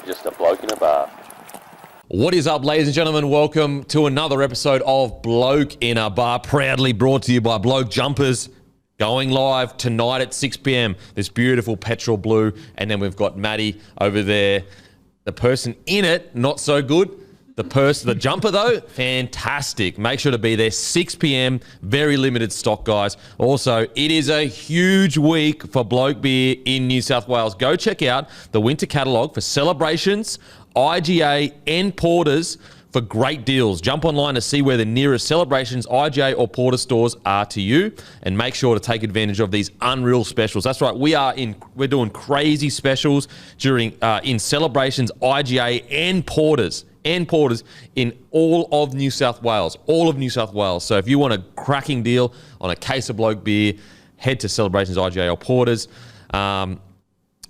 just a bloke in a bar. What is up, ladies and gentlemen? Welcome to another episode of Bloke in a Bar, proudly brought to you by Bloke Jumpers. Going live tonight at 6 p.m. This beautiful petrol blue. And then we've got Maddie over there. The person in it, not so good. The jumper, though, fantastic. Make sure to be there 6 p.m. Very limited stock, guys. Also, it is a huge week for Bloke Beer in New South Wales. Go check out the winter catalogue for celebrations, IGA and Porters for great deals. Jump online to see where the nearest Celebrations, IGA or Porter stores are to you, and make sure to take advantage of these unreal specials. That's right, we're doing crazy specials during in Celebrations, IGA and Porters in all of New South Wales. So if you want a cracking deal on a case of Bloke Beer, head to Celebrations, IGA or Porters. But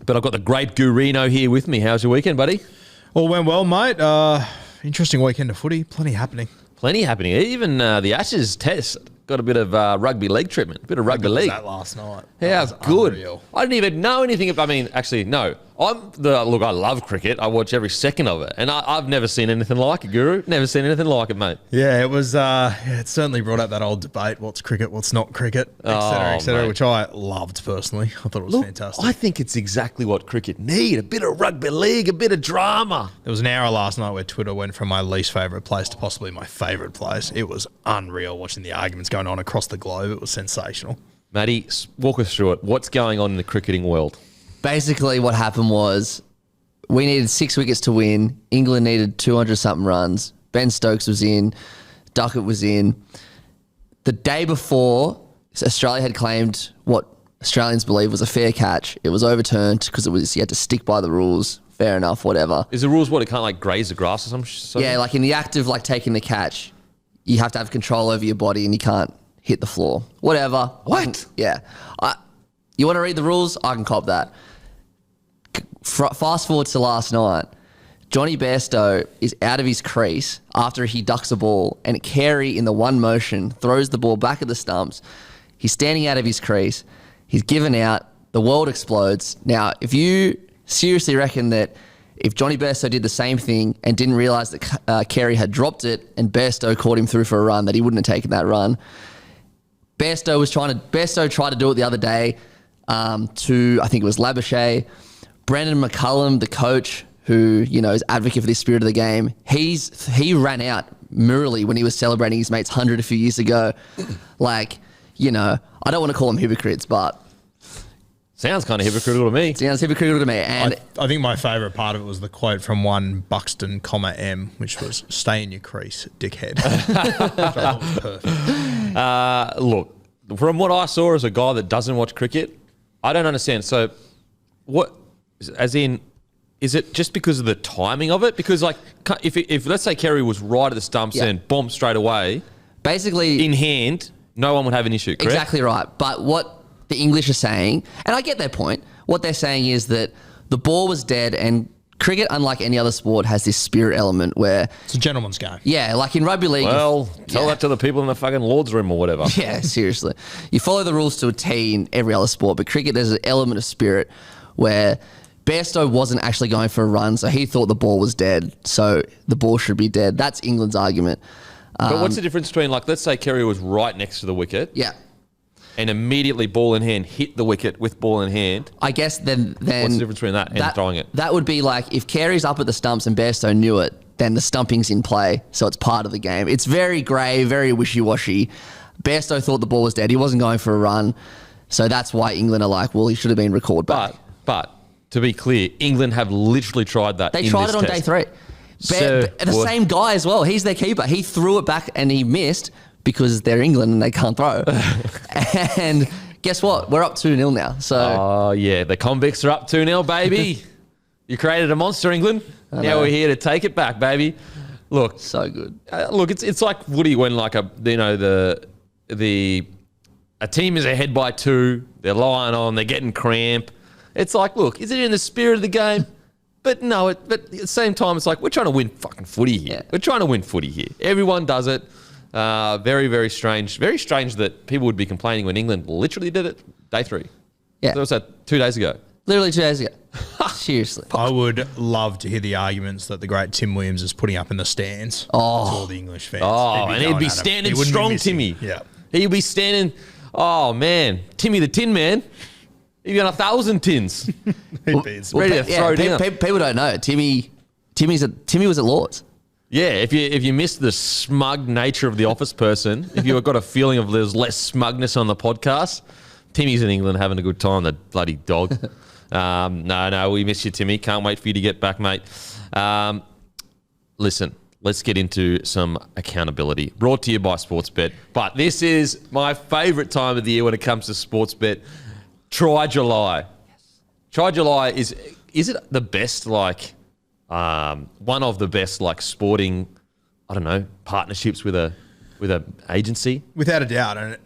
I've got the great Gurino here with me. How's your weekend, buddy? All went well, mate. Interesting weekend of footy. Plenty happening. Even the Ashes test got a bit of rugby league treatment. That last night. How good. Unreal. I didn't even know anything about, no. I love cricket. I watch every second of it. And I've never seen anything like it, Guru. Never seen anything like it, mate. Yeah, it was, it certainly brought up that old debate, what's cricket, what's not cricket, et cetera, which I loved personally. I thought it was fantastic. I think it's exactly what cricket need. A bit of rugby league, a bit of drama. There was an hour last night where Twitter went from my least favourite place to possibly my favourite place. It was unreal watching the arguments going on across the globe. It was sensational. Matty, walk us through it. What's going on in the cricketing world? Basically, what happened was we needed 6 wickets to win. England needed 200-something runs. Ben Stokes was in. Duckett was in. The day before, Australia had claimed what Australians believe was a fair catch. It was overturned because you had to stick by the rules. Fair enough, whatever. Is the rules what, it can't graze the grass or something? Yeah, like in the act of taking the catch, you have to have control over your body and you can't hit the floor. Whatever. What? Yeah. You want to read the rules? I can cop that. Fast forward to last night. Johnny Bairstow is out of his crease after he ducks a ball, and Carey in the one motion throws the ball back at the stumps. He's standing out of his crease. He's given out. The world explodes. Now, if you seriously reckon that if Johnny Bairstow did the same thing and didn't realise that Carey had dropped it and Bairstow caught him through for a run, that he wouldn't have taken that run. Bairstow tried to do it the other day to, I think it was Labuschagne. Brandon McCullum, the coach, who, is advocate for the spirit of the game, he ran out Murley when he was celebrating his mate's 100 a few years ago. I don't want to call them hypocrites, but... Sounds kind of hypocritical to me. And I think my favourite part of it was the quote from one Buxton, M, which was, "Stay in your crease, dickhead." That was perfect. Look, from what I saw as a guy that doesn't watch cricket, I don't understand. So, what, as in, is it just because of the timing of it? Because, if let's say Carey was right at the stumps and bombed straight away, basically in hand, no one would have an issue, correct? Exactly right. But what the English are saying, and I get their point, what they're saying is that the ball was dead, and cricket, unlike any other sport, has this spirit element where... It's a gentleman's game. Yeah, like in rugby league... Well, tell that to the people in the fucking Lord's room or whatever. Yeah, seriously. You follow the rules to a T in every other sport, but cricket, there's an element of spirit where Bairstow wasn't actually going for a run, so he thought the ball was dead, so the ball should be dead. That's England's argument. But what's the difference between, let's say Carey was right next to the wicket... Yeah. And immediately ball in hand, hit the wicket with ball in hand. I guess then what's the difference between that and throwing it? That would be like if Carey's up at the stumps and Bairstow knew it, then the stumping's in play, so it's part of the game. It's very grey, very wishy-washy. Bairstow thought the ball was dead. He wasn't going for a run, so that's why England are like, well, he should have been recalled back. But to be clear, England have literally tried that. They tried it on day 3. The same guy as well. He's their keeper. He threw it back and he missed, because they're England and they can't throw. And guess what? We're up 2-0 now. So. Oh, yeah. The convicts are up 2-0, baby. You created a monster, England. Now we're here to take it back, baby. Look. So good. It's like Woody when a team is ahead by 2. They're lying on. They're getting cramp. It's like, look, is it in the spirit of the game? But no, but at the same time, it's like, we're trying to win fucking footy here. Yeah. We're trying to win footy here. Everyone does it. Very, very strange. Very strange that people would be complaining when England literally did it day 3. Yeah. That was 2 days ago. Literally 2 days ago. Seriously. I would love to hear the arguments that the great Tim Williams is putting up in the stands to all the English fans. Oh, and he'd going be at him. standing He wouldn't be strong, missing. Timmy. Yeah. He'd be standing. Oh man, Timmy the Tin Man. He'd got 1,000 tins. He'd be in Ready to throw down. People don't know. Timmy was at Lord's. Yeah, if you missed the smug nature of the office person, if you've got a feeling of there's less smugness on the podcast, Timmy's in England having a good time, the bloody dog. No, we miss you, Timmy. Can't wait for you to get back, mate. Listen, let's get into some accountability. Brought to you by Sportsbet. But this is my favourite time of the year when it comes to Sportsbet. Try July. Try July is it the best, like, one of the best, like, sporting, I don't know, partnerships with a agency? Without a doubt, and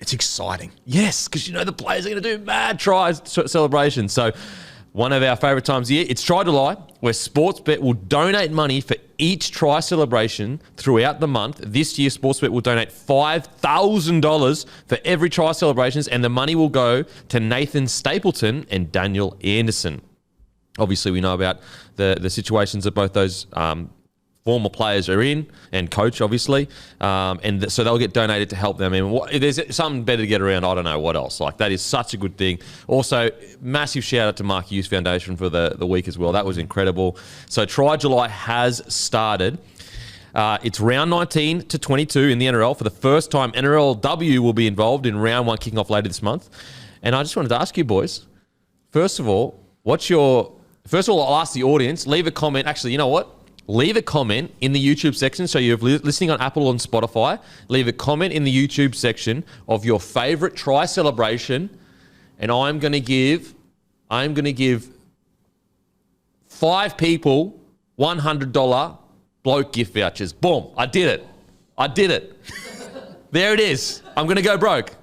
it's exciting. Yes, because the players are going to do mad try celebrations. So one of our favourite times of the year, it's Try July, where Sportsbet will donate money for each try celebration throughout the month. This year, Sportsbet will donate $5,000 for every try celebrations, and the money will go to Nathan Stapleton and Daniel Anderson. Obviously, we know about the situations that both those former players are in, and coach, obviously. So they'll get donated to help them. And if there's something better to get around, I don't know what else. Like, that is such a good thing. Also, massive shout out to Mark Hughes Foundation for the week as well. That was incredible. So Try July has started. It's round 19 to 22 in the NRL. For the first time, NRLW will be involved in round 1 kicking off later this month. And I just wanted to ask you boys, first of all, I'll ask the audience, leave a comment. Actually, you know what? Leave a comment in the YouTube section. So you're listening on Apple and Spotify. Leave a comment in the YouTube section of your favourite try celebration, and I'm going to give 5 people $100 bloke gift vouchers. Boom! I did it. There it is. I'm going to go broke.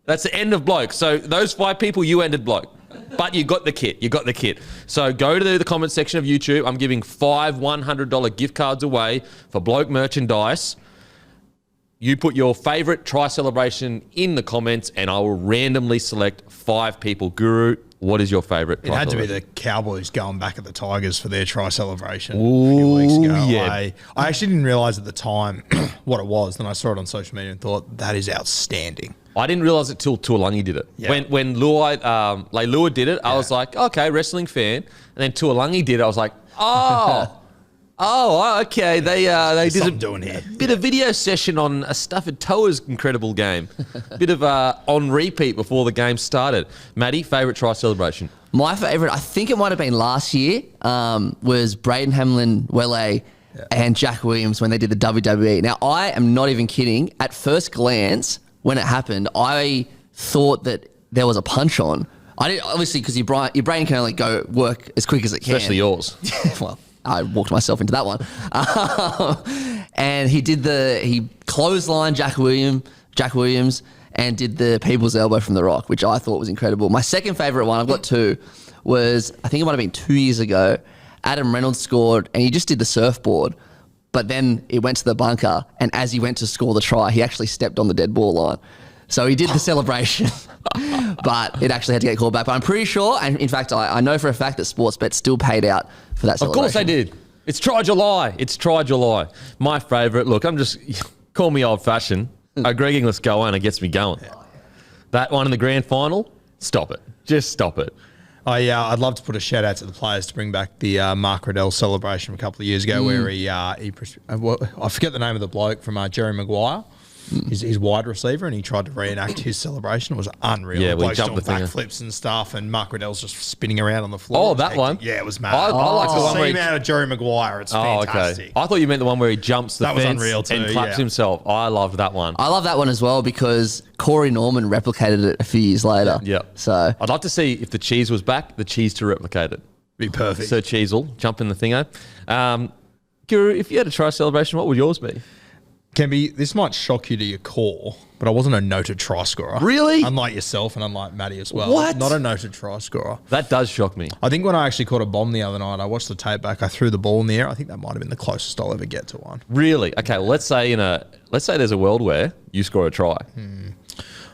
That's the end of bloke. So those 5 people, you ended bloke. But you got the kit. So go to the comment section of YouTube. I'm giving 5 $100 gift cards away for bloke merchandise. You put your favourite try celebration in the comments, and I will randomly select 5 people. Guru, what is your favourite It try had to be celebration? the Cowboys going back at the Tigers for their try celebration Ooh, a few weeks ago. yeah. I actually didn't realise at the time what it was. Then I saw it on social media and thought, that is outstanding. I didn't realise it till Tuolangi did it. Yeah. When Leilua did it, I was like, okay, wrestling fan. And then Tuolangi did it, I was like, okay. They did Something doing here. bit of video session on a Stafford Towers incredible game. Bit of on repeat before the game started. Maddie, favourite try celebration? My favourite, I think it might have been last year, was Braden Hamlin-Welle and Jack Williams when they did the WWE. Now, I am not even kidding. At first glance, when it happened, I thought that there was a punch on. I didn't, obviously, because your brain can only go work as quick as it can. Especially yours. Well, I walked myself into that one. And he clotheslined Jack Williams and did the People's Elbow from The Rock, which I thought was incredible. My second favourite one, I've got 2, was, I think it might have been 2 years ago, Adam Reynolds scored, and he just did the surfboard. But then it went to the bunker, and as he went to score the try, he actually stepped on the dead ball line. So he did the celebration, but it actually had to get called back. But I'm pretty sure, and in fact, I know for a fact that Sportsbet still paid out for that Of celebration. course they did. It's Try July. My favourite. Look, call me old-fashioned. A Greg Inglis goanna gets me going. That one in the grand final, stop it. Just stop it. I'd love to put a shout out to the players to bring back the Mark Riddell celebration from a couple of years ago, where I forget the name of the bloke from Jerry Maguire. His wide receiver, and he tried to reenact his celebration. It was unreal. Yeah, the we bloke's jumped doing the thing. backflips and stuff, and Mark Riddell's just spinning around on the floor. Oh, that one? Yeah, it was mad. I like the one where he out of Jerry Maguire. It's fantastic. Okay. I thought you meant the one where he jumps the That was fence unreal too, and claps yeah. himself. I loved that one. I love that one as well because Corey Norman replicated it a few years later. Yeah. So I'd like to see if the cheese was back, the cheese to replicate it. Be perfect. Sir Cheezel, jump in the thingo. Guru, if you had a try celebration, what would yours be? This might shock you to your core, but I wasn't a noted try scorer. Really? Unlike yourself and unlike Maddie as well. What? Not a noted try scorer. That does shock me. I think when I actually caught a bomb the other night, I watched the tape back, I threw the ball in the air. I think that might have been the closest I'll ever get to one. Really? Okay, well, let's say there's a world where you score a try.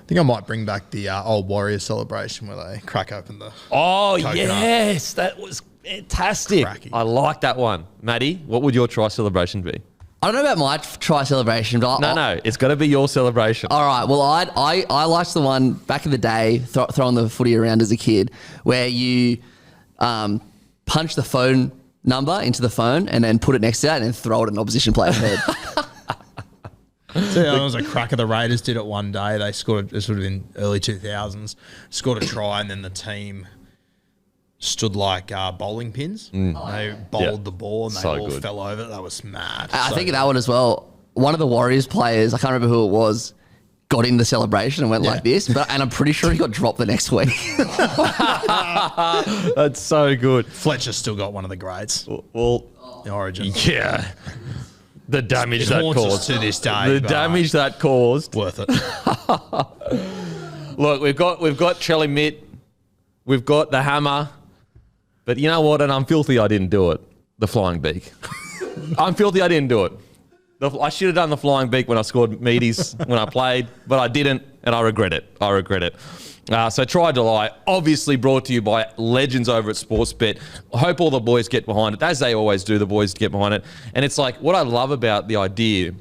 I think I might bring back the old Warriors celebration where they crack open the. Oh, Coconut. yes. That was fantastic. Cracking. I like that one. Maddie, what would your try celebration be? I don't know about my try celebration, but No, it's got to be your celebration. All right. Well, I liked the one back in the day, throwing the footy around as a kid, where you punch the phone number into the phone and then put it next to that and then throw it at an opposition player's head. So that was a cracker. The Raiders did it one day. They scored, it sort of in early 2000s, scored a try, and then the team stood like bowling pins. They bowled the ball and they So all good. fell over. That was mad. I So think of that one as well. One of the Warriors players, I can't remember who it was, got in the celebration and went like this, and I'm pretty sure he got dropped the next week. That's so good. Fletcher's still got one of the grades. Well, The Origin. yeah. The damage It that haunts us caused. to this day. The but damage that caused. worth it. Look, we've got Chelly Mitt. We've got the hammer. But you know what? And I'm filthy I didn't do it. The flying beak. I'm filthy I didn't do it. I should have done the flying beak when I scored meaties when I played, but I didn't, and I regret it. So Try July, obviously brought to you by legends over at Sportsbet. I hope all the boys get behind it, as they always do, the boys get behind it. And it's like, what I love about the idea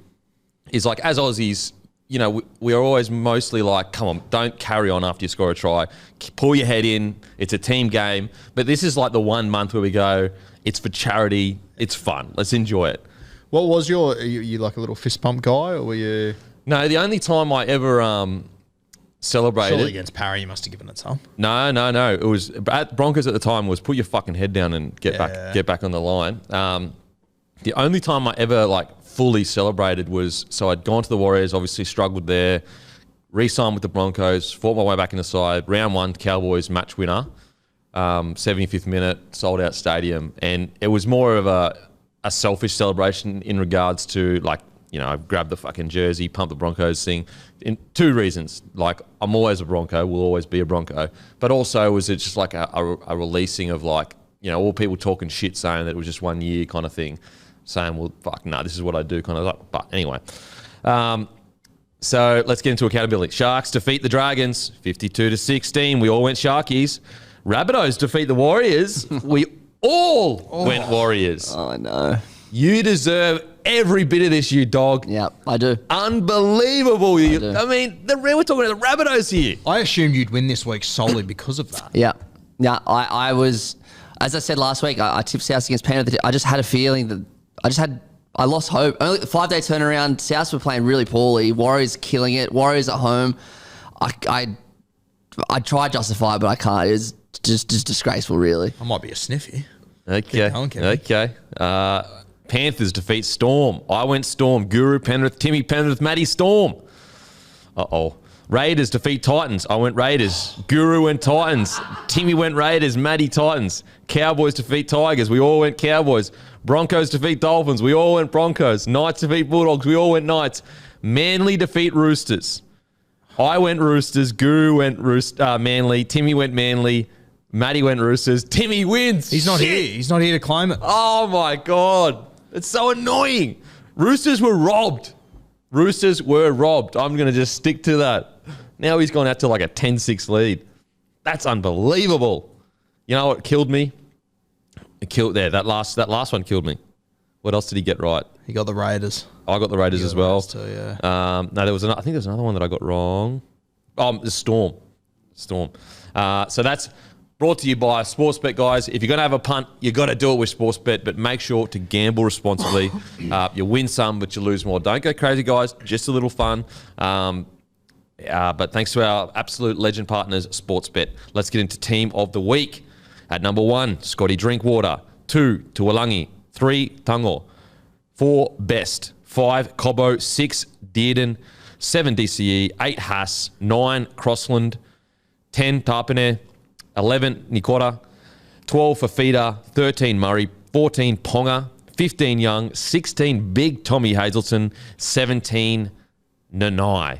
is like, as Aussies, you know, we are always mostly like, come on, don't carry on after you score a try. Pull your head in. It's a team game. But this is like the 1 month where we go, it's for charity. It's fun. Let's enjoy it. What was your, you like a little fist pump guy, or were you? No, the only time I ever celebrated. Surely against Parry, you must have given it some. No. It was at Broncos at the time was put your fucking head down and get back on the line. The only time I ever like fully celebrated was, so I'd gone to the Warriors, obviously struggled there, re-signed with the Broncos, fought my way back in the side, round one, Cowboys match winner, 75th minute, sold out stadium. And it was more of a selfish celebration in regards to like, you know, I grabbed the fucking jersey, pumped the Broncos thing. In two reasons. Like, I'm always a Bronco, will always be a Bronco. But also, was it just like a releasing of like, you know, all people talking shit saying that it was just 1 year kind of thing. Saying, well, fuck, no, this is what I do kind of like. But anyway. So let's get into accountability. Sharks defeat the Dragons, 52-16. We all went Sharkies. Rabbitohs defeat the Warriors. We all went Warriors. Oh, no. You deserve every bit of this, you dog. Yeah, I do. Unbelievable. do. I mean, we're talking about the Rabbitohs here. I assumed you'd win this week solely because of that. Yeah. Yeah, I was, as I said last week, I tipped South against Panthers. I just had a feeling that I lost hope. Only 5-day turnaround. South were playing really poorly. Warriors killing it. Warriors at home. I tried to justify it, but I can't. It's just disgraceful, really. I might be a sniffy. Okay. Keep going, Kevin. Okay. Panthers defeat Storm. I went Storm. Guru, Penrith, Timmy, Penrith, Matty, Storm. Uh-oh. Raiders defeat Titans. I went Raiders. Guru went Titans. Timmy went Raiders. Matty, Titans. Cowboys defeat Tigers. We all went Cowboys. Broncos defeat Dolphins. We all went Broncos. Knights defeat Bulldogs. We all went Knights. Manly defeat Roosters. I went Roosters. Guru went Manly. Timmy went Manly. Matty went Roosters. Timmy wins. He's not here. He's not here to claim it. Oh, my God. It's so annoying. Roosters were robbed. I'm going to just stick to that. Now he's gone out to like a 10-6 lead. That's unbelievable. You know what killed me? That last one killed me. What else did he get right? He got the Raiders. I got the Raiders as well. Too, yeah. No, I think there was another one that I got wrong. Oh, the Storm. So that's brought to you by Sportsbet, guys. If you're going to have a punt, you got to do it with Sportsbet, but make sure to gamble responsibly. You win some, but you lose more. Don't go crazy, guys. Just a little fun. But thanks to our absolute legend partners, Sportsbet. Let's get into Team of the Week. At number 1, Scotty Drinkwater. 2, Tuolangi. 3, Tango. 4, Best. 5, Cobbo. 6, Dearden. 7, DCE. 8, Haas. 9, Crossland. 10, Tarpane. 11, Nikora. 12, Fafita. 13, Murray. 14, Ponga. 15, Young. 16, Big Tommy Hazelton. 17, Nanai.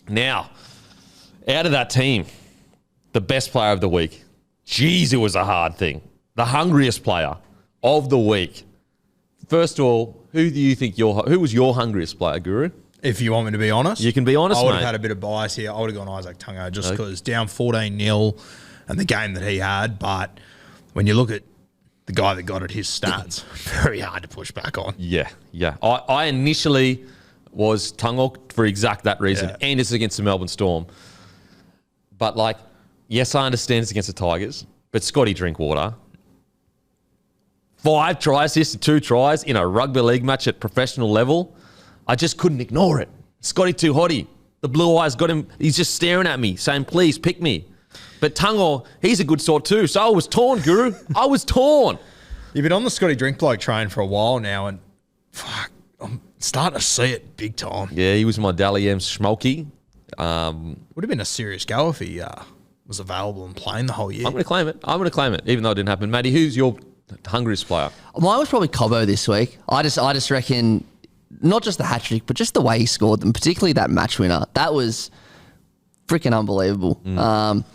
Now, out of that team, the best player of the week. Jeez, it was a hard thing. The hungriest player of the week. First of all, who do you think who was your hungriest player, Guru? If you want me to be honest. You can be honest, I would mate. have had a bit of bias here. I would have gone Isaac Tungo just because down 14-0 and the game that he had. But when you look at the guy that got it, his stats, very hard to push back on. Yeah. I initially was Tungo for exact that reason. Yeah. And it's against the Melbourne Storm. But, like, yes, I understand it's against the Tigers, but Scotty Drinkwater, 5 try assists, 2 tries in a rugby league match at professional level. I just couldn't ignore it. Scotty too hotty. The blue eyes got him. He's just staring at me, saying, please pick me. But Tungo, he's a good sort too. So I was torn, Guru. I was torn. You've been on the Scotty Drink Bloke train for a while now, and fuck, I'm starting to see it big time. Yeah, he was my Dally M Schmolky. Would have been a serious go if he was available and playing the whole year. I'm going to claim it, even though it didn't happen. Matty, who's your hungriest player? Mine was probably Cobbo this week. I just reckon not just the hat trick, but just the way he scored them, particularly that match winner. That was freaking unbelievable. And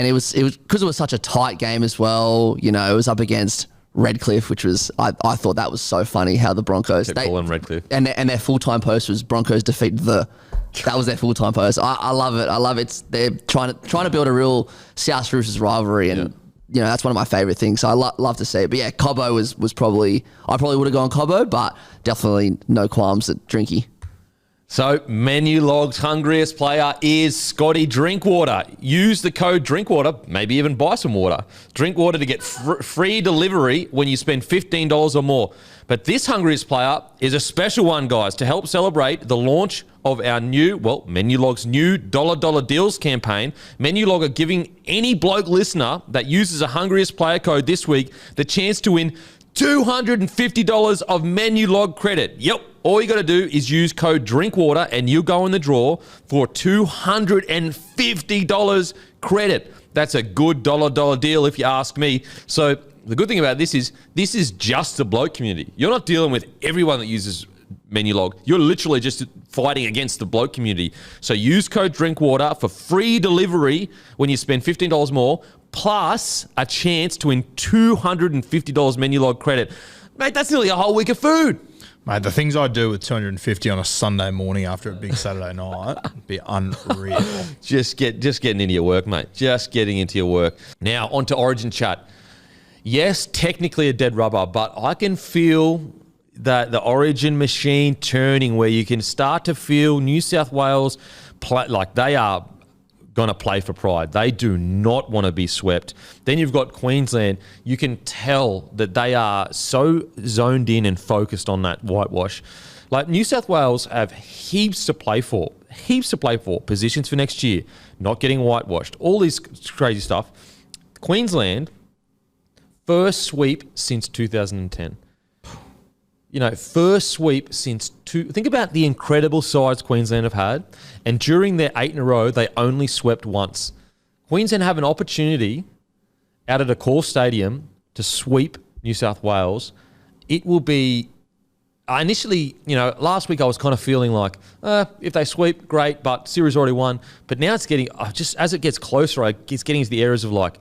it was because it was such a tight game as well. You know, it was up against Redcliffe, which was I thought that was so funny how the Broncos Calling Redcliffe. and their full-time post was Broncos defeat the. That was their full-time post. I love it. I love it. They're trying to build a real South Roosters rivalry, and you know that's one of my favorite things. So I love to see it. But yeah, Cobbo was probably I probably would have gone Cobbo, but definitely no qualms at Drinky. So, Menu Log's hungriest player is Scotty Drinkwater. Use the code Drinkwater, maybe even buy some water. Drinkwater to get free delivery when you spend $15 or more. But this hungriest player is a special one, guys, to help celebrate the launch of our new, Menu Log's new $dollar deals campaign. Menu Log are giving any bloke listener that uses a hungriest player code this week the chance to win $250 of Menu Log credit. Yep. All you got to do is use code Drinkwater and you'll go in the draw for $250 credit. That's a good dollar deal if you ask me. So the good thing about this is just the bloke community. You're not dealing with everyone that uses Menu Log. You're literally just fighting against the bloke community. So use code Drinkwater for free delivery when you spend $15 more, plus a chance to win $250 Menu Log credit. Mate, that's nearly a whole week of food. Mate, the things I do with 250 on a Sunday morning after a big Saturday night would be unreal. Just getting into your work, mate. Just getting into your work. Now, on to Origin chat. Yes, technically a dead rubber, but I can feel that the Origin machine turning where you can start to feel New South Wales play like they are going to play for pride. They do not want to be swept. Then you've got Queensland. You can tell that they are so zoned in and focused on that whitewash. Like New South Wales have heaps to play for. Positions for next year, not getting whitewashed, all this crazy stuff. Queensland, first sweep since 2010. You know, first sweep since think about the incredible sides Queensland have had. And during their 8 in a row, they only swept once. Queensland have an opportunity out at a core stadium to sweep New South Wales. It will be, initially, you know, last week I was kind of feeling like, if they sweep, great, but series already won. But now it's getting, just as it gets closer, it's getting into the areas of like,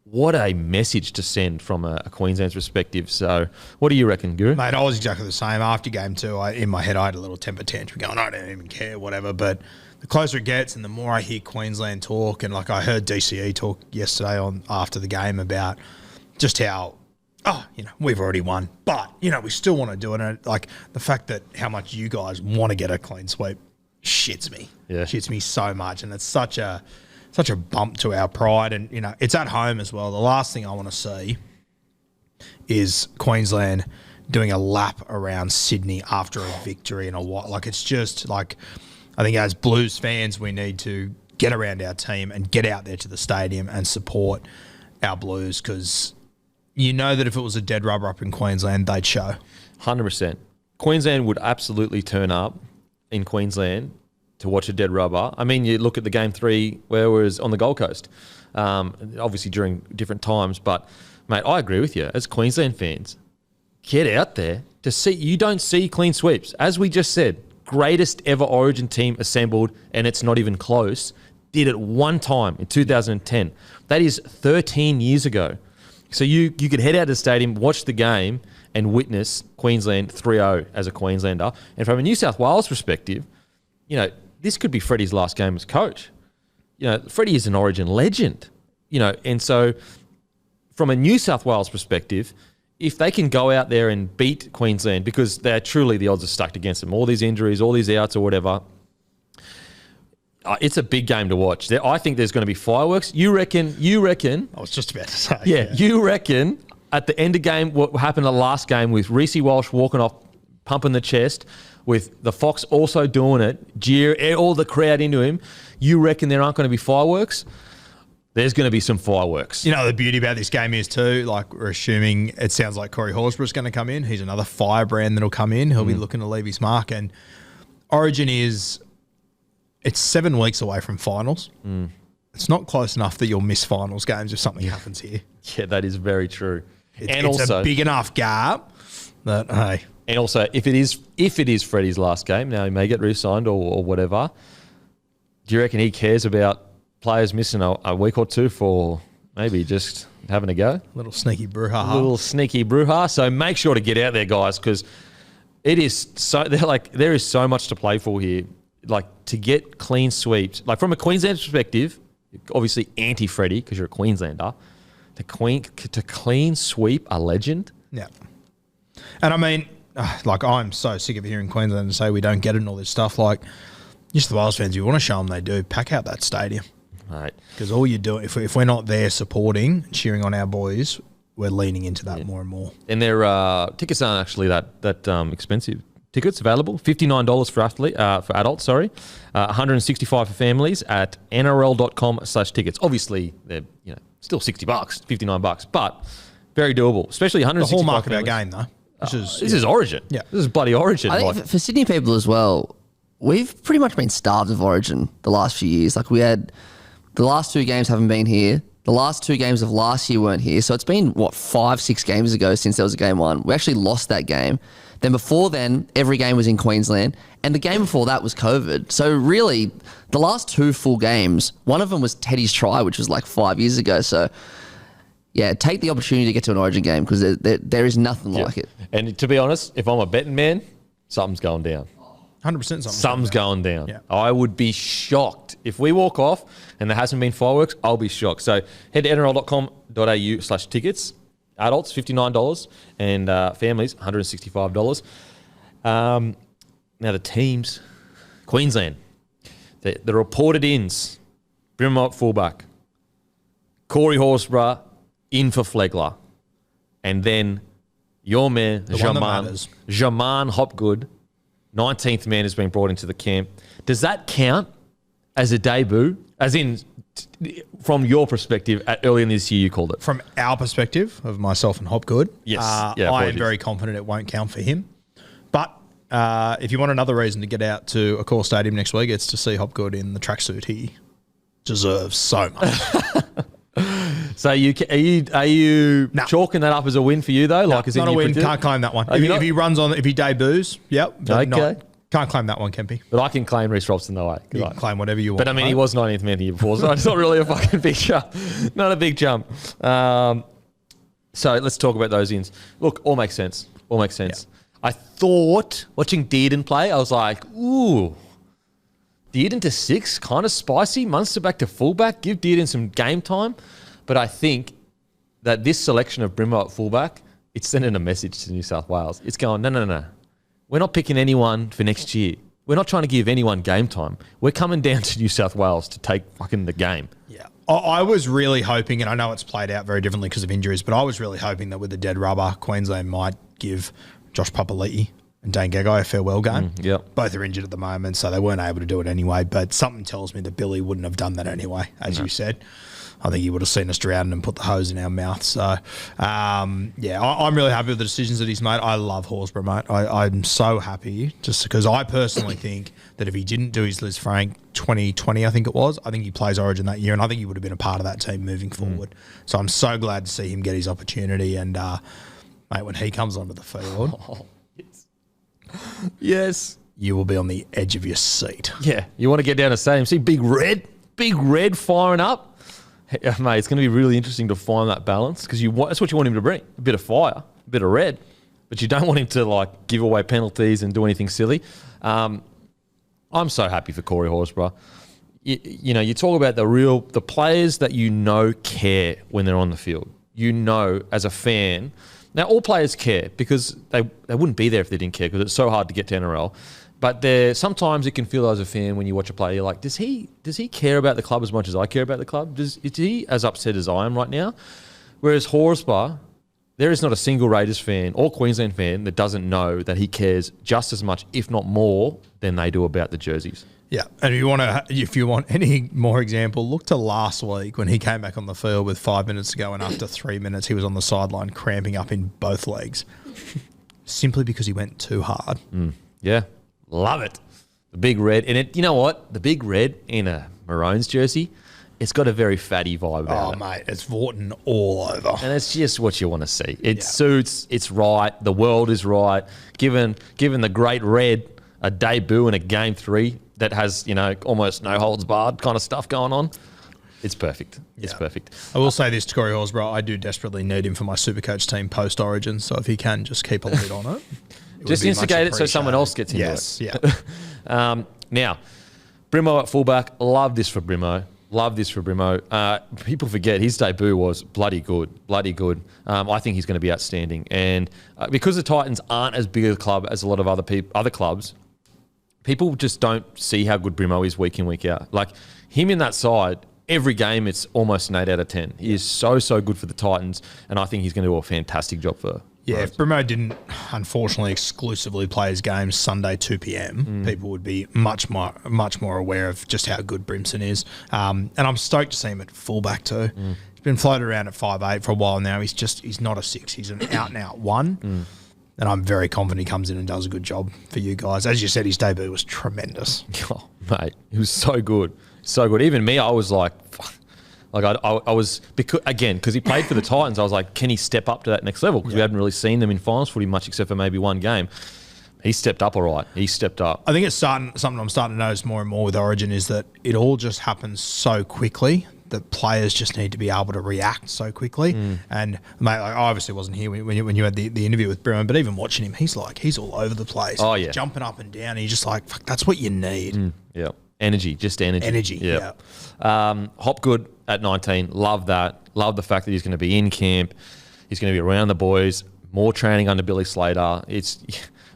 what a message to send from a Queensland's perspective. So what do you reckon, Guru? Mate, I was exactly the same. After game 2, in my head, I had a little temper tantrum going, I don't even care, whatever. But the closer it gets and the more I hear Queensland talk, and like I heard DCE talk yesterday after the game about just how, we've already won. But, we still want to do it. And like the fact that how much you guys want to get a clean sweep shits me. Yeah. Shits me so much. And it's such a bump to our pride, and it's at home as well. The last thing I want to see is Queensland doing a lap around Sydney after a victory and it's just like, I think as Blues fans we need to get around our team and get out there to the stadium and support our Blues, because that if it was a dead rubber up in Queensland, they'd show. 100%. Queensland would absolutely turn up in Queensland to watch a dead rubber. I mean, you look at the game 3 where it was on the Gold Coast, obviously during different times. But, mate, I agree with you. As Queensland fans, get out there to see. You don't see clean sweeps. As we just said, greatest ever Origin team assembled, and it's not even close, did it one time in 2010. That is 13 years ago. So you could head out to the stadium, watch the game, and witness Queensland 3-0 as a Queenslander. And from a New South Wales perspective, this could be Freddie's last game as coach. Freddie is an Origin legend. And so from a New South Wales perspective, if they can go out there and beat Queensland, because they're truly, the odds are stacked against them, all these injuries, all these outs or whatever, it's a big game to watch. I think there's going to be fireworks. You reckon? I was just about to say. Yeah, you reckon at the end of game, what happened in the last game with Reece Walsh walking off, pumping the chest, with the Fox also doing it, all the crowd into him, you reckon there aren't going to be fireworks? There's going to be some fireworks. The beauty about this game is too, like we're assuming it sounds like Corey Horsburgh's going to come in. He's another firebrand that'll come in. He'll be looking to leave his mark. And Origin it's 7 weeks away from finals. It's not close enough that you'll miss finals games if something happens here. Yeah, that is very true. It's also a big enough gap that, hey. And also, if it is Freddie's last game, now he may get re-signed or whatever, do you reckon he cares about players missing a week or two for maybe just having a go? A little sneaky brouhaha. So make sure to get out there, guys, because it is so there is so much to play for here. Like, to get clean sweeps, like from a Queensland perspective, obviously anti-Freddie because you're a Queenslander, to clean sweep a legend. Yeah. And I mean, I'm so sick of hearing Queensland say we don't get it and all this stuff. Like, New South Wales fans, you want to show them they do, pack out that stadium. Right. Because all you do, if we're not there supporting, cheering on our boys, we're leaning into that more and more. And their tickets aren't actually that expensive. Tickets available, $59 for adults, $165 for families at nrl.com/tickets. Obviously, they're still $60, $59, but very doable, especially $165. The hallmark of our game, though. This is Origin. Yeah. This is bloody Origin. I think for Sydney people as well, we've pretty much been starved of Origin the last few years. Like, we had the last 2 games haven't been here. The last 2 games of last year weren't here. So it's been, 5-6 games ago since there was a game 1. We actually lost that game. Then before then, every game was in Queensland. And the game before that was COVID. So really, the last 2 full games, one of them was Teddy's try, which was like 5 years ago. So, yeah, take the opportunity to get to an Origin game because there is nothing like it. And to be honest, if I'm a betting man, something's going down. 100% something's going down. Yeah. I would be shocked. If we walk off and there hasn't been fireworks, I'll be shocked. So head to nrl.com.au/tickets. Adults, $59, and families, $165. Now the teams, Queensland, the reported ins, Brimmer at fullback, Corey Horsburgh in for Flegler, and then your man, Jaman Hopgood, 19th man has been brought into the camp. Does that count as a debut? As in, from your perspective, early in this year, you called it. From our perspective, of myself and Hopgood, yes. I am very confident it won't count for him. But if you want another reason to get out to a core stadium next week, it's to see Hopgood in the tracksuit he deserves so much. So are you chalking that up as a win for you though? No, not a win. Can't claim that one. If he debuts, yep. Okay. Can't claim that one, Kempy. But I can claim Reece Robson the way. You can claim whatever you want. But I mean, he was 19th man the year before, so it's not really a fucking big jump. Not a big jump. So let's talk about those ins. Look, all makes sense. Yeah. I thought, watching Dearden play, I was like, ooh, Dearden to 6, kind of spicy. Munster back to fullback. Give Dearden some game time. But I think that this selection of Brimmer at fullback, it's sending a message to New South Wales. It's going, no. We're not picking anyone for next year. We're not trying to give anyone game time. We're coming down to New South Wales to take fucking the game. Yeah. I was really hoping, and I know it's played out very differently because of injuries, but I was really hoping that with the dead rubber, Queensland might give Josh Papali'i and Dane Gagai a farewell game. Yep. Both are injured at the moment, so they weren't able to do it anyway, but something tells me that Billy wouldn't have done that anyway, as you said. I think he would have seen us drown and put the hose in our mouth. So, I'm really happy with the decisions that he's made. I love Horsburgh, mate. I'm so happy just because I personally think that if he didn't do his Liz Frank 2020, I think it was, I think he plays Origin that year, and I think he would have been a part of that team moving forward. So I'm so glad to see him get his opportunity. And, mate, when he comes onto the field, yes, you will be on the edge of your seat. Yeah, you want to get down to stadium, see Big Red firing up. Yeah, mate, it's going to be really interesting to find that balance because that's what you want him to bring. A bit of fire, a bit of red. But you don't want him to like give away penalties and do anything silly. I'm so happy for Corey Horsburgh. You know, you talk about the players that you know care when they're on the field. You know, as a fan, now all players care because they wouldn't be there if they didn't care because it's so hard to get to NRL. But sometimes it can feel as a fan when you watch a player, you're like, does he care about the club as much as I care about the club? Is he as upset as I am right now? Whereas Horsburgh, there is not a single Raiders fan or Queensland fan that doesn't know that he cares just as much, if not more, than they do about the jerseys. Yeah, and if you want any more example, look to last week when he came back on the field with 5 minutes to go, and after 3 minutes he was on the sideline cramping up in both legs, simply because he went too hard. Yeah, love it. The big red, and you know what? The big red in a Maroons jersey, it's got a very fatty vibe about it. Oh, mate, it's Vorton all over. And it's just what you want to see. It suits, it's right, the world is right. Given the great red a debut in a game 3 that has, you know, almost no holds barred kind of stuff going on, it's perfect. It's perfect. I will say this to Corey Horsburgh, I do desperately need him for my Supercoach team post-Origin, so if he can just keep a lid on it. Just instigate it so someone else gets into it. Yes, yeah. Now, Brimo at fullback, love this for Brimo. People forget his debut was bloody good. I think he's going to be outstanding. And because the Titans aren't as big a club as a lot of other clubs, people just don't see how good Brimo is week in, week out. Like him in that side, every game it's almost an 8 out of 10. He is so good for the Titans, and I think he's going to do a fantastic job for. Yeah, if Brimo didn't, unfortunately, exclusively play his games Sunday 2 p.m, people would be much more aware of just how good Brimson is. And I'm stoked to see him at fullback too. He's been floated around at 5'8" for a while now. He's not a 6. He's an out-and-out 1. And I'm very confident he comes in and does a good job for you guys. As you said, his debut was tremendous. Oh, mate, he was so good. Even me, I was like, fuck. Like I was, because he played for the Titans, I was like, can he step up to that next level? Because we hadn't really seen them in finals footy much except for maybe one game. He stepped up all right. He stepped up. I think it's something I'm starting to notice more and more with Origin is that it all just happens so quickly that players just need to be able to react so quickly. And mate, I obviously wasn't here when you had the interview with Bruin, but even watching him, he's all over the place. Oh yeah, jumping up and down. And you're just like, fuck, that's what you need. Yeah, energy, just energy. Energy. Yeah. Hopgood at 19, love that. Love the fact that he's going to be in camp. He's going to be around the boys. More training under Billy Slater.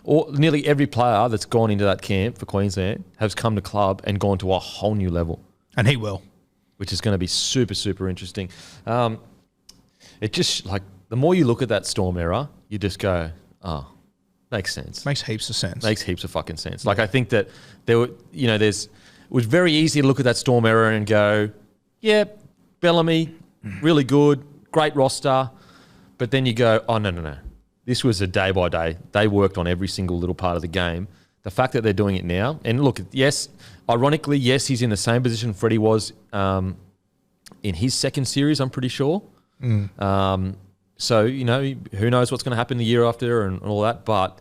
Nearly every player that's gone into that camp for Queensland has come to club and gone to a whole new level. And he will. Which is going to be super interesting. It just, like, the more you look at that Storm era, you just go, oh, makes sense. Makes heaps of sense. Makes heaps of fucking sense. Like, I think that it was very easy to look at that Storm era and go, yeah, Bellamy, really good, great roster. But then you go, oh, no. This was a day by day. They worked on every single little part of the game. The fact that they're doing it now, and look, yes, ironically, yes, he's in the same position Freddie was in his second series, I'm pretty sure. So, who knows what's going to happen the year after and all that. But,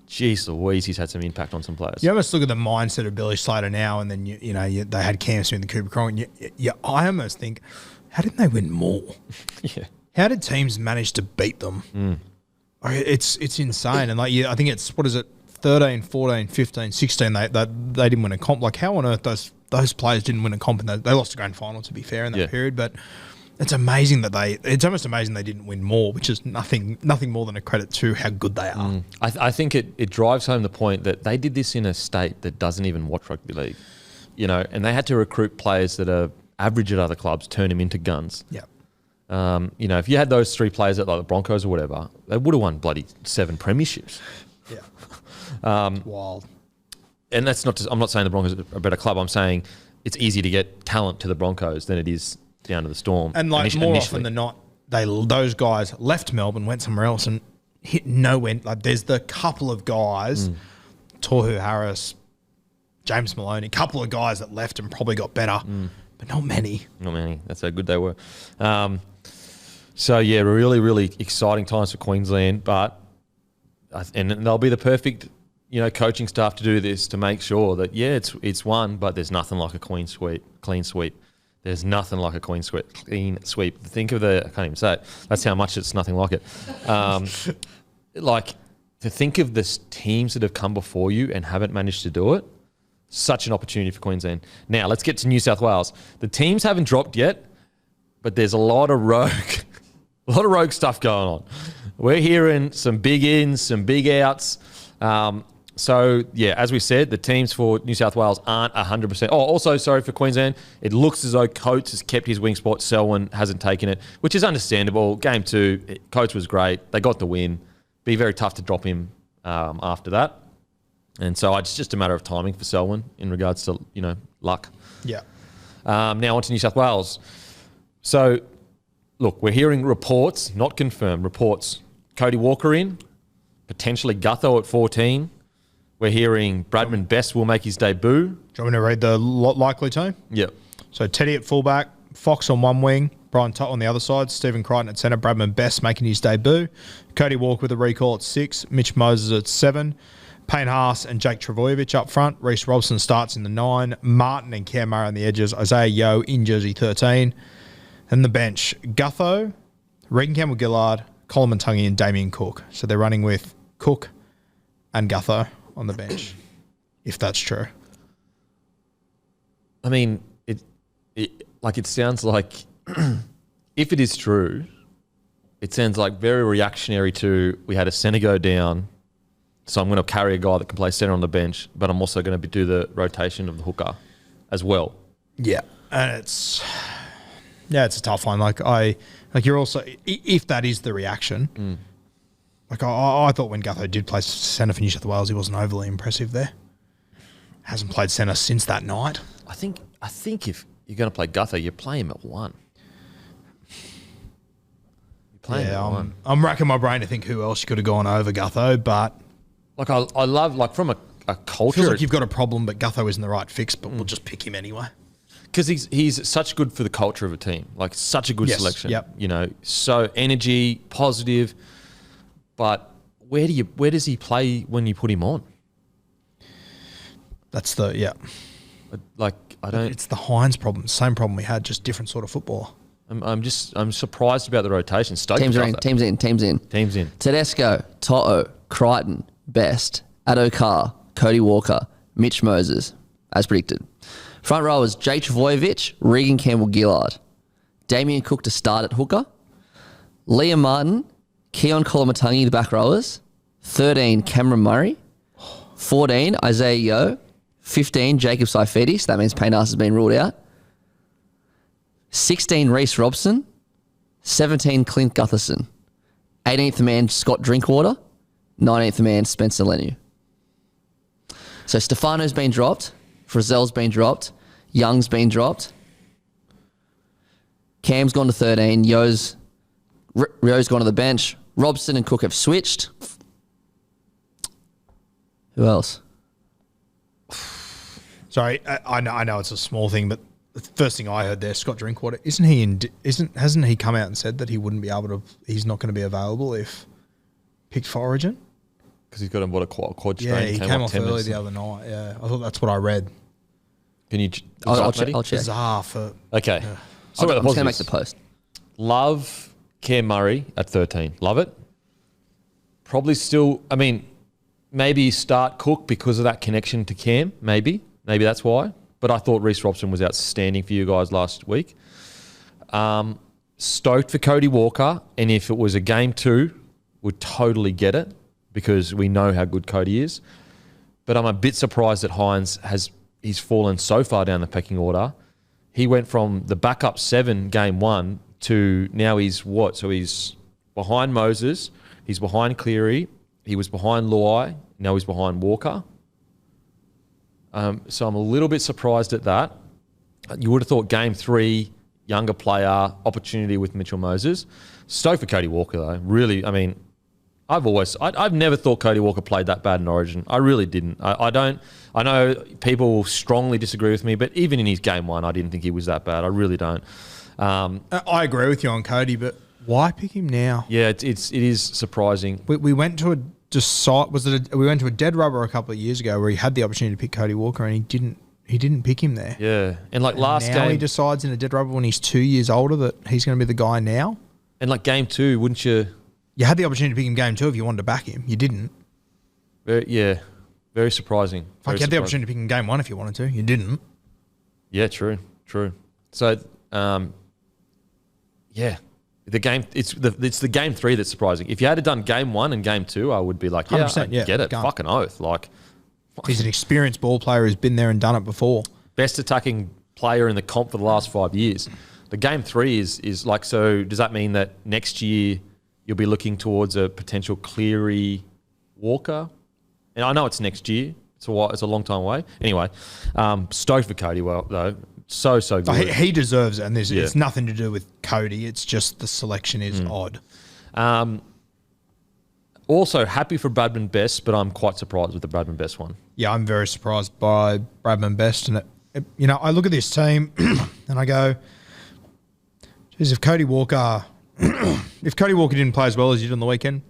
geez Louise, he's had some impact on some players. You almost look at the mindset of Billy Slater now, and then, they had Cam Smith and Cooper Cronk. I almost think, how didn't they win more? Yeah. How did teams manage to beat them? It's insane. And, I think it's, 13, 14, 15, 16, they didn't win a comp. Like, how on earth those players didn't win a comp? And they lost the grand final, to be fair, in that period. But it's amazing it's almost amazing they didn't win more, which is nothing more than a credit to how good they are. I think it drives home the point that they did this in a state that doesn't even watch rugby league, and they had to recruit players that are average at other clubs, turn them into guns. Yeah. If you had those 3 players at like the Broncos or whatever, they would have won bloody 7 premierships. Yeah. Wild. And that's I'm not saying the Broncos are a better club. I'm saying it's easier to get talent to the Broncos than it is down to the Storm. And more often than not, those guys left Melbourne, went somewhere else and hit nowhere. Like there's the couple of guys, Tohu Harris, James Maloney, couple of guys that left and probably got better, but not many. Not many. That's how good they were. So yeah, really exciting times for Queensland, but and they'll be the perfect coaching staff to do this, to make sure that it's one, but there's nothing like a clean sweep. There's nothing like a clean sweep. Think of I can't even say it. That's how much it's nothing like it. Like, to think of the teams that have come before you and haven't managed to do it, such an opportunity for Queensland. Now, let's get to New South Wales. The teams haven't dropped yet, but there's a lot of rogue stuff going on. We're hearing some big ins, some big outs. So, yeah, as we said, the teams for New South Wales aren't 100%. Oh, also, sorry, for Queensland, it looks as though Coates has kept his wing spot. Selwyn hasn't taken it, which is understandable. Game 2, Coates was great. They got the win. Be very tough to drop him after that. And so it's just a matter of timing for Selwyn in regards to, luck. Yeah. Now on to New South Wales. So, look, we're hearing reports, not confirmed, reports. Cody Walker in, potentially Gutho at 14. We're hearing Bradman Best will make his debut. Do you want me to read the likely team? Yep. So Teddy at fullback, Fox on one wing, Brian Tutt on the other side, Stephen Crichton at centre, Bradman Best making his debut, Cody Walker with a recall at 6, Mitch Moses at 7, Payne Haas and Jake Trbojevic up front, Reece Robson starts in the 9, Martin and Cam Murray on the edges, Isaiah Yeo in jersey 13, and the bench, Gutho, Regan Campbell-Gillard, Colin Muntungi and Damien Cook. So they're running with Cook and Gutho on the bench, if that's true. I mean, it sounds like, if it is true, it sounds like very reactionary to, we had a centre go down, so I'm going to carry a guy that can play centre on the bench, but I'm also going to do the rotation of the hooker as well. Yeah, and it's a tough one. You're also, if that is the reaction, I thought when Gutho did play centre for New South Wales, he wasn't overly impressive there. Hasn't played centre since that night. I think if you're going to play Gutho, you play him at 1. You play him at 1. I'm racking my brain to think who else you could have gone over Gutho, but I love, from a culture. Feels like you've got a problem, but Gutho isn't the right fix, but we'll just pick him anyway. Because he's such good for the culture of a team. Like, such a good selection. Yep. So energy, positive. But where does he play when you put him on? That's I don't. It's the Hines problem. Same problem we had, just different sort of footballer. I'm surprised about the rotation. Teams in. Tedesco, Toto, Crichton, Best, Addo-Carr, Cody Walker, Mitch Moses, as predicted. Front rowers, Jake Trbojevic, Regan Campbell-Gillard, Damien Cook to start at hooker, Liam Martin, Keon Kolomatangi, the back rowers, 13, Cameron Murray, 14, Isaiah Yeo, 15, Jacob Saifidis, that means Payne Haas has been ruled out, 16, Reece Robson, 17, Clint Gutherson, 18th man, Scott Drinkwater, 19th man, Spencer Leniu. So Stefano's been dropped, Frizzell's been dropped, Young's been dropped, Cam's gone to 13, Yo's gone to the bench, Robson and Cook have switched. Who else? Sorry, I know it's a small thing, but the first thing I heard there, Scott Drinkwater, hasn't he come out and said that he wouldn't be able to? He's not going to be available if picked for Origin because he's got a quad strain. Yeah, he came off early the other night. Yeah, I thought that's what I read. Can you? I'll check. Bizarre for okay. I'm just going to make the post. Love Cam Murray at 13. Love it. Probably still. I mean, maybe start Cook because of that connection to Cam. Maybe that's why. But I thought Reece Robson was outstanding for you guys last week. Stoked for Cody Walker, and if it was a game 2, would totally get it because we know how good Cody is. But I'm a bit surprised that Hines he's fallen so far down the pecking order. He went from the backup 7 game 1 to now he's what? So he's behind Moses, he's behind Cleary, he was behind Luai, now he's behind Walker. So I'm a little bit surprised at that. You would have thought game 3, younger player, opportunity with Mitchell Moses. Stoked for Cody Walker though. Really, I mean, I've never thought Cody Walker played that bad in Origin. I really didn't. I know people will strongly disagree with me, but even in his game 1, I didn't think he was that bad. I really don't. I agree with you on Cody, but why pick him now? Yeah, it is surprising. We went to we went to a dead rubber a couple of years ago where he had the opportunity to pick Cody Walker and he pick him there. Yeah. And like last now game. he decides in a dead rubber when he's 2 years older that he's going to be the guy now. And like game 2, wouldn't you? You had the opportunity to pick him game 2 if you wanted to back him. You didn't. Very surprising. You had the opportunity to pick him game 1 if you wanted to. You didn't. Yeah, true. So, the game it's the game 3 that's surprising. If you had done game 1 and game 2, I would be like, I get it, fucking oath. Like, he's an experienced ball player who's been there and done it before. Best attacking player in the comp for the last 5 years. The game 3 is like, so does that mean that next year you'll be looking towards a potential Cleary Walker? And I know it's next year. It's a long time away. Anyway, stoked for Cody. Well, though, so good. He deserves it, and it's nothing to do with Cody. It's just the selection is odd. Also happy for Bradman Best, but I'm quite surprised with the Bradman Best one. Yeah, I'm very surprised by Bradman Best, and I look at this team and I go, geez, if Cody Walker didn't play as well as he did on the weekend,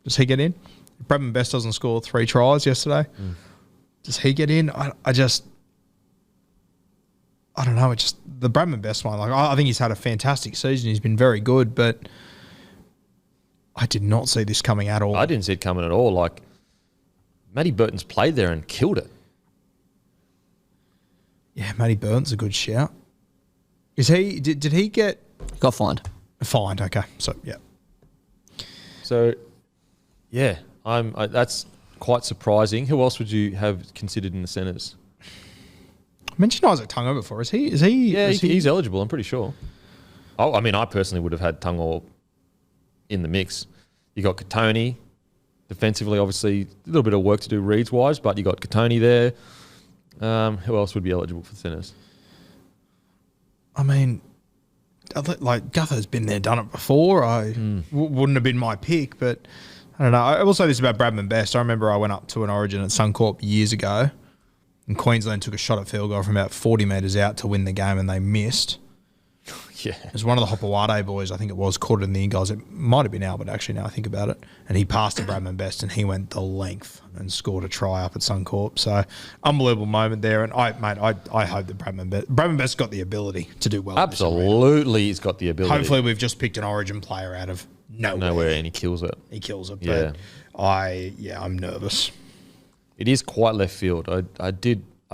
does he get in? If Bradman Best doesn't score 3 tries yesterday, does he get in? I don't know. It's just the Bradman Best one. Like, I think he's had a fantastic season. He's been very good, but I did not see this coming at all. I didn't see it coming at all. Like, Matty Burton's played there and killed it. Yeah, Matty Burton's a good shout. Is he? Did he get Got fined? Fined. Okay, so yeah. So, yeah, that's quite surprising. Who else would you have considered in the centres? I mentioned Isaac Tungo before. Is he? Yeah, he's eligible. I'm pretty sure. Oh, I mean, I personally would have had Tungo in the mix. You got Katoni defensively, obviously a little bit of work to do Reeds wise, but you got Katoni there. Who else would be eligible for the centres? I mean, like Gutho's been there, done it before. Wouldn't have been my pick, but I don't know. I will say this about Bradman Best. I remember I went up to an Origin at Suncorp years ago, and Queensland took a shot at field goal from about 40 metres out to win the game, and they missed. Yeah. It was one of the Hopawade boys, I think it was, caught it in the in-goals. It might have been Albert, actually, now I think about it. And he passed to Bradman Best, and he went the length and scored a try up at Suncorp. So, unbelievable moment there. And, I hope that Bradman Best got the ability to do well. Absolutely, he's got the ability. Hopefully, we've just picked an Origin player out of nowhere. And he kills it. But I'm nervous. It is quite left field. I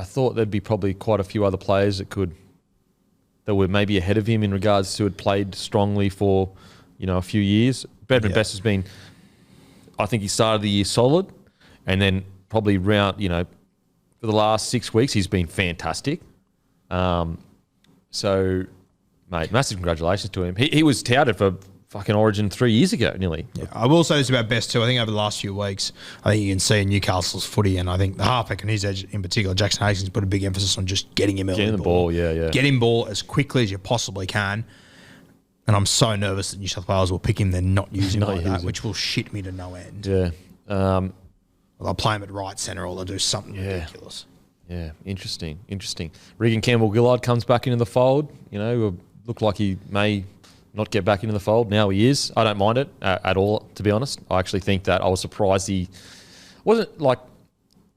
thought there'd be probably quite a few other players that were maybe ahead of him in regards to had played strongly for, a few years. Bradman Best has been, I think he started the year solid, and then probably for the last 6 weeks, he's been fantastic. So, mate, massive congratulations to him. He was touted for fucking Origin 3 years ago, nearly. Yeah, I will say this about Best too. I think over the last few weeks, I think you can see in Newcastle's footy, and I think the halfback and his edge in particular, Jackson Hastings, put a big emphasis on just getting him early. Getting the ball, yeah. Get him ball as quickly as you possibly can. And I'm so nervous that New South Wales will pick him, then not use him like that, which will shit me to no end. Yeah. They'll play him at right centre, or they'll do something ridiculous. Yeah, interesting. Regan Campbell-Gillard comes back into the fold. Looked like he may not get back into the fold. Now he is. I don't mind it at all, to be honest. I actually think that I was surprised he wasn't like,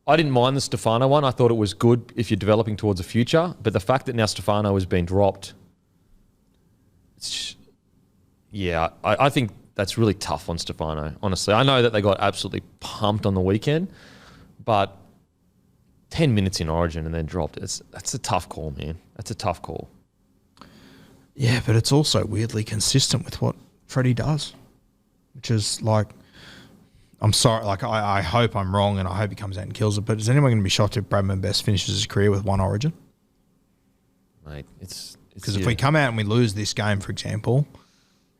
I didn't mind the Stefano one. I thought it was good if you're developing towards a future. But the fact that now Stefano has been dropped, I think that's really tough on Stefano, honestly. I know that they got absolutely pumped on the weekend, but 10 minutes in Origin and then dropped. That's a tough call, man. That's a tough call. Yeah, but it's also weirdly consistent with what Freddie does, which is like, I'm sorry, like I hope I'm wrong and I hope he comes out and kills it, but is anyone going to be shocked if Bradman Best finishes his career with one Origin? Mate, it's because if we come out and we lose this game, for example,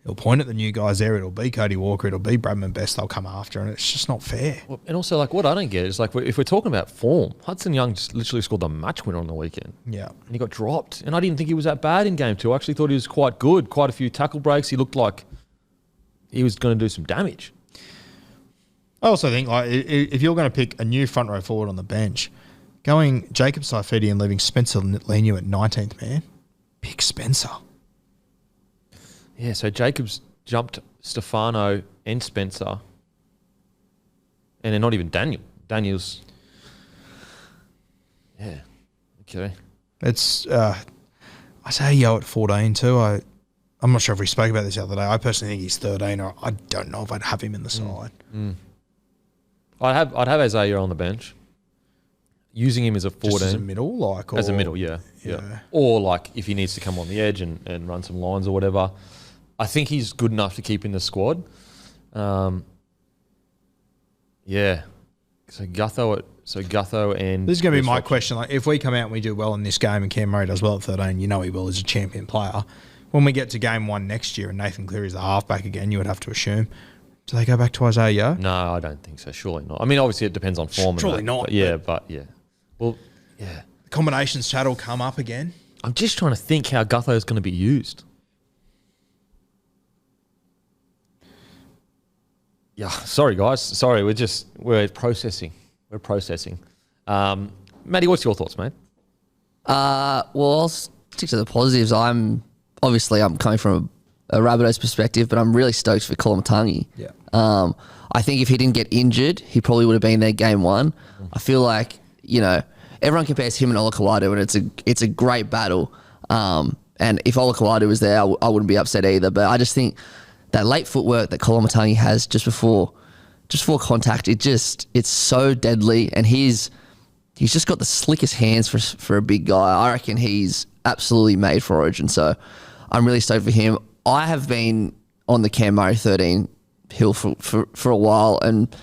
he'll point at the new guys there. It'll be Cody Walker. It'll be Bradman Best. They'll come after, and it's just not fair. Well, and also, like, what I don't get is, like, if we're talking about form, Hudson Young just literally scored the match winner on the weekend. Yeah. And he got dropped. And I didn't think he was that bad in game 2. I actually thought he was quite good. Quite a few tackle breaks. He looked like he was going to do some damage. I also think, like, if you're going to pick a new front row forward on the bench, going Jacob Saifidi and leaving Spencer Leniu at 19th man, pick Spencer. Yeah, so Jacobs jumped Stefano and Spencer, and then not even Daniel. Daniel's, Okay. It's Isaiah Yeo at 14 too. I'm not sure if we spoke about this the other day. I personally think he's 13, or I don't know if I'd have him in the side. I'd have Isaiah on the bench. Using him as a 14. Just as a middle, like, or, As a middle, yeah. Or like if he needs to come on the edge and run some lines or whatever. I think he's good enough to keep in the squad. Yeah. So Gutho and this is going to be my question. Like, if we come out and we do well in this game and Cam Murray does well at 13, you know he will. He's a champion player. When we get to game 1 next year and Nathan Cleary's the halfback again, you would have to assume. Do they go back to Isaiah Yeo? No, I don't think so. Surely not. I mean, obviously it depends on form. Surely not. But yeah. Well, yeah. The combinations chat will come up again. I'm just trying to think how Gutho is going to be used. Yeah, sorry guys. Sorry, we're processing. Matty, what's your thoughts, mate? Well, I'll stick to the positives. I'm coming from a Rabbitohs perspective, but I'm really stoked for Kolomatangi. Yeah. I think if he didn't get injured, he probably would have been there game 1. I feel like, everyone compares him and Olakau'atu, and it's a great battle. And if Olakau'atu was there, I wouldn't be upset either. But I just think that late footwork that Kolomatangi has just before contact, it's so deadly, and he's just got the slickest hands for a big guy. I reckon he's absolutely made for Origin, so I'm really stoked for him. I have been on the Cam Murray 13 hill for a while, and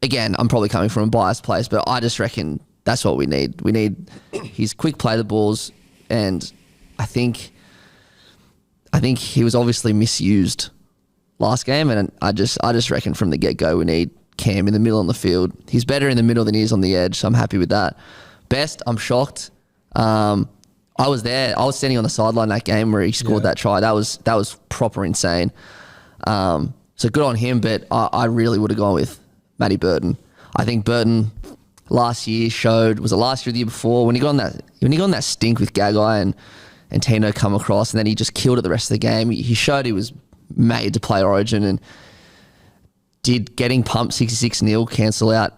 again, I'm probably coming from a biased place, but I just reckon that's what we need. We need his quick play the balls, and I think he was obviously misused last game, and I just reckon from the get-go we need Cam in the middle on the field. He's better in the middle than he is on the edge, so I'm happy with that. Best, I'm shocked. I was there. I was standing on the sideline that game where he scored that try. That was proper insane. So good on him, but I really would have gone with Matty Burton. I think Burton last year was it last year or the year before, when he got on that stink with Gagai and Tino come across, and then he just killed it the rest of the game. He showed he was made to play Origin, and did getting pumped 66-0 cancel out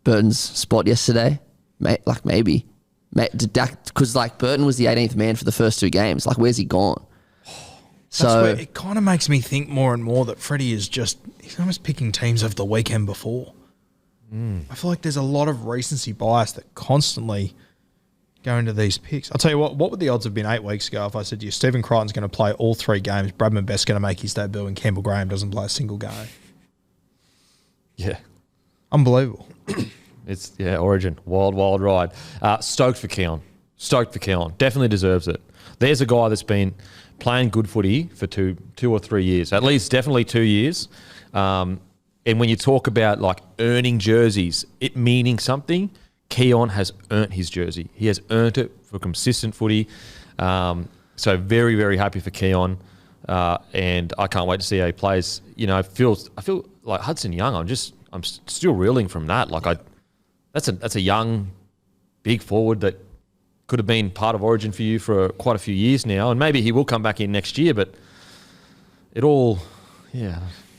Burton's spot yesterday? Maybe. Because Burton was the 18th man for the first 2 games. Like, where's he gone? That's where it kind of makes me think more and more that Freddie he's almost picking teams of the weekend before. I feel like there's a lot of recency bias that constantly go into these picks. I'll tell you what would the odds have been 8 weeks ago if I said to you, Stephen Crichton's going to play all 3 games, Bradman Best's going to make his debut, and Campbell Graham doesn't play a single game? Yeah. Unbelievable. It's, Origin. Wild ride. Stoked for Keon. Definitely deserves it. There's a guy that's been playing good footy for two or 3 years. At least definitely 2 years. And when you talk about like earning jerseys, it meaning something, Keon has earned his jersey. He has earned it for consistent footy. So very, very happy for Keon. And I can't wait to see how he plays. I feel like Hudson Young, I'm still reeling from that. Like that's a young, big forward that could have been part of Origin for you for quite a few years now, and maybe he will come back in next year. But it all,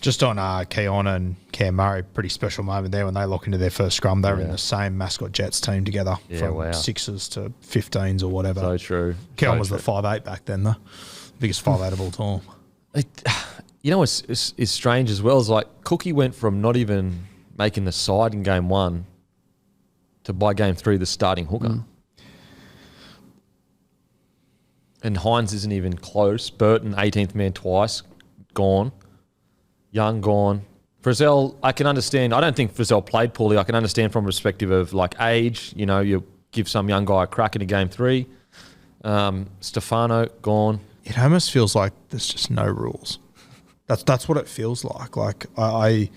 Just on Keon and Cam Murray, pretty special moment there when they lock into their first scrum. They were in the same Mascot Jets team together from 6s to 15s or whatever. So true. Keon was the 5'8" back then, the biggest 5'8" of all time. It's strange as well. Is like Cookie went from not even making the side in game 1 to by game 3 the starting hooker. And Hines isn't even close. Burton, 18th man twice, gone. Young, gone. Frizzell, I can understand. I don't think Frizzell played poorly. I can understand from a perspective of like age. You give some young guy a crack into game 3. Stefano, gone. It almost feels like there's just no rules. That's what it feels like. Like there's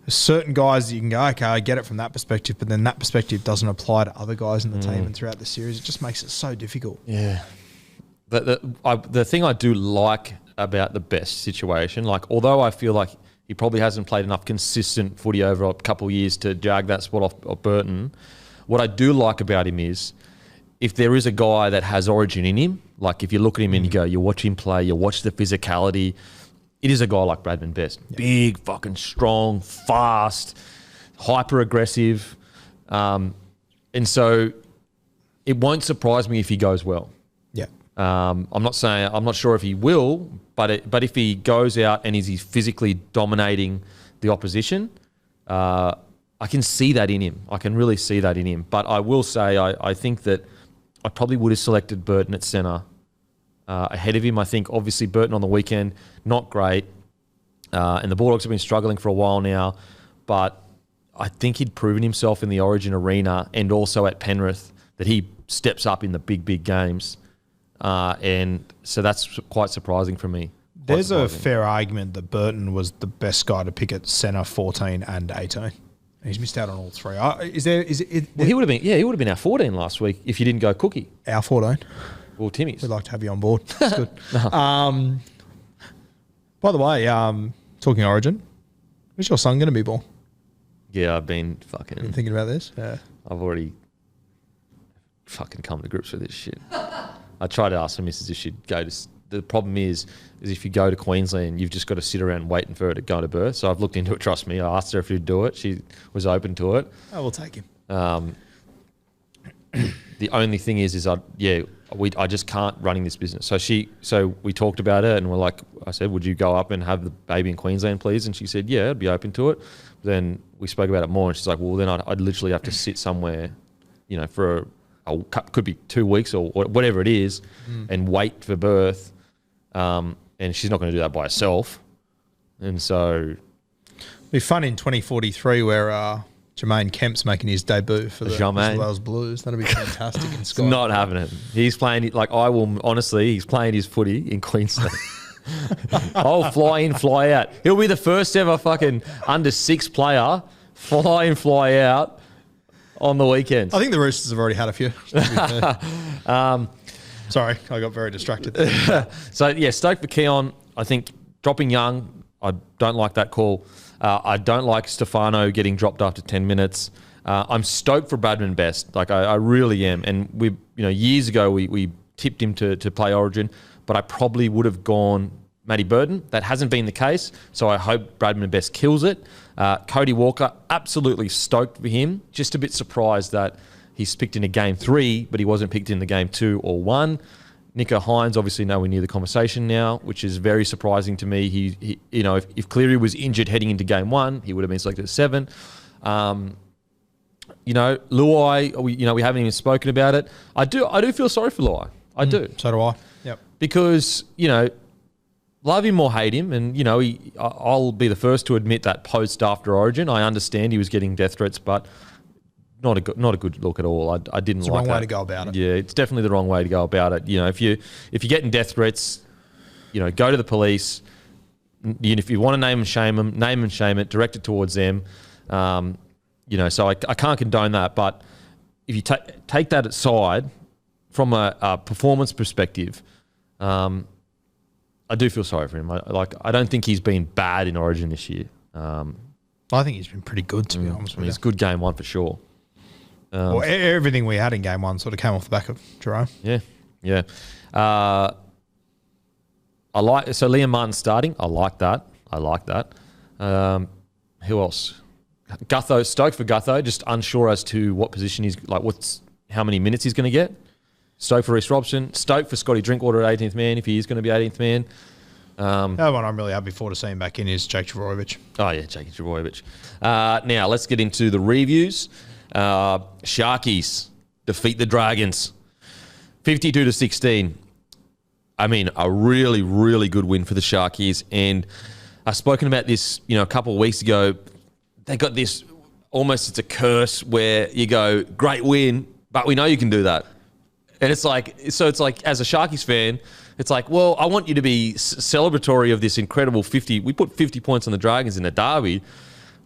certain guys that you can go, okay, I get it from that perspective, but then that perspective doesn't apply to other guys in the team and throughout the series. It just makes it so difficult. Yeah. The thing I do like about the Best situation, like although I feel like he probably hasn't played enough consistent footy over a couple of years to jag that spot off of Burton, what I do like about him is if there is a guy that has Origin in him, like if you look at him and you go, you watch him play, you watch the physicality, it is a guy like Bradman Best. Yeah. Big, fucking strong, fast, hyper aggressive. And so it won't surprise me if he goes well. Yeah. I'm not sure if he will, but if he goes out and he's physically dominating the opposition, I can see that in him. I can really see that in him. But I will say I think that I probably would have selected Burton at centre ahead of him. I think obviously Burton on the weekend, not great. And the Bulldogs have been struggling for a while now. But I think he'd proven himself in the Origin arena and also at Penrith that he steps up in the big games. And so that's quite surprising for me. There's a fair argument that Burton was the best guy to pick at centre 14 and 18. He's missed out on all three. Well, he would have been our 14 last week if you didn't go Cookie. Our 14. Well, Timmy's. We'd like to have you on board. That's good. By the way, talking Origin, who's your son going to be born? Yeah, I've been fucking... Been thinking about this? Yeah. I've already fucking come to grips with this shit. I tried to ask the missus if she'd go to... The problem is if you go to Queensland, you've just got to sit around waiting for her to go to birth. So I've looked into it, trust me. I asked her if she'd do it. She was open to it. Oh, we'll take him. The only thing is I just can't running this business. So we talked about it and I said, would you go up and have the baby in Queensland, please? And she said, yeah, I'd be open to it. Then we spoke about it more and she's like, well, then I'd literally have to sit somewhere, for could be 2 weeks or whatever it is and wait for birth. And she's not going to do that by herself. And so... It'll be fun in 2043 where Jermaine Kemp's making his debut for the New Wales Blues. That'll be fantastic in Scotland. Not happening. He's playing, he's playing his footy in Queensland. I'll fly in, fly out. He'll be the first ever fucking under 6 player fly in, fly out on the weekends. I think the Roosters have already had a few. Sorry, I got very distracted. So, yeah, stoked for Keon. I think dropping Young, I don't like that call. I don't like Stefano getting dropped after 10 minutes. I'm stoked for Bradman Best. I really am. And years ago we tipped him to play Origin, but I probably would have gone Matty Burton. That hasn't been the case, so I hope Bradman Best kills it. Cody Walker, absolutely stoked for him. Just a bit surprised that he's picked in a game 3, but he wasn't picked in the game 2 or 1. Nico Hines, obviously nowhere near the conversation now, which is very surprising to me. He if Cleary was injured heading into game 1, he would have been selected at 7. Luai, we haven't even spoken about it. I do feel sorry for Luai. I do. So do I. Yep. Because, love him or hate him, and, I'll be the first to admit that post after Origin, I understand he was getting death threats, but not a good look at all. I didn't it's like the wrong that. way to go about it. Yeah, it's definitely the wrong way to go about it. If you're getting death threats, go to the police. If you want to name and shame it, direct it towards them. So I can't condone that. But if you take that aside, from a performance perspective, I do feel sorry for him. I don't think he's been bad in Origin this year. I think he's been pretty good, to be honest with you. He's good game 1 for sure. Everything we had in game 1 sort of came off the back of Jerome. Yeah. So Liam Martin starting. I like that. Who else? Gutho, stoked for Gutho. Just unsure as to what position he's how many minutes he's going to get. Stoked for Reece Robson. Stoked for Scotty Drinkwater at 18th man if he is going to be 18th man. The other one I'm really happy to see him back in is Jake Trbojevic. Oh, yeah, Jake Trbojevic. Now, let's get into the reviews. Sharkies defeat the Dragons 52-16. I mean, a really, really good win for the Sharkies. And I've spoken about this, a couple of weeks ago. They got this, almost it's a curse where you go, great win, but we know you can do that. And it's like, as a Sharkies fan, it's like, well, I want you to be celebratory of this incredible 50. We put 50 points on the Dragons in a derby,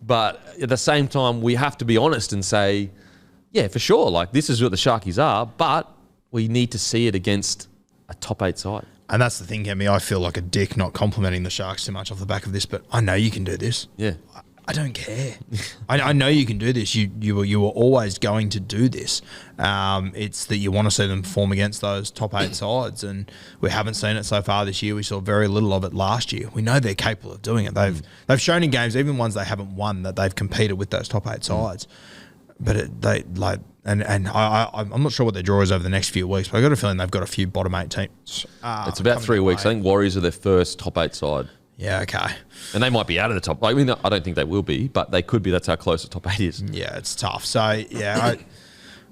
but at the same time, we have to be honest and say, yeah, for sure, this is what the Sharkies are, but we need to see it against a top 8 side. And that's the thing, Hemi. I feel like a dick not complimenting the Sharks too much off the back of this, but I know you can do this. Yeah. I don't care. I know you can do this. You were always going to do this. It's that you want to see them perform against those top 8 sides, and we haven't seen it so far this year. We saw very little of it last year. We know they're capable of doing it. They've shown in games, even ones they haven't won, that they've competed with those top 8 sides. But And I'm not sure what their draw is over the next few weeks, but I've got a feeling they've got a few bottom 8 teams. It's about 3 weeks. I think Warriors are their first top 8 side. Yeah, okay. And they might be out of the top. I mean, I don't think they will be, but they could be. That's how close the top 8 is. Yeah, it's tough. So, yeah,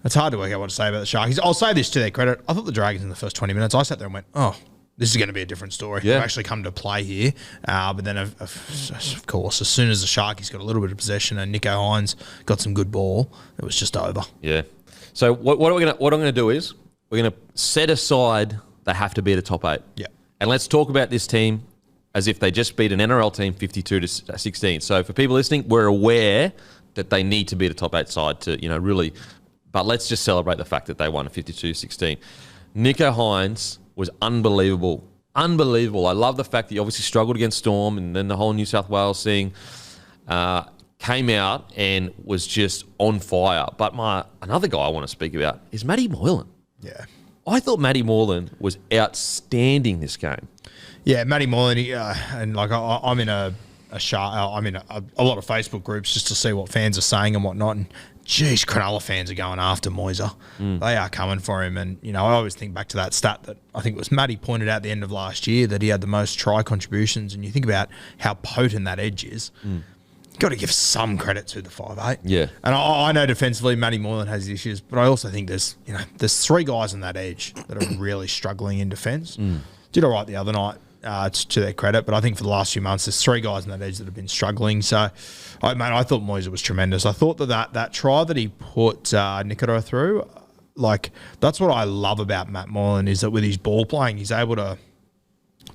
it's hard to work out what to say about the Sharkies. I'll say this to their credit. I thought the Dragons in the first 20 minutes, I sat there and went, oh, this is going to be a different story. Yeah. They've actually come to play here. But then, of course, as soon as the Sharkies got a little bit of possession and Nico Hines got some good ball, it was just over. Yeah. So what I'm going to do is we're going to set aside they have to be the top 8. Yeah. And let's talk about this team as if they just beat an NRL team 52-16. So for people listening, we're aware that they need to be the top 8 side to, really. But let's just celebrate the fact that they won a 52-16. Nico Hines was unbelievable. Unbelievable. I love the fact that he obviously struggled against Storm and then the whole New South Wales thing. Came out and was just on fire. But another guy I want to speak about is Matty Moylan. Yeah. I thought Matty Moylan was outstanding this game. Yeah, Matty Moylan, and like I'm in I'm in a lot of Facebook groups just to see what fans are saying and whatnot. And geez, Cronulla fans are going after Moyser. They are coming for him. And, I always think back to that stat that I think it was Matty pointed out at the end of last year that he had the most try contributions. And you think about how potent that edge is. You've got to give some credit to the 5'8". Yeah. And I know defensively Matty Moylan has issues, but I also think there's 3 guys on that edge that are really struggling in defence. Did all right the other night. To their credit, but I think for the last few months, there's 3 guys on that edge that have been struggling. So, I thought Moyser was tremendous. I thought that try that he put Nikora through, that's what I love about Matt Moylan is that with his ball playing, he's able to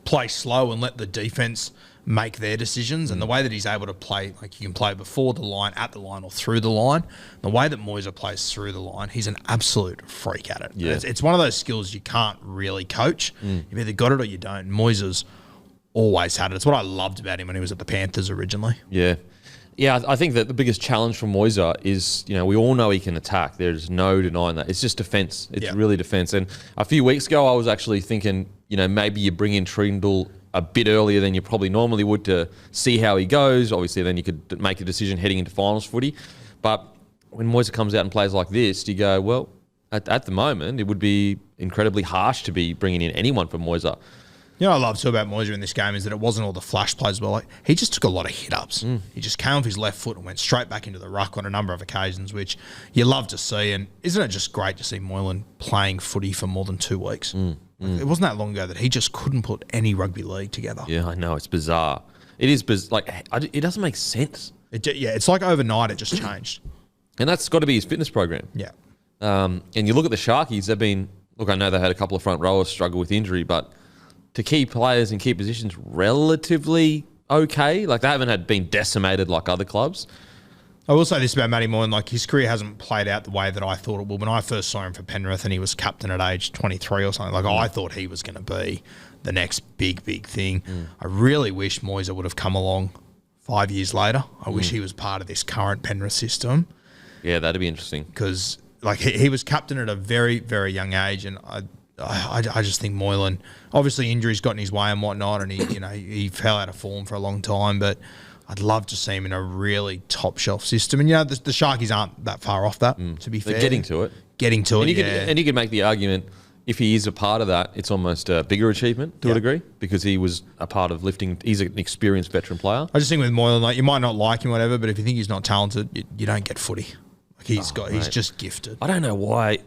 play slow and let the defense make their decisions. And the way that he's able to play, you can play before the line, at the line, or through the line. The way that Moyser plays through the line, he's an absolute freak at it. Yeah. It's one of those skills you can't really coach. You've either got it or you don't. Moyser's always had it. It's what I loved about him when he was at the Panthers originally. Yeah. Yeah, I think that the biggest challenge for Moyser is, we all know he can attack. There's no denying that. It's just defence. It's really defence. And a few weeks ago, I was actually thinking, maybe you bring in Trindle a bit earlier than you probably normally would to see how he goes. Obviously, then you could make a decision heading into finals footy. But when Moyser comes out and plays like this, you go, well, at the moment, it would be incredibly harsh to be bringing in anyone for Moyser. What I love too about Moyser in this game is that it wasn't all the flash plays, but he just took a lot of hit-ups. He just came off his left foot and went straight back into the ruck on a number of occasions, which you love to see. And isn't it just great to see Moylan playing footy for more than 2 weeks? It wasn't that long ago that he just couldn't put any rugby league together. Yeah, I know. It's bizarre. It is it doesn't make sense. It's like overnight it just changed. And that's got to be his fitness program. Yeah. And you look at the Sharkies, I know they had a couple of front rowers struggle with injury, but to keep players in key positions relatively okay. They haven't been decimated like other clubs. I will say this about Matty Moylan, his career hasn't played out the way that I thought it would. When I first saw him for Penrith and he was captain at age 23 or something, I thought he was going to be the next big thing. I really wish Moyser would have come along 5 years later. I wish he was part of this current Penrith system. Yeah, that'd be interesting. Because he was captain at a very, very young age, and I just think Moylan, obviously injuries got in his way and whatnot, and he fell out of form for a long time, but I'd love to see him in a really top shelf system. And the Sharkies aren't that far off that, to be fair. They're getting to it. And you could make the argument, if he is a part of that, it's almost a bigger achievement to a degree, because he was a part of lifting. He's an experienced veteran player. I just think with Moylan, you might not like him, whatever, but if you think he's not talented, you don't get footy. He's just gifted. I don't know why.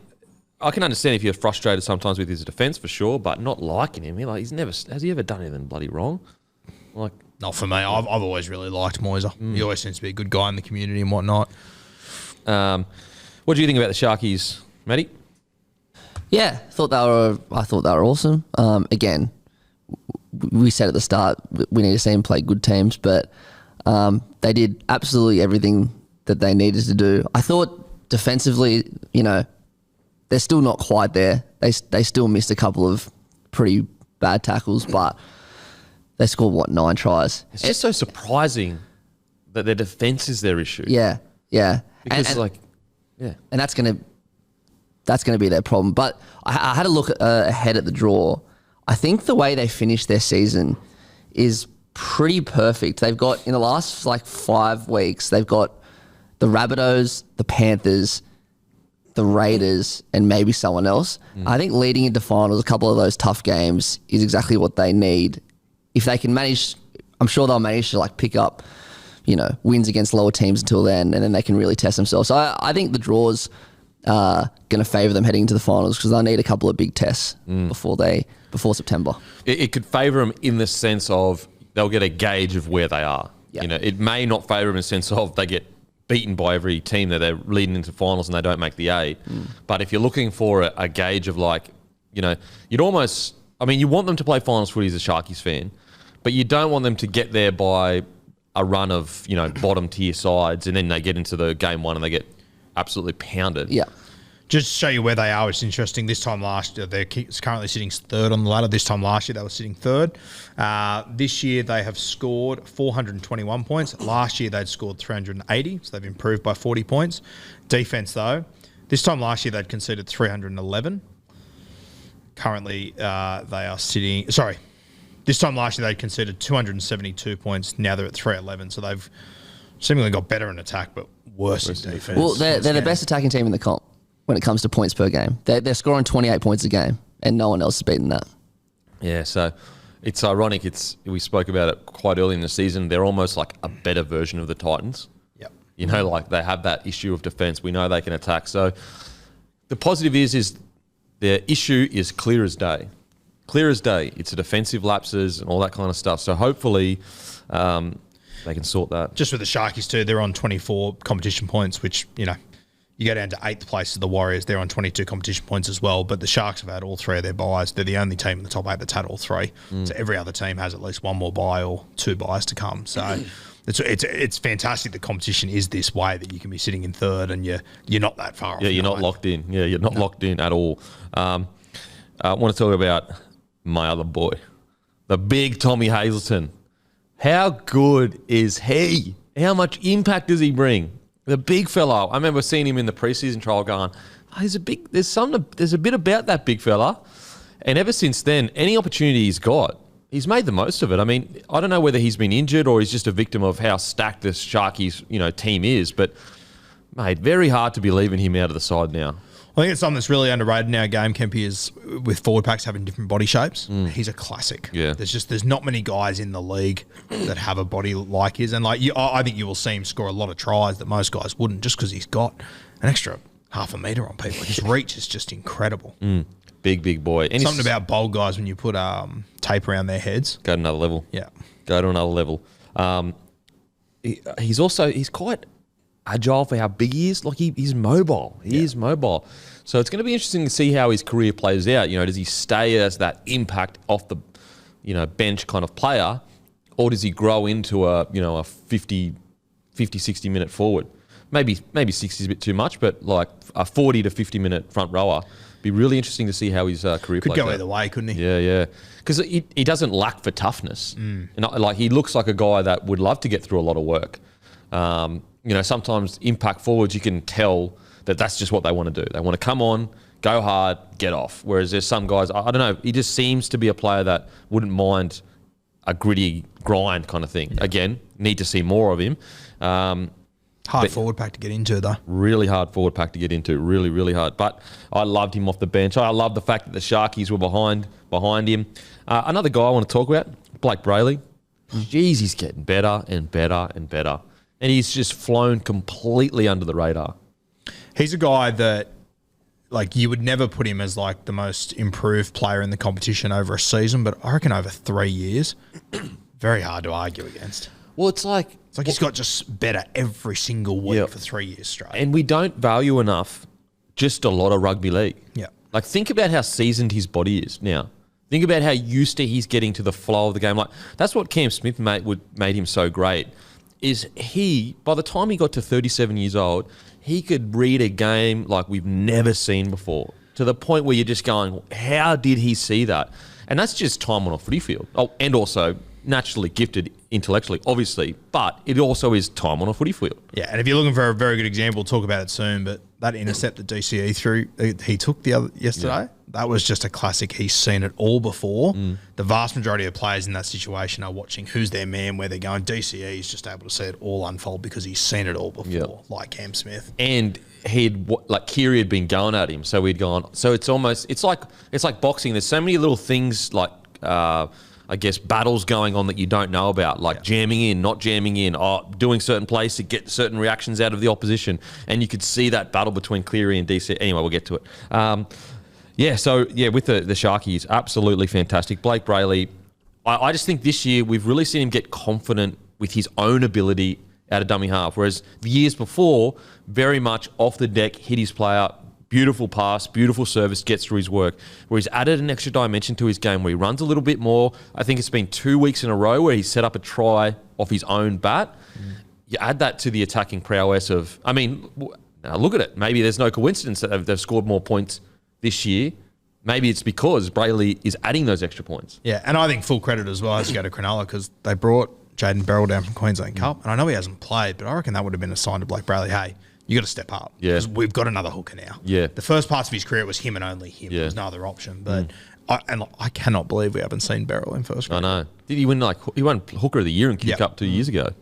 I can understand if you're frustrated sometimes with his defence for sure, but not liking him. Has he ever done anything bloody wrong? Not for me. I've always really liked Moyser. He always seems to be a good guy in the community and whatnot. What do you think about the Sharkies, Matty? Yeah, I thought they were awesome. Again, we said at the start we need to see them play good teams, but they did absolutely everything that they needed to do. I thought defensively, they're still not quite there. They still missed a couple of pretty bad tackles, but they scored 9 tries. It's just so surprising that their defence is their issue. Yeah. Because and that's gonna be their problem. But I had a look ahead at the draw. I think the way they finished their season is pretty perfect. They've got in the last 5 weeks, they've got the Rabbitohs, the Panthers, the Raiders and maybe someone else. I think leading into finals, a couple of those tough games is exactly what they need. If they can manage, I'm sure they'll manage to like pick up, wins against lower teams until then, and then they can really test themselves. So I think the draws are going to favour them heading into the finals because they'll need a couple of big tests before September. It could favour them in the sense of they'll get a gauge of where they are. Yeah. It may not favour them in the sense of they get beaten by every team that they're leading into finals and they don't make the 8. But if you're looking for a gauge of you'd almost, you want them to play finals footy as a Sharkies fan, but you don't want them to get there by a run of, bottom tier sides and then they get into the game 1 and they get absolutely pounded. Yeah. Just to show you where they are, it's interesting. This time last year, they're currently sitting third on the ladder. This time last year, they were sitting third. This year, they have scored 421 points. Last year, they'd scored 380, so they've improved by 40 points. Defense, though, this time last year, they'd conceded 311. Currently, they are sitting... Sorry. This time last year, they'd conceded 272 points. Now they're at 311, so they've seemingly got better in attack, but worse in defense. Well, they're the best attacking team in the comp when it comes to points per game. They're scoring 28 points a game, and no one else has beaten that. Yeah, so it's ironic. We spoke about it quite early in the season. They're almost like a better version of the Titans. Yep. They have that issue of defense. We know they can attack. So the positive is their issue is clear as day. Clear as day. It's a defensive lapses and all that kind of stuff. So hopefully they can sort that. Just with the Sharkies too, they're on 24 competition points, which, you go down to 8th place to the Warriors. They're on 22 competition points as well. But the Sharks have had all 3 of their buys. They're the only team in the top 8 that's had all 3. So every other team has at least 1 more buy or 2 buys to come. So it's fantastic. The competition is this way that you can be sitting in third and you're not that far off. Yeah, you're not locked in. Yeah, you're not locked in at all. I want to talk about my other boy, the big Tommy Hazelton. How good is he? How much impact does he bring? The big fella. I remember seeing him in the preseason trial going, there's a bit about that big fella. And ever since then, any opportunity he's got, he's made the most of it. I don't know whether he's been injured or he's just a victim of how stacked this Sharkies, team is. But, mate, very hard to be leaving him out of the side now. I think it's something that's really underrated in our game, Kempy, is with forward packs having different body shapes. He's a classic. Yeah. There's not many guys in the league that have a body like his. And I think you will see him score a lot of tries that most guys wouldn't just because he's got an extra half a metre on people. His reach is just incredible. Big boy. And something about bold guys when you put tape around their heads. Go to another level. Yeah. Go to another level. He's quite agile for how big he is. He's mobile. He is mobile. So it's going to be interesting to see how his career plays out. Does he stay as that impact off the, bench kind of player, or does he grow into a 50, 60 minute forward? Maybe 60 is a bit too much, but like a 40 to 50 minute front rower. Be really interesting to see how his career plays out. Could go either way, couldn't he? Yeah. Because he doesn't lack for toughness. And he looks like a guy that would love to get through a lot of work. Sometimes impact forwards, you can tell that that's just what they want to do. They want to come on, go hard, get off. Whereas there's some guys, I don't know, he just seems to be a player that wouldn't mind a gritty grind kind of thing. Yeah. Again, need to see more of him. Hard forward pack to get into, though. Really hard forward pack to get into. Really, really hard. But I loved him off the bench. I love the fact that the Sharkies were behind him. Another guy I want to talk about, Blake Brayley. Jeez, he's getting better and better and better. And he's just flown completely under the radar. He's a guy that, you would never put him as, the most improved player in the competition over a season, but I reckon over 3 years, very hard to argue against. Well, it's like he's got just better every single week for 3 years straight. And we don't value enough just a lot of rugby league. Yeah. Think about how seasoned his body is now. Think about how used to he's getting to the flow of the game. That's what Cam Smith made him so great. Is he, by the time he got to 37 years old, he could read a game like we've never seen before, to the point where you're just going, how did he see that? And that's just time on a footy field. Oh, and also naturally gifted intellectually, obviously, but it also is time on a footy field. Yeah, and if you're looking for a very good example, we'll talk about it soon, but that intercept that DCE he took yesterday, that was just a classic. He's seen it all before. The vast majority of players in that situation are watching who's their man, where they're going. DCE is just able to see it all unfold because he's seen it all before, like Cam Smith. And Kiri had been going at him, so we'd gone. So it's like boxing. There's so many little things like I guess battles going on that you don't know about, like jamming in, not jamming in, or doing certain plays to get certain reactions out of the opposition. And you could see that battle between Cleary and DC. Anyway, we'll get to it. With the Sharkies, absolutely fantastic. Blake Brayley, I just think this year we've really seen him get confident with his own ability out of dummy half, whereas the years before, very much off the deck, hit his player, beautiful pass, beautiful service, gets through his work, where he's added an extra dimension to his game where he runs a little bit more. I think it's been 2 weeks in a row where he's set up a try off his own bat. You add that to the attacking prowess of, now look at it. Maybe there's no coincidence that they've scored more points this year. Maybe it's because Brayley is adding those extra points. Yeah, and I think full credit as well has to go to Cronulla because they brought Jaden Beryl down from Queensland Cup, and I know he hasn't played, but I reckon that would have been a sign to Blake Brayley, hey, you got to step up. Yeah. Because we've got another hooker now. Yeah. The first parts of his career, it was him and only him. Yeah. There was no other option. But I cannot believe we haven't seen Beryl in first grade. I know. Did he win he won Hooker of the Year in Q Cup 2 years ago.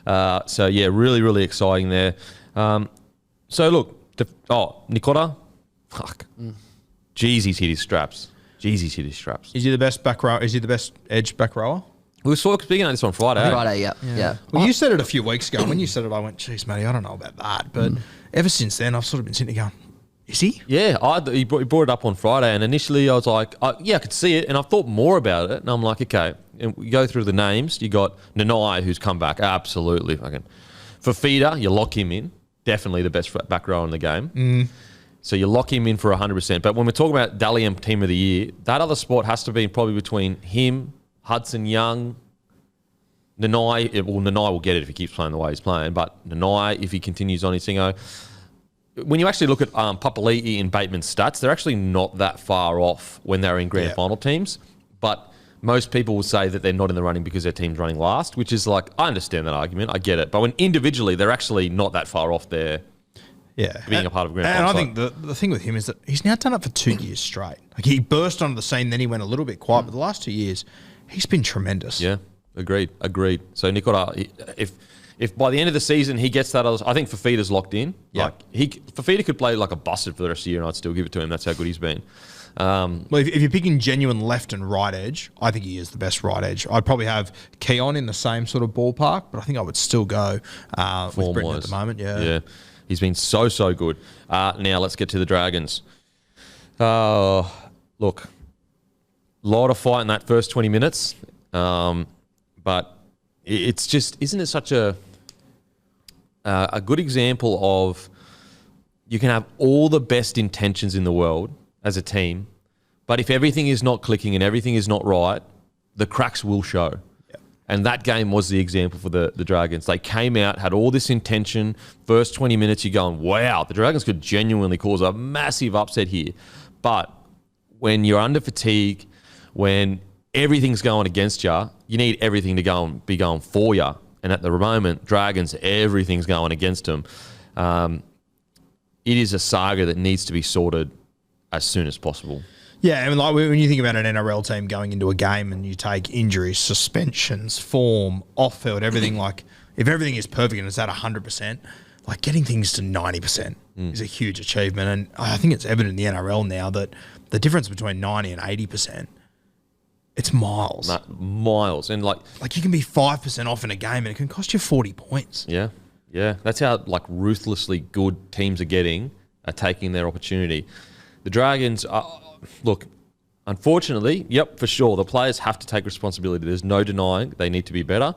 Really, really exciting there. Nikota, fuck. Jeez, he's hit his straps. Is he the best back row? Is he the best edge back rower? We were speaking about this on Friday. Friday, yeah. Well, you said it a few weeks ago. When you said it, I went, geez, Matty, I don't know about that. But ever since then, I've sort of been sitting there going, is he? Yeah, he brought it up on Friday, and initially I was like, I could see it, and I thought more about it, and I'm like, okay. And we go through the names. You got Nanai, who's come back, absolutely fucking. Fafita, you lock him in, definitely the best back rower in the game. So you lock him in for 100%. But when we're talking about Dally M Team of the Year, that other spot has to be probably between him, Hudson Young, Nanai. Nanai will get it if he keeps playing the way he's playing, but Nanai, if he continues on his thingo. When you actually look at Papali'i and Bateman's stats, they're actually not that far off when they're in grand final teams. But most people will say that they're not in the running because their team's running last, which is like, I understand that argument. I get it. But when individually, they're actually not that far off there. Yeah, being a part of a grand final. And I think the thing with him is that he's now done it for 2 years straight. Like he burst onto the scene, then he went a little bit quiet. But the last 2 years, he's been tremendous. Yeah, agreed. So Nikota, if by the end of the season he gets that, I think Fafita's locked in. Yeah, Fafita could play like a busted for the rest of the year, and I'd still give it to him. That's how good he's been. Well, if you're picking genuine left and right edge, I think he is the best right edge. I'd probably have Keon in the same sort of ballpark, but I think I would still go with Britain at the moment. Yeah. He's been so good. Now let's get to the Dragons. Look, a lot of fight in that first 20 minutes, but it's just, isn't it such a good example of you can have all the best intentions in the world as a team, but if everything is not clicking and everything is not right, the cracks will show. And that game was the example for the Dragons. They came out, had all this intention. First 20 minutes, you're going, wow, the Dragons could genuinely cause a massive upset here. But when you're under fatigue, when everything's going against you, you need everything to be going for you. And at the moment, Dragons, everything's going against them. It is a saga that needs to be sorted as soon as possible. Yeah, I mean, like when you think about an NRL team going into a game and you take injuries, suspensions, form, off-field, everything, like if everything is perfect and it's at 100%, like getting things to 90% is a huge achievement. And I think it's evident in the NRL now that the difference between 90 and 80%, it's miles. Miles. And like you can be 5% off in a game and it can cost you 40 points. Yeah. That's how like ruthlessly good teams are taking their opportunity. The Dragons look, unfortunately, for sure, the players have to take responsibility. There's no denying they need to be better.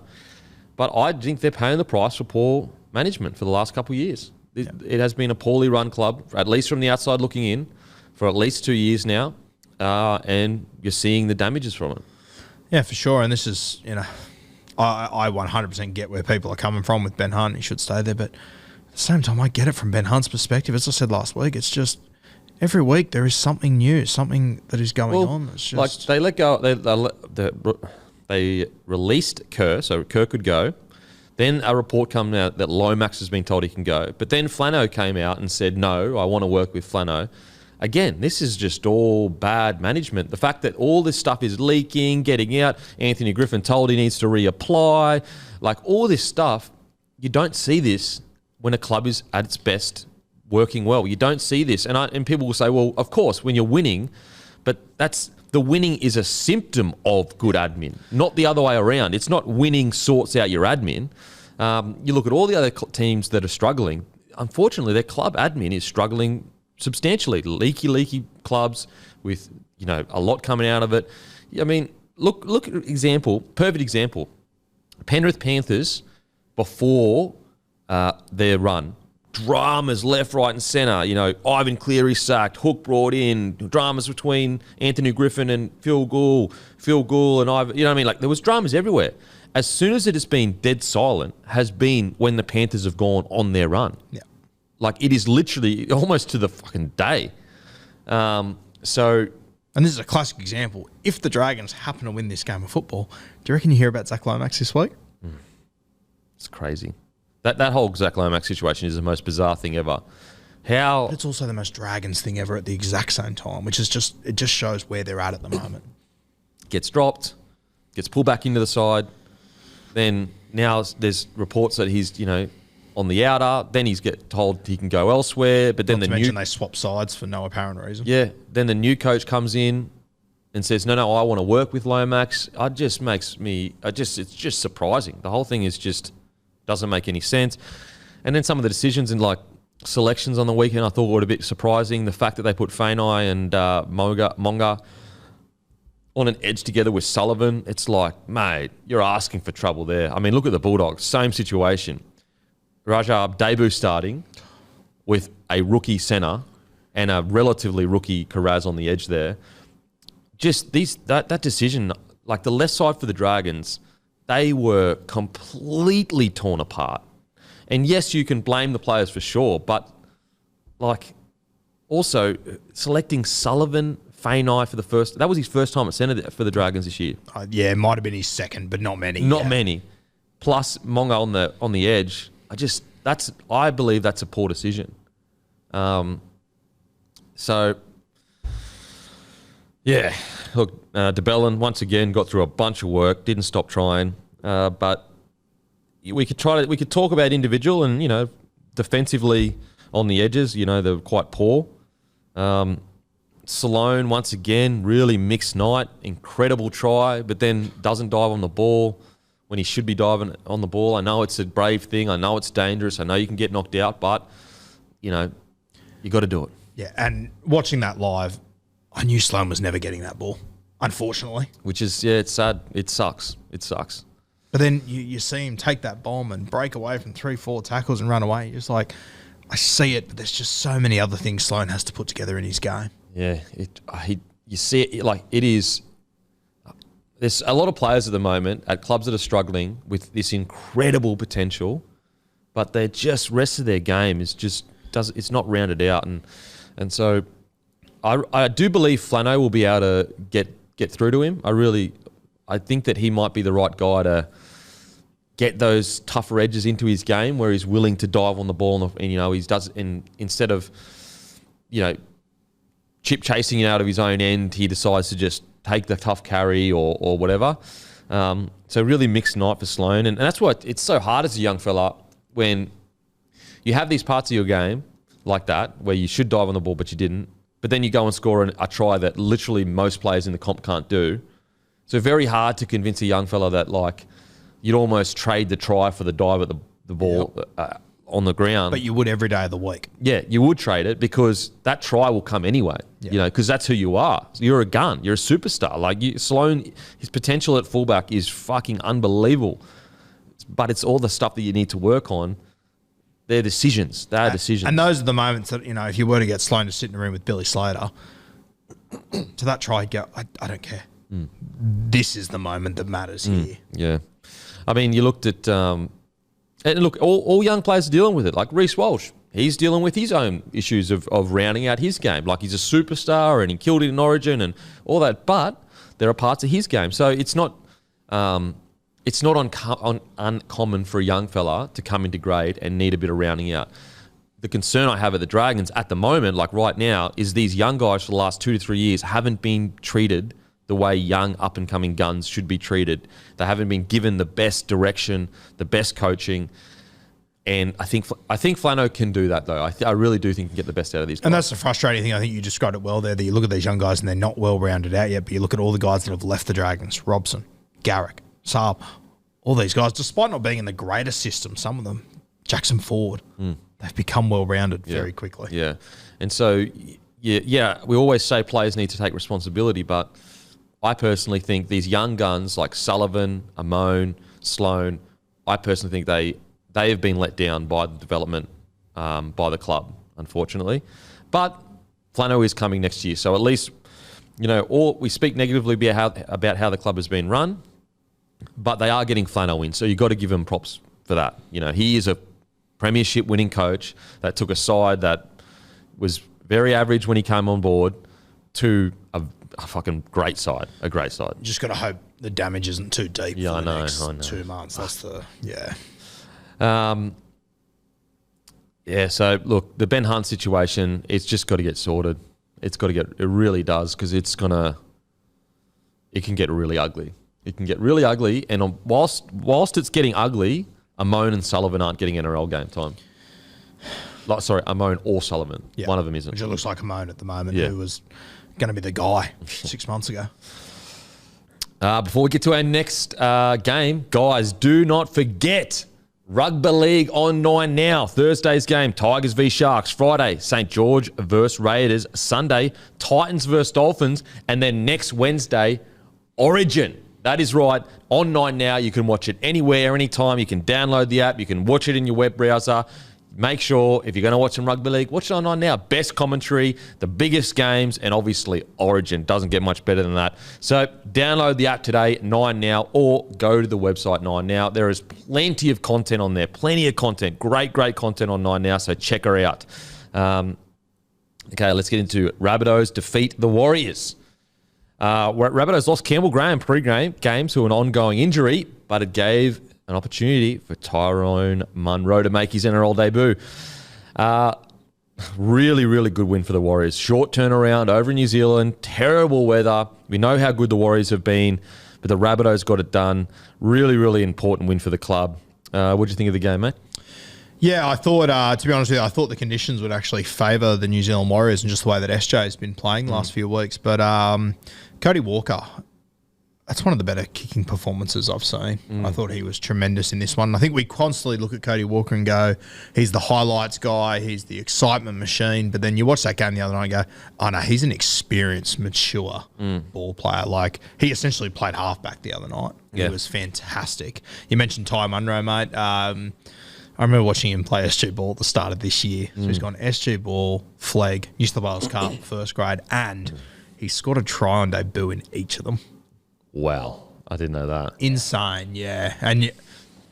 But I think they're paying the price for poor management for the last couple of years. It has been a poorly run club, at least from the outside looking in, for at least 2 years now. And you're seeing the damages from it. Yeah, for sure. And this is, I 100% get where people are coming from with Ben Hunt. He should stay there. But at the same time, I get it from Ben Hunt's perspective. As I said last week, it's just every week there is something new, something that is going on. It's just like they let go. They released Kerr, so Kerr could go. Then a report came out that Lomax has been told he can go. But then Flano came out and said, no, I want to work with Flano. Again, this is just all bad management. The fact that all this stuff is leaking, getting out. Anthony Griffin told he needs to reapply. Like all this stuff, you don't see this when a club is at its best, working well. You don't see this. And people will say, well, of course, when you're winning, but the winning is a symptom of good admin, not the other way around. It's not winning sorts out your admin. You look at all the other teams that are struggling. Unfortunately, their club admin is struggling substantially. Leaky clubs with, a lot coming out of it. I mean, look at perfect example. Penrith Panthers, before their run, dramas left, right and centre. Ivan Cleary sacked, Hook brought in, dramas between Anthony Griffin and Phil Gould and Ivan. You know what I mean? Like there was dramas everywhere. As soon as it has been dead silent, has been when the Panthers have gone on their run. Yeah. Like it is literally almost to the fucking day. And this is a classic example. If the Dragons happen to win this game of football, do you reckon you hear about Zach Lomax this week? It's crazy. That whole Zach Lomax situation is the most bizarre thing ever. But it's also the most Dragons thing ever at the exact same time, which is just shows where they're at the moment. Gets dropped, gets pulled back into the side. Then now there's reports that he's, on the outer. Then he's told he can go elsewhere. But then they swap sides for no apparent reason. Yeah. Then the new coach comes in and says, no, I want to work with Lomax. It's just surprising. The whole thing is just doesn't make any sense. And then some of the decisions and selections on the weekend I thought were a bit surprising. The fact that they put Fainai and Monga on an edge together with Sullivan, it's like, mate, you're asking for trouble there. I mean, look at the Bulldogs, same situation. Rajab debut starting with a rookie centre and a relatively rookie Karaz on the edge there. Just that decision, like the left side for the Dragons, they were completely torn apart. And yes, you can blame the players for sure, but also selecting Sullivan, Fainai that was his first time at centre for the Dragons this year. Yeah, it might have been his second, but not many. Not many. Plus Monga on the edge. I believe that's a poor decision. Yeah, look, DeBellin once again got through a bunch of work, didn't stop trying, but we could talk about individual and defensively on the edges, they're quite poor. Sloan once again, really mixed night, incredible try, but then doesn't dive on the ball when he should be diving on the ball. I know it's a brave thing, I know it's dangerous, I know you can get knocked out, but you got to do it. Yeah, and watching that live, I knew Sloan was never getting that ball, unfortunately. Which is, it's sad. It sucks. But then you see him take that bomb and break away from 3-4 tackles and run away. You're just like, I see it, but there's just so many other things Sloan has to put together in his game. Yeah, you see it, it is. There's a lot of players at the moment at clubs that are struggling with this incredible potential, but they just rest of their game it's not rounded out, and so I do believe Flano will be able to get through to him. I think that he might be the right guy to get those tougher edges into his game where he's willing to dive on the ball and instead of chip chasing it out of his own end, he decides to just take the tough carry or whatever. So really mixed night for Sloan. And that's why it's so hard as a young fella when you have these parts of your game like that where you should dive on the ball but you didn't. But then you go and score a try that literally most players in the comp can't do. So very hard to convince a young fella that you'd almost trade the try for the dive at the ball on the ground. But you would every day of the week. Yeah, you would trade it because that try will come anyway. Yeah. Because that's who you are. You're a gun. You're a superstar. Sloan, his potential at fullback is fucking unbelievable. But it's all the stuff that you need to work on. They're decisions. They are decisions. And those are the moments that, if you were to get Sloan to sit in a room with Billy Slater, to that try, he'd go, I don't care. This is the moment that matters here. Yeah. I mean, you looked at... and look, all young players are dealing with it. Like Reece Walsh, he's dealing with his own issues of rounding out his game. Like he's a superstar and he killed it in Origin and all that. But there are parts of his game. So it's not uncommon for a young fella to come into grade and need a bit of rounding out. the concern I have at the Dragons at the moment, like right now, is these young guys for the last 2 to 3 years haven't been treated the way young up-and-coming guns should be treated. They haven't been given the best direction, the best coaching. And I think Flano can do that, though. I really do think he can get the best out of these guys. And that's the frustrating thing. I think you described it well there, that you look at these young guys and they're not well rounded out yet, but you look at all the guys that have left the Dragons, Robson, Garrick, Saab, all these guys, despite not being in the greatest system, some of them, Jackson Ford, they've become well rounded very quickly. Yeah. And so, yeah, we always say players need to take responsibility, but I personally think these young guns like Sullivan, Amone, Sloan, I personally think they have been let down by the development by the club, unfortunately. But Flano is coming next year, so at least, we speak negatively about how the club has been run, but they are getting Flano in, so you've got to give him props for that. He is a premiership winning coach that took a side that was very average when he came on board to a fucking great side, a great side. You just got to hope the damage isn't too deep for the next 2 months. That's so look, the Ben Hunt situation, it's just got to get sorted. It really does, because it can get really ugly. It can get really ugly, and whilst it's getting ugly, Amone and Sullivan aren't getting NRL game time. Amone or Sullivan. Yeah. One of them isn't. Which it looks like Amone at the moment, who was going to be the guy 6 months ago. Before we get to our next game, guys, do not forget Rugby League on 9 now. Thursday's game, Tigers v Sharks. Friday, St. George versus Raiders. Sunday, Titans versus Dolphins. And then next Wednesday, Origin. That is right. On 9 now, you can watch it anywhere, anytime. You can download the app. You can watch it in your web browser. Make sure, if you're going to watch some Rugby League, watch it on 9 now. Best commentary, the biggest games, and obviously Origin. Doesn't get much better than that. So download the app today, 9 now, or go to the website 9 now. There is plenty of content on there. Plenty of content. Great content on 9 now, so check her out. Okay, let's get into Rabbitohs defeat the Warriors. Rabbitohs lost Campbell Graham pre-game to an ongoing injury, but it gave an opportunity for Tyrone Munro to make his NRL debut. Really good win for the Warriors. Short turnaround over in New Zealand, terrible weather. We know how good the Warriors have been, but the Rabbitohs got it done. Really important win for the club. What did you think of the game, mate? Yeah, I thought, to be honest with you, I thought the conditions would actually favour the New Zealand Warriors and just the way that SJ has been playing the last few weeks. But Cody Walker, that's one of the better kicking performances I've seen. I thought he was tremendous in this one. I think we constantly look at Cody Walker and go, he's the highlights guy, he's the excitement machine. But then you watch that game the other night and go, oh no, he's an experienced, mature ball player. Like, he essentially played halfback the other night. Yeah. He was fantastic. You mentioned Ty Munro, mate. I remember watching him play SG ball at the start of this year. So he's gone SG ball, flag, New South Wales Cup, first grade, and he scored a try on debut in each of them. Wow. I didn't know that. Insane, yeah. And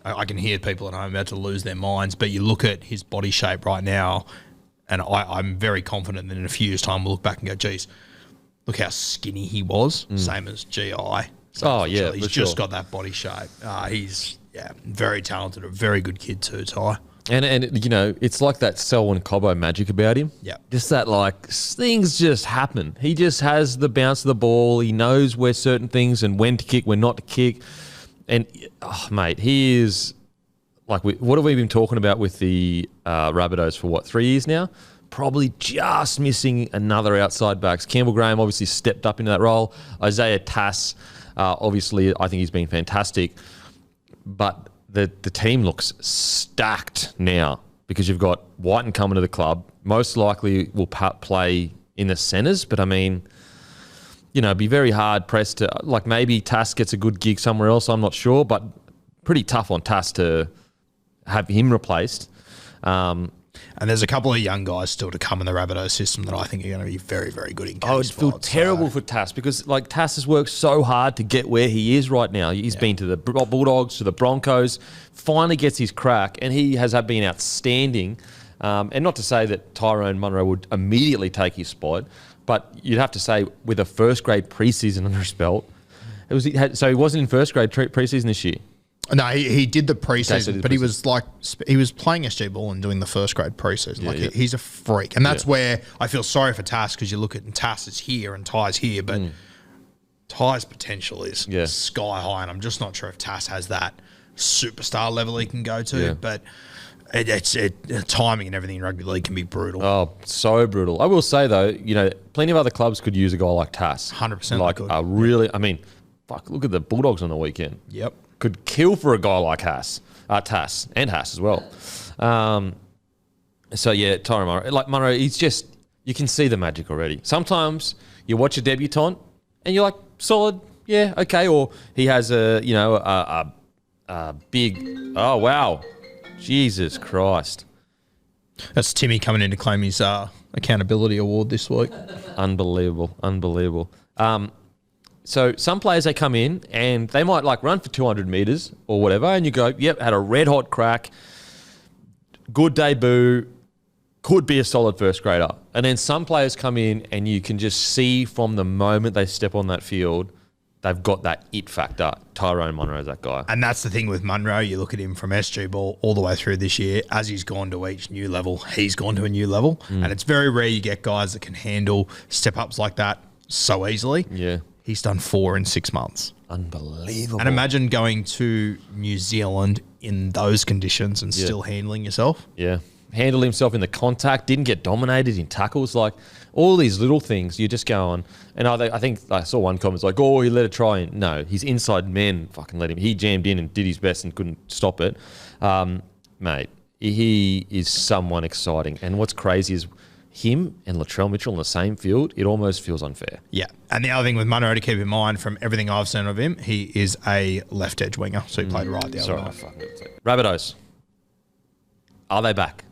I can hear people at home about to lose their minds, but you look at his body shape right now, and I'm very confident that in a few years' time we'll look back and go, geez, look how skinny he was, same as GI. So he's just got that body shape. He's very talented, a very good kid too, Ty. And it's like that Selwyn Cobbo magic about him. Yeah. Just that, like, things just happen. He just has the bounce of the ball. He knows where certain things and when to kick, when not to kick. And, mate, he is, like, what have we been talking about with the Rabbitohs for, 3 years now? Probably just missing another outside backs. Campbell Graham obviously stepped up into that role. Isaiah Tass, obviously, I think he's been fantastic. But the team looks stacked now because you've got Whiten coming to the club. Most likely will play in the centres, but I mean, be very hard pressed to, like, maybe Tass gets a good gig somewhere else. I'm not sure, but pretty tough on Tass to have him replaced. And there's a couple of young guys still to come in the Rabbitohs system that I think are going to be very, very good in game I would feel terrible for Tass because, like, Tass has worked so hard to get where he is right now. He's been to the Bulldogs, to the Broncos, finally gets his crack, and he has been outstanding. And not to say that Tyrone Munro would immediately take his spot, but you'd have to say with a first-grade preseason under his belt, so he wasn't in first-grade preseason this year. No, he did the preseason, so he did but he preseason. was playing SG ball and doing the first grade preseason. Yeah. He's a freak, and that's where I feel sorry for Tass, because you look at Tass is here and Ty's here, but Ty's potential is sky high, and I'm just not sure if Tass has that superstar level he can go to. Yeah. But timing and everything in rugby league can be brutal. Oh, so brutal. I will say though, plenty of other clubs could use a guy like Tass. 100% Like could. Fuck, look at the Bulldogs on the weekend. Yep. Could kill for a guy like Tass and Haas as well. So yeah, Tyrone Munro. Like Munro, he's just, you can see the magic already. Sometimes you watch a debutant and you're like, solid, yeah, okay. Or he has a big, oh wow, Jesus Christ. That's Timmy coming in to claim his accountability award this week. Unbelievable. So some players, they come in and they might like run for 200 metres or whatever, and you go, yep, had a red hot crack, good debut, could be a solid first grader. And then some players come in and you can just see from the moment they step on that field, they've got that it factor. Tyrone Munro is that guy. And that's the thing with Munro. You look at him from SG ball all the way through this year. As he's gone to each new level, he's gone to a new level. And it's very rare you get guys that can handle step-ups like that so easily. Yeah. He's done 4 in 6 months. Unbelievable. And imagine going to New Zealand in those conditions and still handling yourself. Yeah. Handled himself in the contact, didn't get dominated in tackles. Like, all these little things, you just go on. And I think I saw one comment like, oh, he let it try in. No, his inside men fucking let him. He jammed in and did his best and couldn't stop it. Mate, he is someone exciting. And what's crazy is him and Latrell Mitchell on the same field, it almost feels unfair. Yeah. And the other thing with Munro to keep in mind, from everything I've seen of him, he is a left edge winger. So he played right the other way. Rabbitohs, are they back?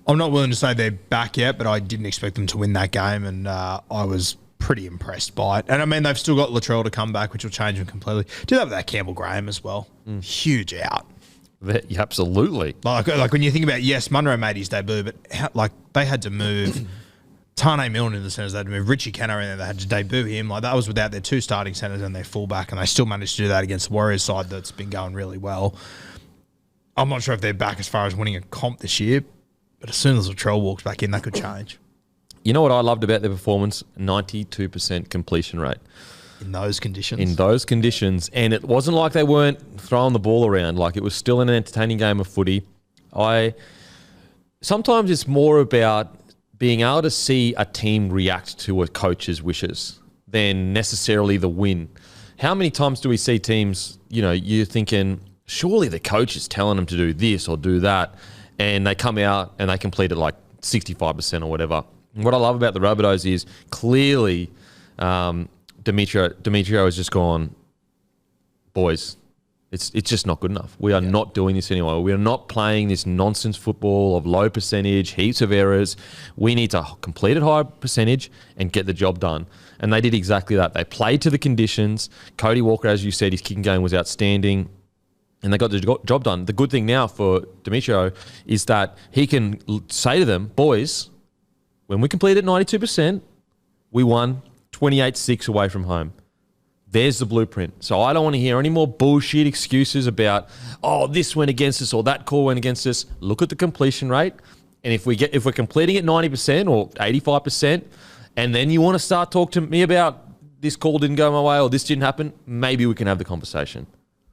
I'm not willing to say they're back yet, but I didn't expect them to win that game, and I was pretty impressed by it. And I mean, they've still got Latrell to come back, which will change them completely. Do have that Campbell Graham as well. Huge out. Yeah, absolutely. Like when you think about, yes, Munro made his debut, but they had to move Tane Milne in the centres. They had to move Richie Kenner in there. They had to debut him. Like, that was without their 2 starting centres and their fullback, and they still managed to do that against the Warriors side that's been going really well. I'm not sure if they're back as far as winning a comp this year, but as soon as Latrell walks back in, that could change. You know what I loved about their performance? 92% completion rate. In those conditions. In those conditions. And it wasn't like they weren't throwing the ball around. Like, it was still an entertaining game of footy. Sometimes it's more about being able to see a team react to a coach's wishes than necessarily the win. How many times do we see teams, you're thinking, surely the coach is telling them to do this or do that, and they come out and they complete it like 65% or whatever. And what I love about the Rabbitohs is clearly Demetrio has just gone, boys, it's just not good enough. We are not doing this anymore. We are not playing this nonsense football of low percentage, heaps of errors. We need to complete at high percentage and get the job done. And they did exactly that. They played to the conditions. Cody Walker, as you said, his kicking game was outstanding. And they got the job done. The good thing now for Demetrio is that he can say to them, boys, when we completed 92%, we won 28-6 away from home. There's the blueprint. So I don't want to hear any more bullshit excuses about, oh, this went against us or that call went against us. Look at the completion rate. And if we're completing at 90% or 85%, and then you want to start talking to me about this call didn't go my way or this didn't happen, maybe we can have the conversation.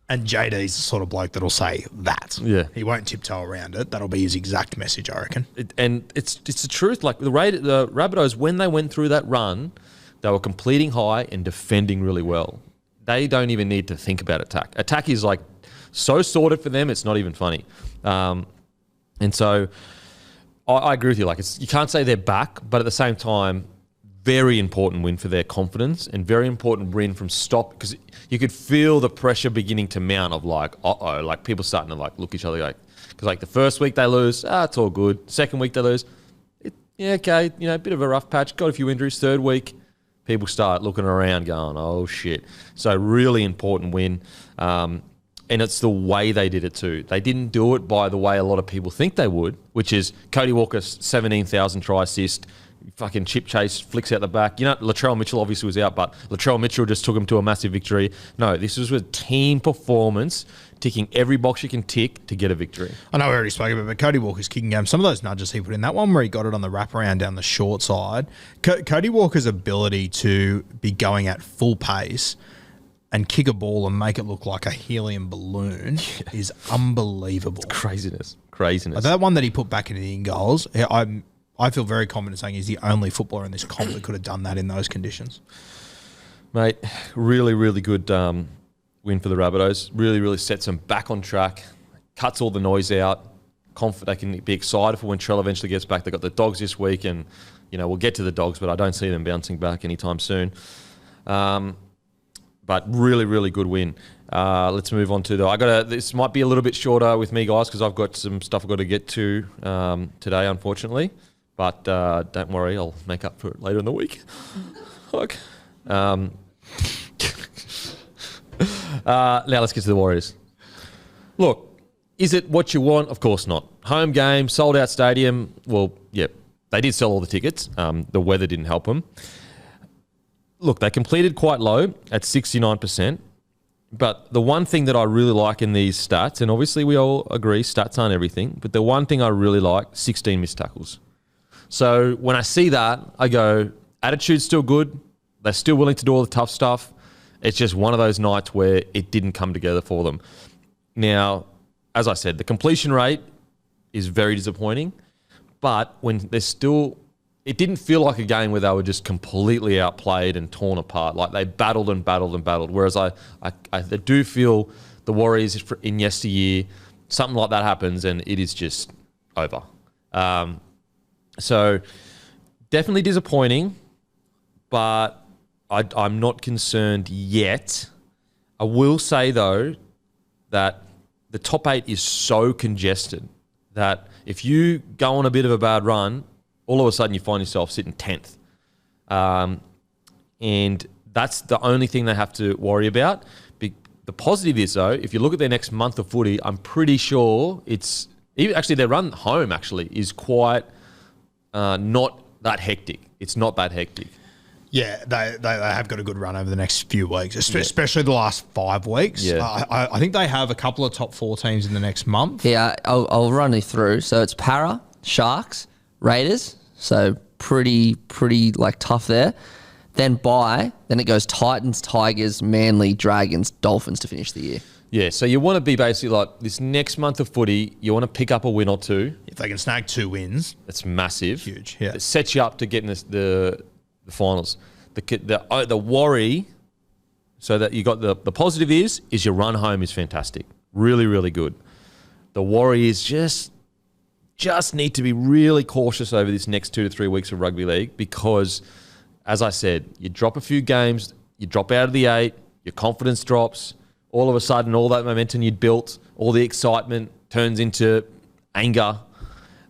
And JD's the sort of bloke that'll say that. Yeah. He won't tiptoe around it. That'll be his exact message, I reckon. And it's the truth. Like the Rabbitohs, when they went through that run, they were completing high and defending really well. They don't even need to think about attack. Attack is like so sorted for them, it's not even funny. And so I agree with you. Like, you can't say they're back, but at the same time, very important win for their confidence and very important win from stop, because you could feel the pressure beginning to mount of like, uh-oh, like people starting to like look each other like, because like the first week they lose, it's all good. Second week they lose, okay, a bit of a rough patch, got a few injuries. Third week, people start looking around going, oh shit. So really important win. And it's the way they did it too. They didn't do it by the way a lot of people think they would, which is Cody Walker, 17,000 try assist, fucking chip chase, flicks out the back. You know, Latrell Mitchell obviously was out, but Latrell Mitchell just took him to a massive victory. No, this was a team performance, ticking every box you can tick to get a victory. I know we already spoke about it, but Cody Walker's kicking game, some of those nudges he put in, that one where he got it on the wraparound down the short side, Cody Walker's ability to be going at full pace and kick a ball and make it look like a helium balloon is unbelievable. It's craziness. That one that he put back into the in goals, I feel very confident saying he's the only footballer in this comp that could have done that in those conditions. Mate, really, really good win for the Rabbitohs. Really, really sets them back on track, cuts all the noise out. They can be excited for when Trell eventually gets back. They've got the Dogs this week, and, you know, we'll get to the Dogs, but I don't see them bouncing back anytime soon. But really, really good win. Let's move on to this might be a little bit shorter with me, guys, because I've got some stuff I've got to get to today, unfortunately. But don't worry, I'll make up for it later in the week. Fuck. Now let's get to the Warriors. Look, is it what you want? Of course not. Home game, sold out stadium. Well, yeah, they did sell all the tickets. The weather didn't help them. Look, they completed quite low at 69%. But the one thing that I really like in these stats, and obviously we all agree stats aren't everything, but the one thing I really like, 16 missed tackles. So when I see that, I go, attitude's still good. They're still willing to do all the tough stuff. It's just one of those nights where it didn't come together for them. Now, as I said, the completion rate is very disappointing, but when they're still... It didn't feel like a game where they were just completely outplayed and torn apart. Like they battled and battled and battled. Whereas I do feel the Warriors in yesteryear, something like that happens and it is just over. So definitely disappointing, but I'm not concerned yet. I will say though that the top 8 is so congested that if you go on a bit of a bad run, all of a sudden you find yourself sitting 10th. And that's the only thing they have to worry about. The positive is, though, if you look at their next month of footy, I'm pretty sure their run home actually is quite not that hectic. It's not that hectic. Yeah, they have got a good run over the next few weeks, especially the last 5 weeks. Yeah. I think they have a couple of top 4 teams in the next month. Yeah, I'll run you through. So it's Para, Sharks, Raiders, so pretty like tough there. Then it goes Titans, Tigers, Manly, Dragons, Dolphins to finish the year. Yeah, so you want to be basically like this next month of footy, you want to pick up a win or two. If they can snag 2 wins, that's massive. Huge, yeah. It sets you up to getting the finals. The worry, so that you got the positive is your run home is fantastic. Really, really good. The worry is just need to be really cautious over this next 2 to 3 weeks of rugby league because, as I said, you drop a few games, you drop out of the 8, your confidence drops. All of a sudden, all that momentum you'd built, all the excitement turns into anger.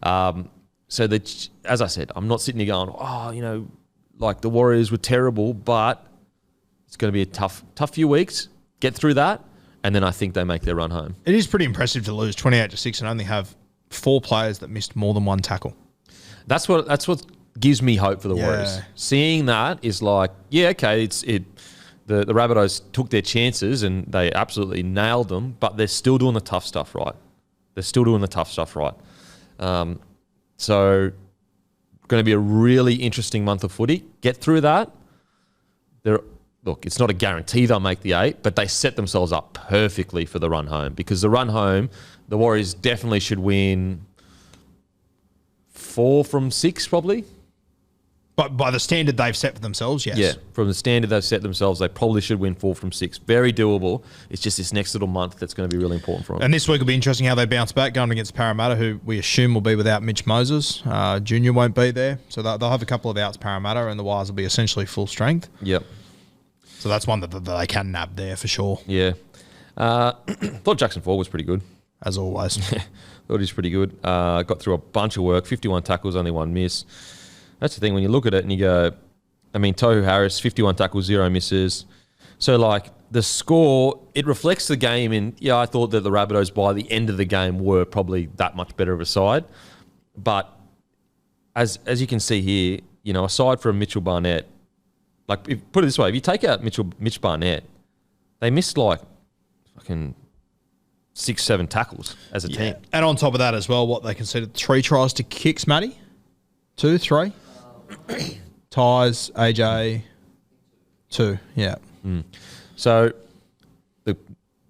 So that, as I said, I'm not sitting here going, like the Warriors were terrible, but it's going to be a tough few weeks. Get through that, and then I think they make their run home. It is pretty impressive to lose 28-6 and only have 4 players that missed more than 1 tackle. That's what gives me hope for the Warriors. Seeing that is like, yeah, okay, the Rabbitohs took their chances and they absolutely nailed them, but they're still doing the tough stuff right. So going to be a really interesting month of footy. Get through that. Look, it's not a guarantee they'll make the 8, but they set themselves up perfectly for the run home because the run home, the Warriors definitely should win 4 from 6 probably. But by the standard they've set for themselves, yes. Yeah, from the standard they've set themselves, they probably should win 4 from 6. Very doable. It's just this next little month that's going to be really important for them. And this week will be interesting how they bounce back going against Parramatta, who we assume will be without Mitch Moses. Junior won't be there. So they'll have a couple of outs, Parramatta, and the Wires will be essentially full strength. Yep. So that's one that they can nab there for sure. Yeah. Thought Jackson Ford was pretty good. As always. Thought he was pretty good. Got through a bunch of work, 51 tackles, only 1 miss. That's the thing, when you look at it and you go, Tohu Harris, 51 tackles, 0 misses. So, like, the score, it reflects the game. And, yeah, I thought that the Rabbitohs by the end of the game were probably that much better of a side. But as you can see here, aside from Mitchell Barnett, put it this way, if you take out Mitch Barnett, they missed fucking 6-7 tackles as a team. And on top of that as well, what they conceded 3 tries to kicks, Matty? 2, 3? Ties, AJ, 2, yeah. So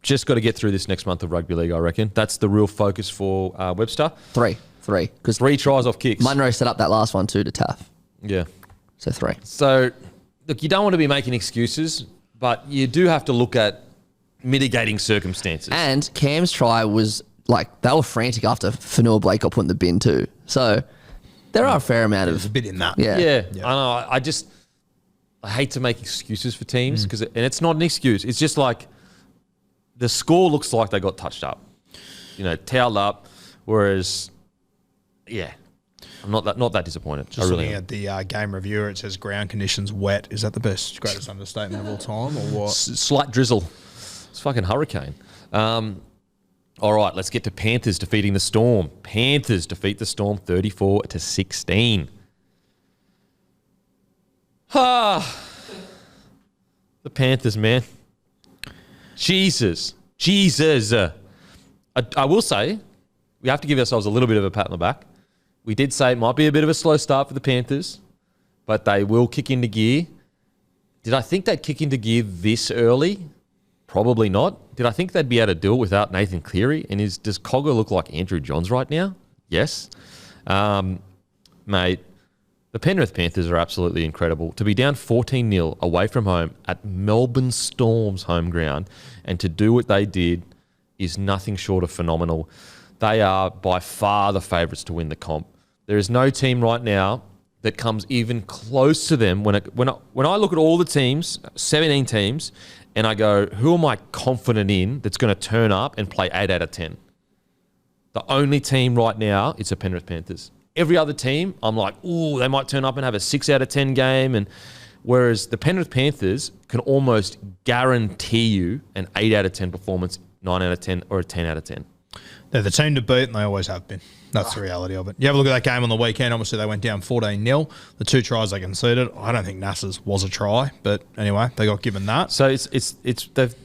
just got to get through this next month of rugby league, I reckon. That's the real focus for Webster. 3. Because 3 tries off kicks. Munro set up that last one too to Taff. Yeah. So 3. So, look, you don't want to be making excuses, but you do have to look at mitigating circumstances. And Cam's try was they were frantic after Fanua Blake got put in the bin too. So there are a fair amount of... There's a bit in that. Yeah. I know. I hate to make excuses for teams and it's not an excuse. It's just the score looks like they got touched up, toweled up, whereas, I'm not that disappointed. Just looking at the game reviewer, it says ground conditions wet. Is that the greatest understatement of all time, or what? Slight drizzle. It's fucking hurricane. All right, let's get to Panthers defeating the Storm. Panthers defeat the Storm 34-16. The Panthers, man. Jesus. I will say, we have to give ourselves a little bit of a pat on the back. We did say it might be a bit of a slow start for the Panthers, but they will kick into gear. Did I think they'd kick into gear this early? Probably not. Did I think they'd be able to do it without Nathan Cleary? And does Cogger look like Andrew Johns right now? Yes. Mate, the Penrith Panthers are absolutely incredible. To be down 14-0 away from home at Melbourne Storm's home ground and to do what they did is nothing short of phenomenal. They are by far the favourites to win the comp. There is no team right now that comes even close to them. When I look at all the teams, 17 teams, and I go, who am I confident in that's going to turn up and play 8 out of 10? The only team right now is the Penrith Panthers. Every other team, I'm like, ooh, they might turn up and have a 6 out of 10 game. And whereas the Penrith Panthers can almost guarantee you an 8 out of 10 performance, 9 out of 10, or a 10 out of 10. They're the team to beat, and they always have been. That's the reality of it. You have a look at that game on the weekend. Obviously, they went down 14-0. The 2 tries they conceded, I don't think Nass's was a try, but anyway, they got given that. So it's they've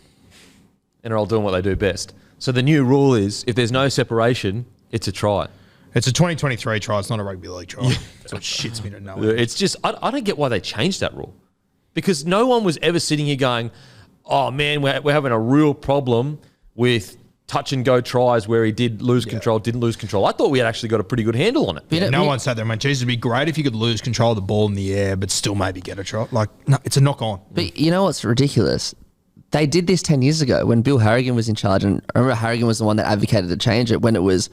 NRL doing what they do best. So the new rule is if there's no separation, it's a try. It's a 2023 try. It's not a rugby league try. That's what shits me to know. It's just I don't get why they changed that rule, because no one was ever sitting here going, "Oh man, we're having a real problem with touch and go tries where he did lose control, didn't lose control." I thought we had actually got a pretty good handle on it. Yeah, no one sat there and went, "Jesus, it'd be great if you could lose control of the ball in the air, but still maybe get a try." No, it's a knock on. But you know what's ridiculous? They did this 10 years ago when Bill Harrigan was in charge, and I remember Harrigan was the one that advocated to change it when it was,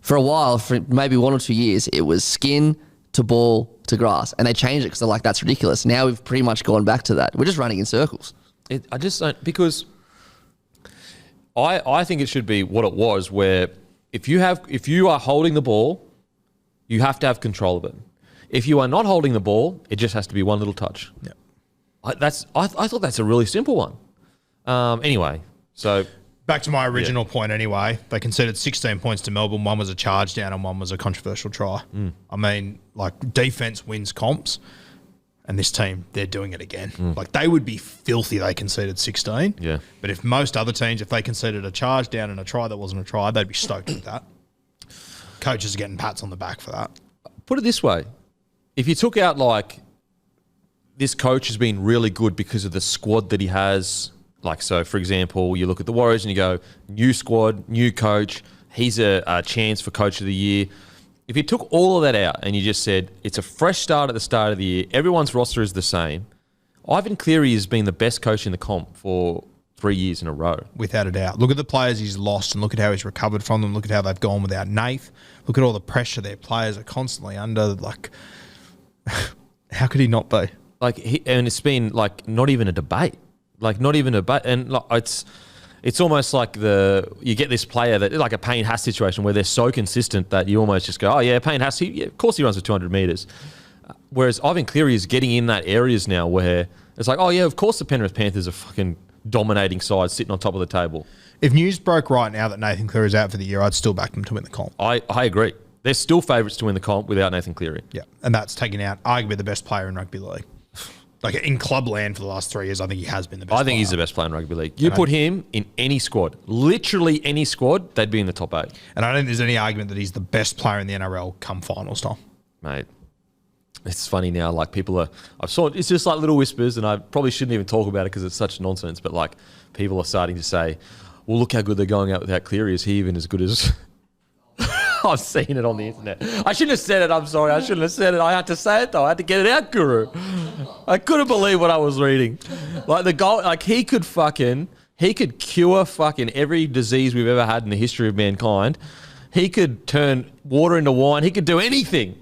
for a while, for maybe 1 or 2 years, it was skin to ball to grass, and they changed it because they're like, that's ridiculous. Now we've pretty much gone back to that. We're just running in circles. I just don't, because I think it should be what it was, where if you are holding the ball, you have to have control of it. If you are not holding the ball, it just has to be one little touch. Yeah. I thought that's a really simple one. Anyway, so back to my original point anyway, they conceded 16 points to Melbourne. 1 was a charge down and 1 was a controversial try. I mean, defense wins comps, and this team, they're doing it again. They would be filthy they conceded 16. Yeah. But if most other teams, if they conceded a charge down and a try that wasn't a try, they'd be stoked with that. Coaches are getting pats on the back for that. Put it this way. If you took out, this coach has been really good because of the squad that he has. So, for example, you look at the Warriors and you go, new squad, new coach, he's a chance for coach of the year. If you took all of that out and you just said, it's a fresh start at the start of the year, everyone's roster is the same, Ivan Cleary has been the best coach in the comp for 3 years in a row. Without a doubt. Look at the players he's lost and look at how he's recovered from them. Look at how they've gone without Nath. Look at all the pressure their players are constantly under. How could he not be? And it's been, not even a debate. Not even a debate. And it's almost like you get this player that, like a Payne Haas situation, where they're so consistent that you almost just go, oh yeah, Payne Haas, of course he runs for 200 metres. Whereas Ivan Cleary is getting in that areas now where it's like, oh yeah, of course the Penrith Panthers are fucking dominating sides sitting on top of the table. If news broke right now that Nathan Cleary's out for the year, I'd still back them to win the comp. I agree. They're still favourites to win the comp without Nathan Cleary. Yeah, and that's taking out arguably the best player in rugby league. Like in clubland for the last 3 years, I think he has been the best. I think he's the best player in rugby league. You put him in any squad, literally any squad, they'd be in the top 8. And I don't think there's any argument that he's the best player in the NRL come finals time. Mate, it's funny now. Like people are, it's just like little whispers, and I probably shouldn't even talk about it because it's such nonsense. But like people are starting to say, "Well, look how good they're going out without Cleary. Is he even as good as?" I've seen it on the internet. I shouldn't have said it. I'm sorry. I shouldn't have said it. I had to say it though. I had to get it out, Guru. I couldn't believe what I was reading. Like the goal, like he could cure fucking every disease we've ever had in the history of mankind. He could turn water into wine. He could do anything.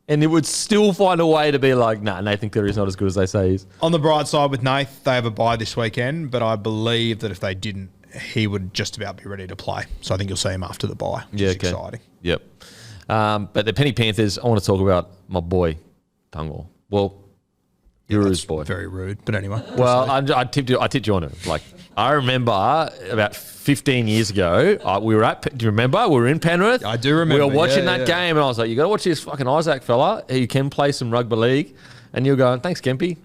And it would still find a way to be like, nah, Nathan Cleary's not as good as they say he is. On the bright side with Nath, they have a bye this weekend, but I believe that if they didn't, he would just about be ready to play. So I think you'll see him after the bye, which is exciting. Yep. But the Penny Panthers, I want to talk about my boy, Tungor. Well, Guru's boy. Very rude, but anyway. Well, I tipped you on it. Like, I remember about 15 years ago, do you remember? We were in Penrith. I do remember. We were watching that game, and I was like, you got to watch this fucking Isaac fella. He can play some rugby league. And you were going, thanks, Kempy.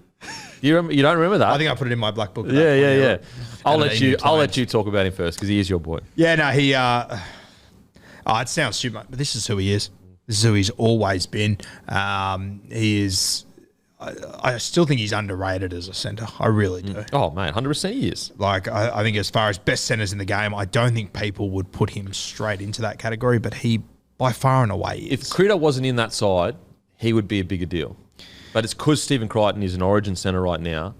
You don't remember that? I think I put it in my black book. Yeah. I'll let you talk about him first because he is your boy. Yeah, no, he. It sounds stupid, mate, but this is who he is. This is who he's always been. He is. I still think he's underrated as a centre. I really do. Oh, mate, 100% he is. Like, I think as far as best centres in the game, I don't think people would put him straight into that category, but he, by far and away, is. If Critter wasn't in that side, he would be a bigger deal. But it's because Stephen Crichton is an origin centre right now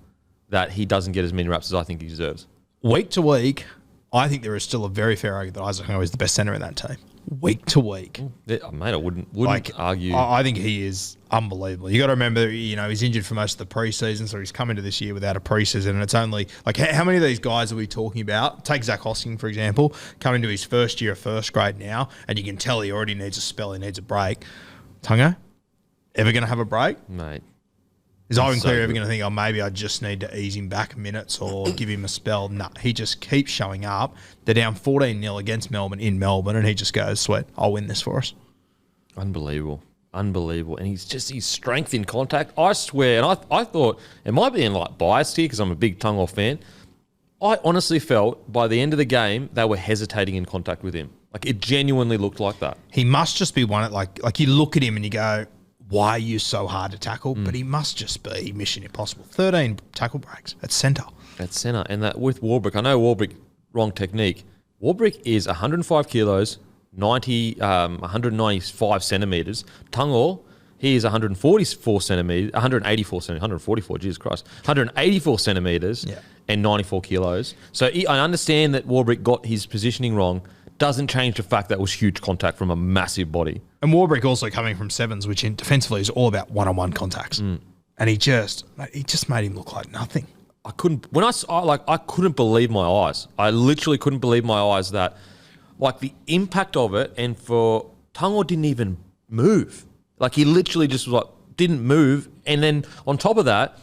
that he doesn't get as many reps as I think he deserves. Week to week, I think there is still a very fair argument that Isaac Hungo is the best centre in that team. Week to week. Yeah, mate, I wouldn't argue. I think he is unbelievable. You got to remember, he's injured for most of the preseason, so he's come into this year without a preseason, and it's only like how many of these guys are we talking about? Take Zach Hosking, for example, coming into his first year of first grade now, and you can tell he already needs a spell, he needs a break. Tungo, ever going to have a break? Mate. Is Ivan Cleary ever going to think, maybe I just need to ease him back minutes or give him a spell? No, he just keeps showing up. They're down 14-0 against Melbourne in Melbourne, and he just goes, sweet, I'll win this for us. Unbelievable. And his strength in contact. I swear, and I thought, it might be like biased here because I'm a big Tungor fan. I honestly felt by the end of the game, they were hesitating in contact with him. Like, it genuinely looked like that. He must just be one, like you look at him and you go, why are you so hard to tackle? But he must just be mission impossible. 13 tackle breaks at centre. At centre. And that with Warbrick, I know Warbrick, wrong technique. Warbrick is 105 kilos, 195 centimetres. Tungor, he is 144 centimetres, 144, Jesus Christ, 184 centimetres and 94 kilos. So I understand that Warbrick got his positioning wrong. Doesn't change the fact that it was huge contact from a massive body. And Warbrick also coming from sevens, which in defensively is all about one-on-one contacts. And he just made him look like nothing. I couldn't believe my eyes. I literally couldn't believe my eyes that like the impact of it, and for Tungor didn't even move. Like he literally just was like didn't move, and then on top of that,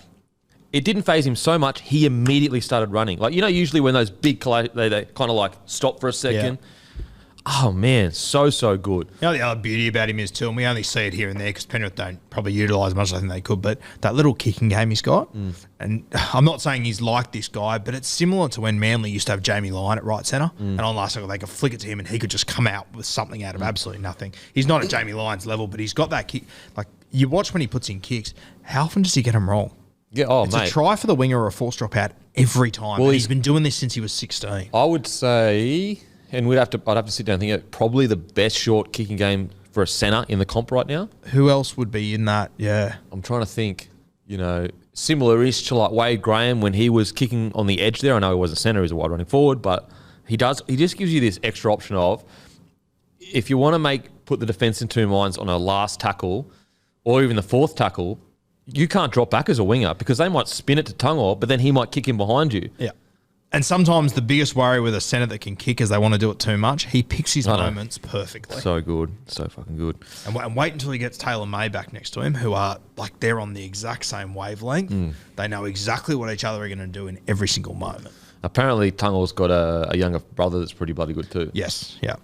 it didn't phase him so much. He immediately started running. Like usually when those big they kind of like stop for a second. Yeah. Oh, man, so good. The other beauty about him is, too, and we only see it here and there because Penrith don't probably utilise as much as I think they could, but that little kicking game he's got, and I'm not saying he's like this guy, but it's similar to when Manly used to have Jamie Lyon at right centre, and on last night they could flick it to him and he could just come out with something out of absolutely nothing. He's not at Jamie Lyon's level, but he's got that kick. Like, you watch when he puts in kicks, how often does he get them wrong? Yeah, it's mate. a try for the winger or a forced drop out every time. Well, he's been doing this since he was 16. I would say... And I'd have to sit down and think probably the best short kicking game for a centre in the comp right now. Who else would be in that? Yeah. I'm trying to think, similar-ish to like Wade Graham when he was kicking on the edge there. I know he wasn't centre, he was a wide running forward, but he just gives you this extra option of if you want to put the defence in two minds on a last tackle or even the fourth tackle, you can't drop back as a winger because they might spin it to Tungor, but then he might kick him behind you. Yeah. And sometimes the biggest worry with a centre that can kick is they want to do it too much. He picks his moments perfectly. So good. So fucking good. And wait until he gets Taylor May back next to him, who are like they're on the exact same wavelength. They know exactly what each other are going to do in every single moment. Apparently, Tungor's got a younger brother that's pretty bloody good too. Yes, yeah.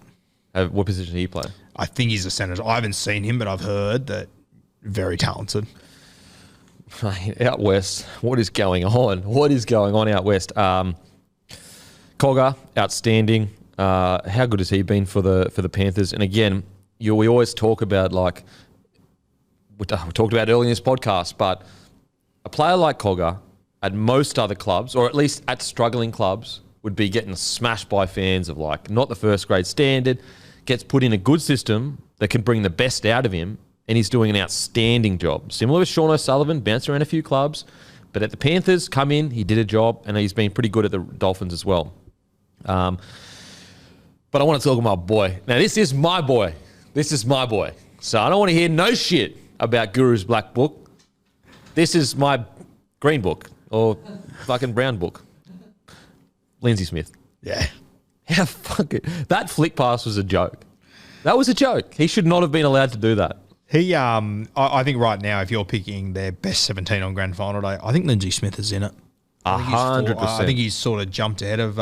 What position did he play? I think he's a centre. I haven't seen him, but I've heard that very talented. Out west, what is going on? What is going on out west? Cogger, outstanding. How good has he been for the Panthers? And again, we always talk about, like, we talked about earlier in this podcast, but a player like Cogger at most other clubs, or at least at struggling clubs, would be getting smashed by fans of, like, not the first grade standard, gets put in a good system that can bring the best out of him, and he's doing an outstanding job. Similar with Sean O'Sullivan, bounced around a few clubs, but at the Panthers, come in, he did a job, and he's been pretty good at the Dolphins as well. But I want to talk about my boy. Now, this is my boy. This is my boy. So I don't want to hear no shit about Guru's black book. This is my green book, or fucking brown book. Lindsay Smith. Yeah. How fucking... That flick pass was a joke. That was a joke. He should not have been allowed to do that. He, I think right now, if you're picking their best 17 on grand final day, I think Lindsay Smith is in it. 100%. I think he's sort of jumped ahead of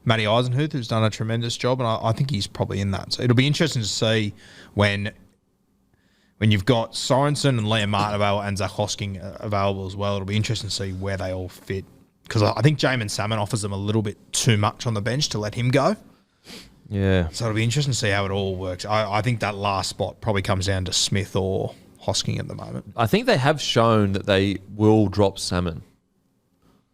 Matty Eisenhuth, who's done a tremendous job, and I think he's probably in that. So it'll be interesting to see when you've got Sorensen and Liam Martin available and Zach Hosking available as well. It'll be interesting to see where they all fit, because I think Jamin Salmon offers them a little bit too much on the bench to let him go. Yeah. So it'll be interesting to see how it all works. I think that last spot probably comes down to Smith or Hosking at the moment. I think they have shown that they will drop Salmon.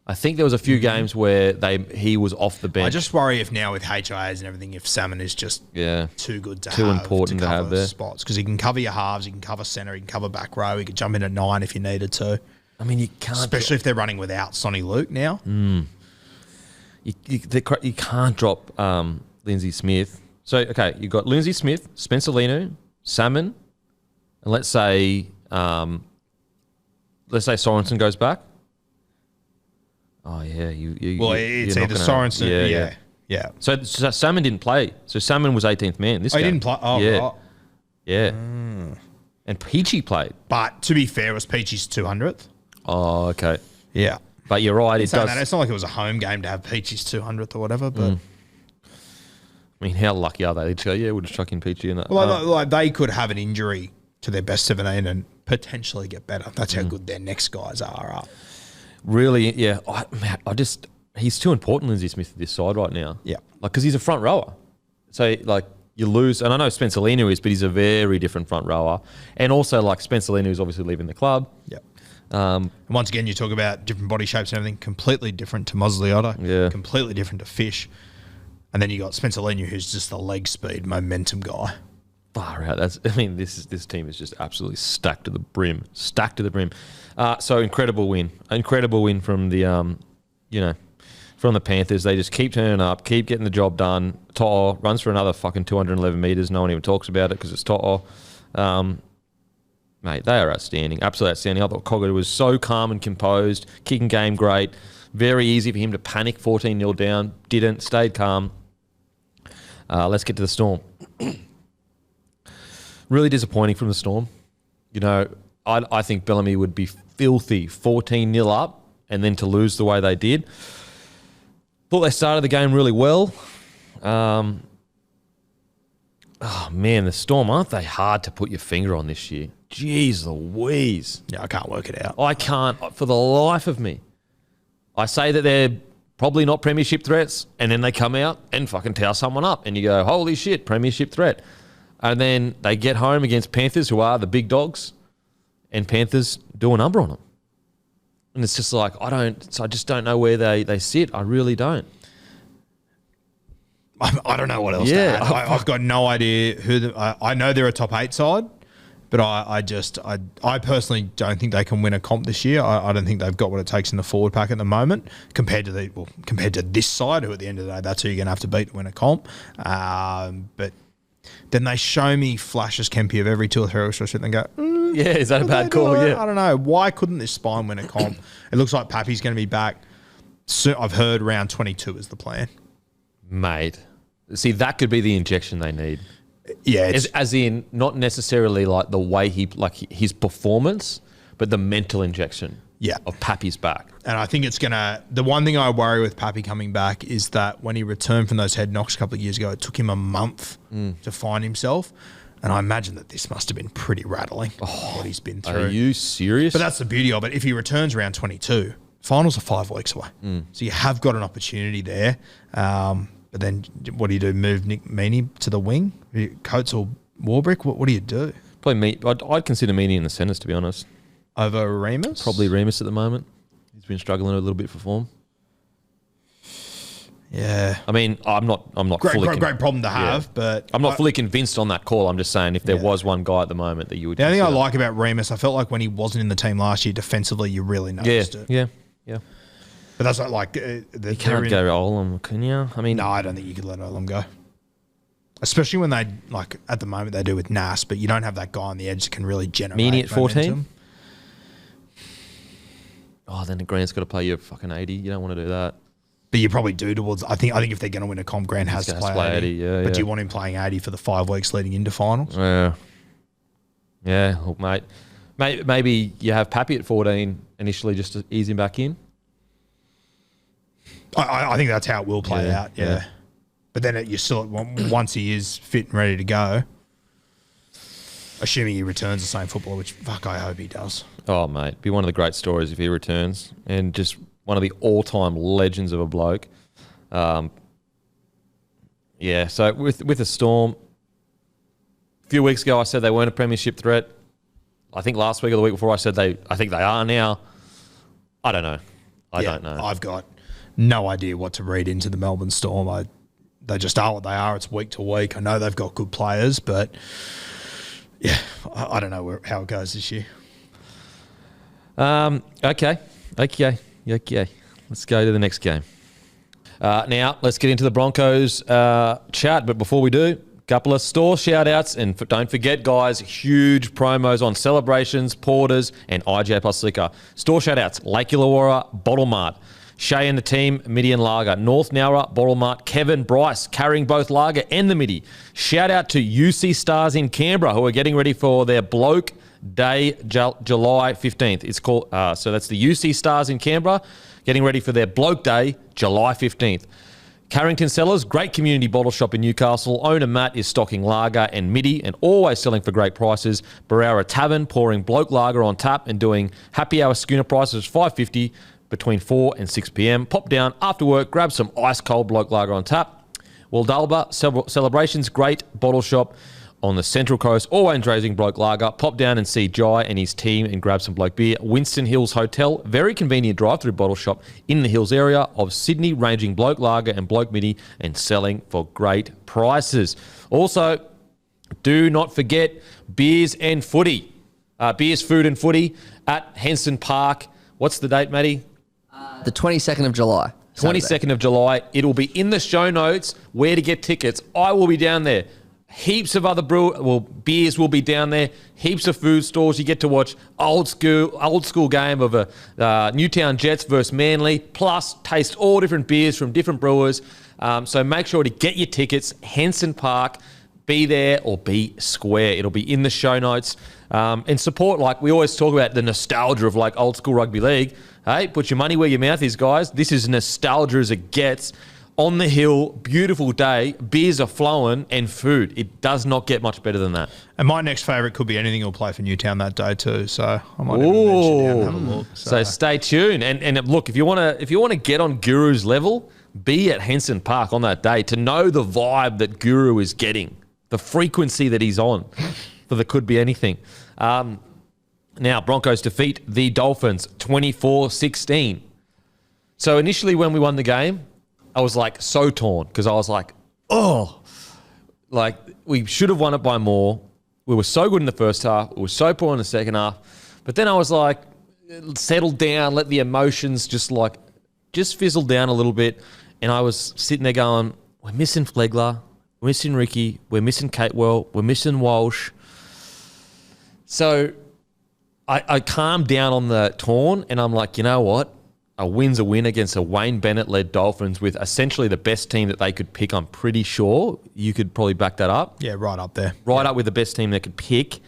I think there was a few games where he was off the bench. I just worry if now with HIAs and everything, if Salmon is just too good to too have. important to have there. Spots, because he can cover your halves, he can cover centre, he can cover back row, he could jump in at 9 if you needed to. I mean, you can't... Especially if they're running without Sonny Luke now. You can't drop Lindsay Smith. So, okay, you've got Lindsay Smith, Spencer Lenu, Salmon, and let's say Sorensen goes back. Oh, yeah. It's either Sorensen... Yeah. So Salmon didn't play. So Salmon was 18th man this game. He didn't play? Oh, yeah. right. Yeah. And Peachy played. But to be fair, it was Peachy's 200th. Oh, okay. Yeah. But you're right. It's not like it was a home game to have Peachy's 200th or whatever, but... I mean, how lucky are they? They'd go, yeah, we'll just chuck in Peachy in that. Well, like they could have an injury to their best 17 and potentially get better. That's how good their next guys are. Really, yeah. He's too important, Lindsay Smith, to this side right now. Yeah. Like, because he's a front rower. So, like, you lose, and I know Spencer Lenu is, but he's a very different front rower. And also, like, Spencer Lenu is obviously leaving the club. Yeah. And once again, you talk about different body shapes and everything, completely different to Mosley-Otto. Yeah. Completely different to Fish. And then you got Spencer Lenu, who's just the leg speed, momentum guy. Far out. This team is just absolutely stacked to the brim. Stacked to the brim. So incredible win. Incredible win from the from the Panthers. They just keep turning up, keep getting the job done. To'o runs for another fucking 211 metres. No one even talks about it because it's To'o. Mate, they are outstanding. Absolutely outstanding. I thought Cogger was so calm and composed. Kicking game great. Very easy for him to panic 14-0 down. Didn't. Stayed calm. Let's get to the Storm. Really disappointing from the Storm. You know, I think Bellamy would be filthy 14-0 up and then to lose the way they did. Thought they started the game really well. Oh, man, the Storm, aren't they hard to put your finger on this year? Jeez Louise. Yeah, I can't work it out. I can't for the life of me. I say that they're probably not premiership threats, and then they come out and fucking towel someone up, and you go, holy shit, premiership threat. And then they get home against Panthers, who are the big dogs, and Panthers do a number on them. And it's just like, I just don't know where they sit. I really don't. I don't know what else to add. I've got no idea who I know they're a top 8 side, but I personally don't think they can win a comp this year. I don't think they've got what it takes in the forward pack at the moment compared to this side, who at the end of the day, that's who you're going to have to beat to win a comp. But then they show me flashes, Kempy, of every 2 or 3 weeks and go, yeah, is that a bad call? Yeah. I don't know. Why couldn't this spine win a comp? It looks like Pappy's going to be back. So I've heard round 22 is the plan. Mate. See, that could be the injection they need. Yeah. As in, not necessarily like the way his performance, but the mental injection of Pappy's back. And I think it's going to... The one thing I worry with Pappy coming back is that when he returned from those head knocks a couple of years ago, it took him a month to find himself. And I imagine that this must have been pretty rattling, what he's been through. Are you serious? But that's the beauty of it. If he returns round 22, finals are 5 weeks away. So you have got an opportunity there. But then what do you do? Move Nick Meaney to the wing? Coates or Warbrick? What do you do? Probably me. I'd consider Meaney in the centres, to be honest. Over Remus? Probably Remus at the moment. He's been struggling a little bit for form. Yeah. I mean, I'm not Great problem to have, but I'm not fully convinced on that call. I'm just saying if there was one guy at the moment that you would. The only thing I like about Remus, I felt like when he wasn't in the team last year, defensively, you really noticed it. Yeah. But that's not like You can't go Olam, can you? I mean, No, I don't think you could let Olam go. Especially when they, like, at the moment they do with Nas, but you don't have that guy on the edge that can really generate Meaney at 14? momentum. Oh, then Grant's got to play you fucking 80. You don't want to do that. But you probably do towards. I think if they're going to win a comp, Grant has to play 80. Yeah, but do you want him playing 80 for the 5 weeks leading into finals? Yeah. Look, mate. Maybe you have Pappy at 14 initially just to ease him back in. I think that's how it will play out. Yeah. But then you still once he is fit and ready to go, assuming he returns the same footballer, which fuck I hope he does. Oh, mate, be one of the great stories if he returns, and just one of the all-time legends of a bloke. So with the Storm, a few weeks ago I said they weren't a premiership threat. I think last week or the week before I said I think they are now. I don't know. I don't know. I've got no idea what to read into the Melbourne Storm. They just are what they are. It's week to week. I know they've got good players, but yeah, I don't know how it goes this year. Okay. Let's go to the next game. Now, let's get into the Broncos chat. But before we do, a couple of store shout-outs. And don't forget, guys, huge promos on Celebrations, Porters, and IJ Plus Liquor. Store shout-outs, Lake Illawarra, Bottle Mart. Shay and the team, Midi and Lager. North Nowra, Bottle Mart. Kevin, Bryce, carrying both Lager and the Midi. Shout out to UC Stars in Canberra, who are getting ready for their Bloke Day, July 15th. It's called, so that's the UC Stars in Canberra, getting ready for their Bloke Day, July 15th. Carrington Cellars, great community bottle shop in Newcastle. Owner Matt is stocking lager and midi and always selling for great prices. Barara Tavern, pouring bloke lager on tap and doing happy hour schooner prices $5.50 between 4 and 6 p.m. Pop down after work, grab some ice cold bloke lager on tap. Waldalba Celebrations, great bottle shop on the Central Coast, always raising bloke lager. Pop down and see Jai and his team and grab some bloke beer. Winston Hills Hotel, very convenient drive-through bottle shop in the Hills area of Sydney, ranging bloke lager and bloke midi and selling for great prices. Also, do not forget beers and footy. Beers, food and footy at Henson Park. What's the date, Matty? The 22nd of July. 22nd of July. It'll be in the show notes where to get tickets. I will be down there. Heaps of other beers will be down there. Heaps of food stores. You get to watch old school game of a Newtown Jets versus Manly. Plus, taste all different beers from different brewers. So make sure to get your tickets. Henson Park. Be there or be square. It'll be in the show notes. And support, like we always talk about the nostalgia of like old school rugby league. Hey, put your money where your mouth is, guys. This is nostalgia as it gets. On the hill, beautiful day, beers are flowing, and food. It does not get much better than that. And my next favourite could be anything he'll play for Newtown that day too. So I might even mention down and have a look. So stay tuned. And look, if you want to get on Guru's level, be at Henson Park on that day to know the vibe that Guru is getting, the frequency that he's on for the could be anything. Now, Broncos defeat the Dolphins 24-16. So initially when we won the game, I was like so torn because I was like, we should have won it by more. We were so good in the first half. We were so poor in the second half. But then I was like, settle down, let the emotions just fizzle down a little bit. And I was sitting there going, we're missing Flegler, we're missing Ricky, we're missing Catewell, we're missing Walsh. So I calmed down on the torn and I'm like, you know what? A win's a win against a Wayne Bennett-led Dolphins with essentially the best team that they could pick. I'm pretty sure you could probably back that up. Yeah, right up there. Right up with the best team they could pick.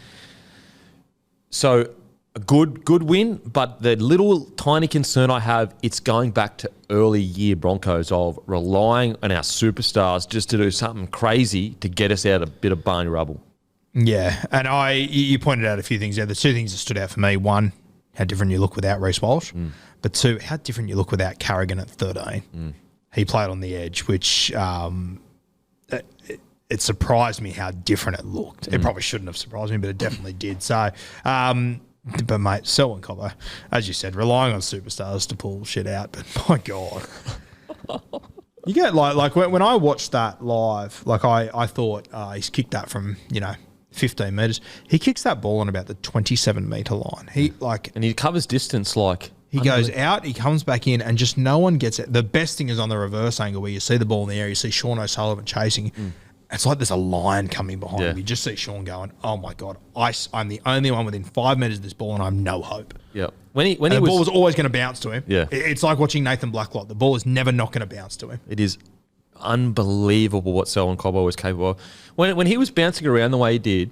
So a good win, but the little tiny concern I have, it's going back to early year Broncos of relying on our superstars just to do something crazy to get us out a bit of barney rubble. Yeah, and you pointed out a few things there. The two things that stood out for me: one, how different you look without Reece Walsh, but two, how different you look without Carrigan at 13. He played on the edge, which it surprised me how different it looked. It probably shouldn't have surprised me, but it definitely did. So, but mate, Selwyn Cobbo, as you said, relying on superstars to pull shit out, but my God. You get like when I watched that live, like I thought he's kicked that from 15 metres. He kicks that ball on about the 27-metre line. And he covers distance like. He goes out, he comes back in, and just no one gets it. The best thing is on the reverse angle where you see the ball in the air, you see Sean O'Sullivan chasing. It's like there's a lion coming behind him. You just see Sean going, oh my God, I'm the only one within 5 metres of this ball and I have no hope. Yeah. The ball was always going to bounce to him. Yeah. It's like watching Nathan Blacklock. The ball is never not going to bounce to him. It is unbelievable what Selwyn Cobbo was capable of. When he was bouncing around the way he did,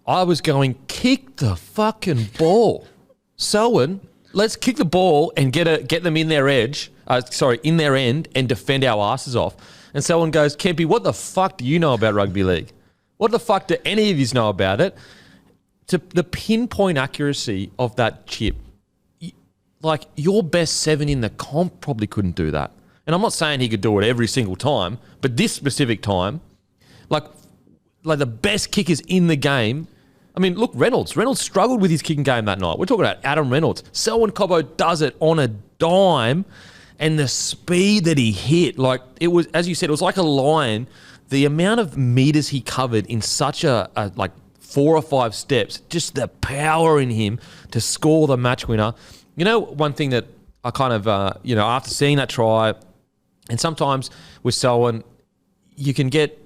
I was going, kick the fucking ball. Selwyn, let's kick the ball and get them in their in their end and defend our asses off. And Selwyn goes, Kempy, what the fuck do you know about rugby league? What the fuck do any of you know about it? To the pinpoint accuracy of that chip, like your best 7 in the comp probably couldn't do that. And I'm not saying he could do it every single time, but this specific time, like the best kickers in the game. I mean, look, Reynolds struggled with his kicking game that night. We're talking about Adam Reynolds. Selwyn Cobbo does it on a dime, and the speed that he hit, like it was, as you said, it was like a lion. The amount of meters he covered in such a like 4 or 5 steps, just the power in him to score the match winner. You know, one thing that I kind of, after seeing that try, and sometimes with Selwyn, you can get,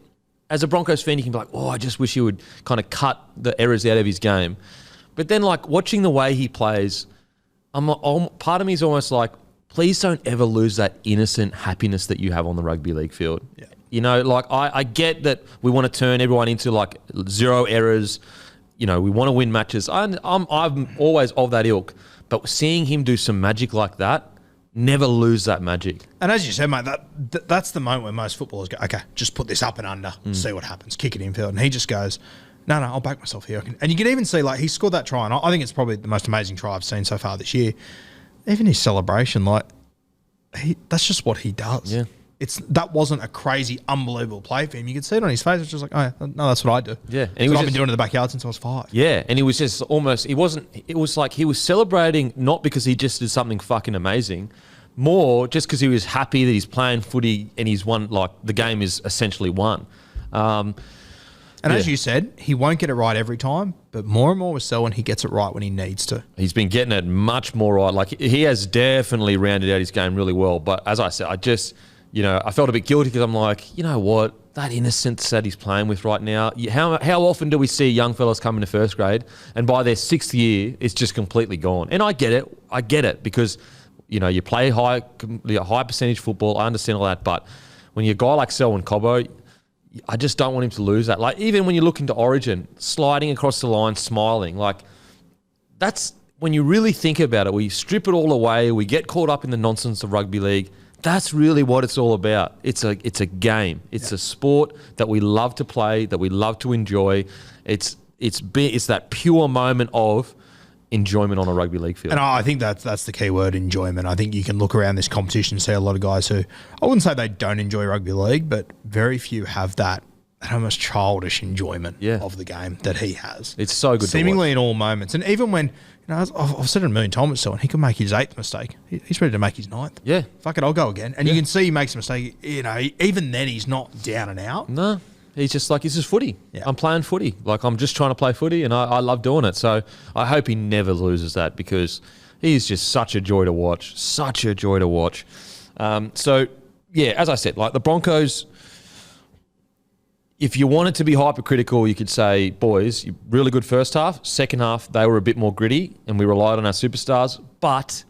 as a Broncos fan, you can be like, oh, I just wish he would kind of cut the errors out of his game. But then, like, watching the way he plays, part of me is almost like, please don't ever lose that innocent happiness that you have on the rugby league field. Yeah. Like, I get that we want to turn everyone into, like, 0 errors. We want to win matches. I'm always of that ilk. But seeing him do some magic like that, never lose that magic. And as you said, mate, that's the moment where most footballers go, okay, just put this up and under, see what happens, kick it infield. And he just goes, no, I'll back myself here. And you can even see, like, he scored that try, and I think it's probably the most amazing try I've seen so far this year. Even his celebration, like, that's just what he does. Yeah. That wasn't a crazy, unbelievable play for him. You could see it on his face. It's just like, oh, no, that's what I do. Yeah. And I've been doing it in the backyard since I was 5. Yeah. And he was just almost, it was like he was celebrating not because he just did something fucking amazing, more just because he was happy that he's playing footy and he's won, like the game is essentially won. As you said, he won't get it right every time, but more and more with Selwyn, he gets it right when he needs to. He's been getting it much more right. Like, he has definitely rounded out his game really well. But as I said, I felt a bit guilty because I'm like, you know what? That innocence that he's playing with right now, how often do we see young fellas come into first grade and by their 6th year, it's just completely gone? And I get it because, you play high percentage football. I understand all that. But when you're a guy like Selwyn Cobbo, I just don't want him to lose that. Like, even when you look into Origin, sliding across the line, smiling, like, that's when you really think about it. We strip it all away. We get caught up in the nonsense of rugby league. That's really what it's all about. It's a game. It's a sport that we love to play, that we love to enjoy. It's that pure moment of enjoyment on a rugby league field. And I think that's the key word, enjoyment. I think you can look around this competition and see a lot of guys who, I wouldn't say they don't enjoy rugby league, but very few have that almost childish enjoyment of the game that he has. It's so good seemingly to in all moments. And even when, I've said it a million times, so he could make his 8th mistake. He's ready to make his 9th. Yeah. Fuck it, I'll go again. And you can see he makes a mistake. Even then he's not down and out. No. He's just like, this is footy. Yeah. I'm playing footy. Like, I'm just trying to play footy, and I love doing it. So I hope he never loses that because he's just such a joy to watch. Such a joy to watch. So, yeah, as I said, like the Broncos, if you wanted to be hypercritical, you could say, boys, really good first half. Second half, they were a bit more gritty, and we relied on our superstars. But,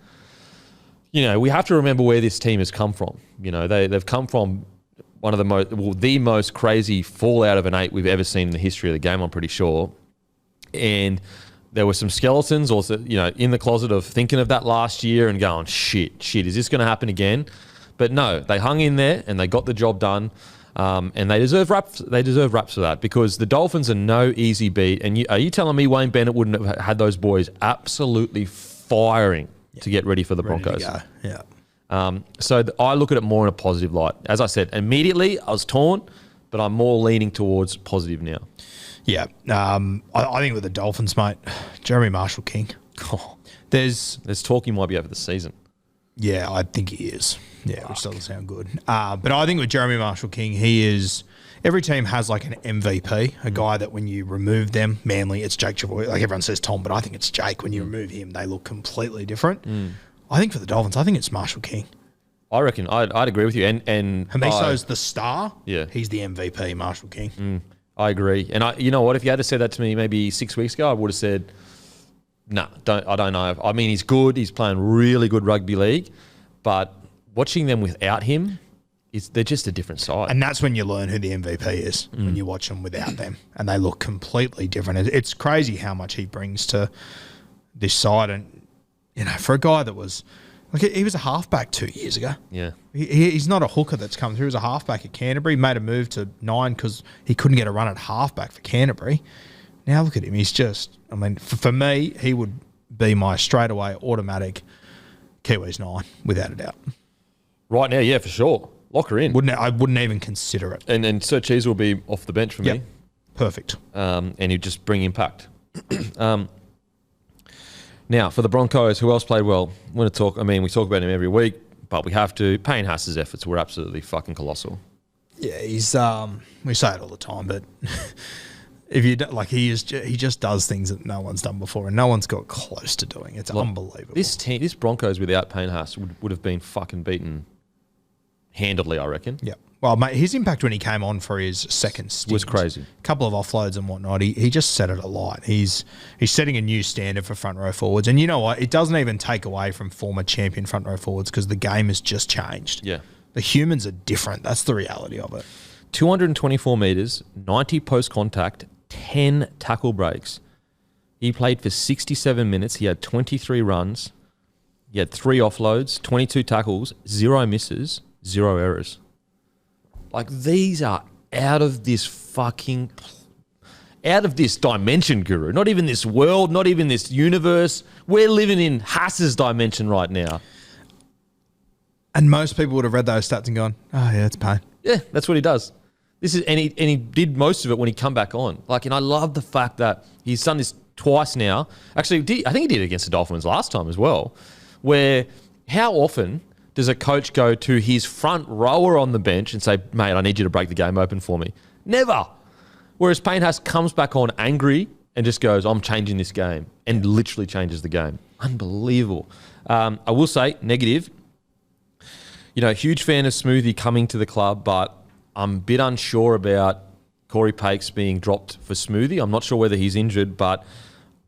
we have to remember where this team has come from. They've come from one of the most crazy fallout of an 8 we've ever seen in the history of the game, I'm pretty sure. And there were some skeletons also, in the closet of thinking of that last year and going, shit, is this going to happen again? But no, they hung in there and they got the job done. And they deserve raps. They deserve raps for that because the Dolphins are no easy beat. And are you telling me Wayne Bennett wouldn't have had those boys absolutely firing to get ready for the Broncos? Ready to go. Yeah. So I look at it more in a positive light. As I said, immediately I was torn, but I'm more leaning towards positive now. Yeah. I think with the Dolphins, mate, Jeremy Marshall King. There's talk he might be over the season. Yeah, I think he is. Yeah, which doesn't sound good. But I think with Jeremy Marshall King, he is. Every team has like an MVP, a guy that when you remove them, Manly, it's Jake Chavoy. Like everyone says Tom, but I think it's Jake. When you remove him, they look completely different. I think for the Dolphins, I think it's Marshall King. I reckon I'd agree with you. And Hamiso's the star. Yeah, he's the MVP, Marshall King. I agree. And you know what? If you had to say that to me maybe 6 weeks ago, I would have said, "No, I don't know." I mean, he's good. He's playing really good rugby league, but watching them without him, they're just a different side. And that's when you learn who the MVP is, when you watch them without them. And they look completely different. It's crazy how much he brings to this side. And, you know, for a guy that was, like, he was a halfback 2 years ago. Yeah. He's not a hooker that's come through. He was a halfback at Canterbury, made a move to 9 because he couldn't get a run at halfback for Canterbury. Now look at him. He's just, I mean, for me, he would be my straightaway automatic Kiwis 9, without a doubt. Right now, yeah, for sure. Lock her in. I wouldn't even consider it. And Sir Cheese will be off the bench for me. Perfect. And he'd just bring impact. Now, for the Broncos, who else played well? I'm going to talk, I mean, we talk about him every week, but we have to. Payne Haas's efforts were absolutely fucking colossal. Yeah, he's, we say it all the time, but if you don't, like, he just does things that no one's done before and no one's got close to doing. It's unbelievable. This Broncos without Payne Haas would have been fucking beaten handily, I reckon. Yeah. Well, mate, his impact when he came on for his second stint was crazy. A couple of offloads and whatnot. He just set it alight. He's setting a new standard for front row forwards. And you know what? It doesn't even take away from former champion front row forwards because the game has just changed. Yeah. The humans are different. That's the reality of it. 224 metres, 90 post-contact, 10 tackle breaks. He played for 67 minutes. He had 23 runs. He had 3 offloads, 22 tackles, 0 misses, 0 errors. Like, these are out of this dimension, Guru. Not even this world, not even this universe. We're living in Haas's dimension right now. And most people would have read those stats and gone, oh, yeah, it's Payne. Yeah, that's what he does. And he did most of it when he come back on. Like, and I love the fact that he's done this twice now. Actually, I think he did it against the Dolphins last time as well, where how often does a coach go to his front rower on the bench and say, mate, I need you to break the game open for me? Never. Whereas Payne Haas comes back on angry and just goes, I'm changing this game, and literally changes the game. Unbelievable. I will say, negative, huge fan of Smoothie coming to the club, but I'm a bit unsure about Corey Pakes being dropped for Smoothie. I'm not sure whether he's injured, but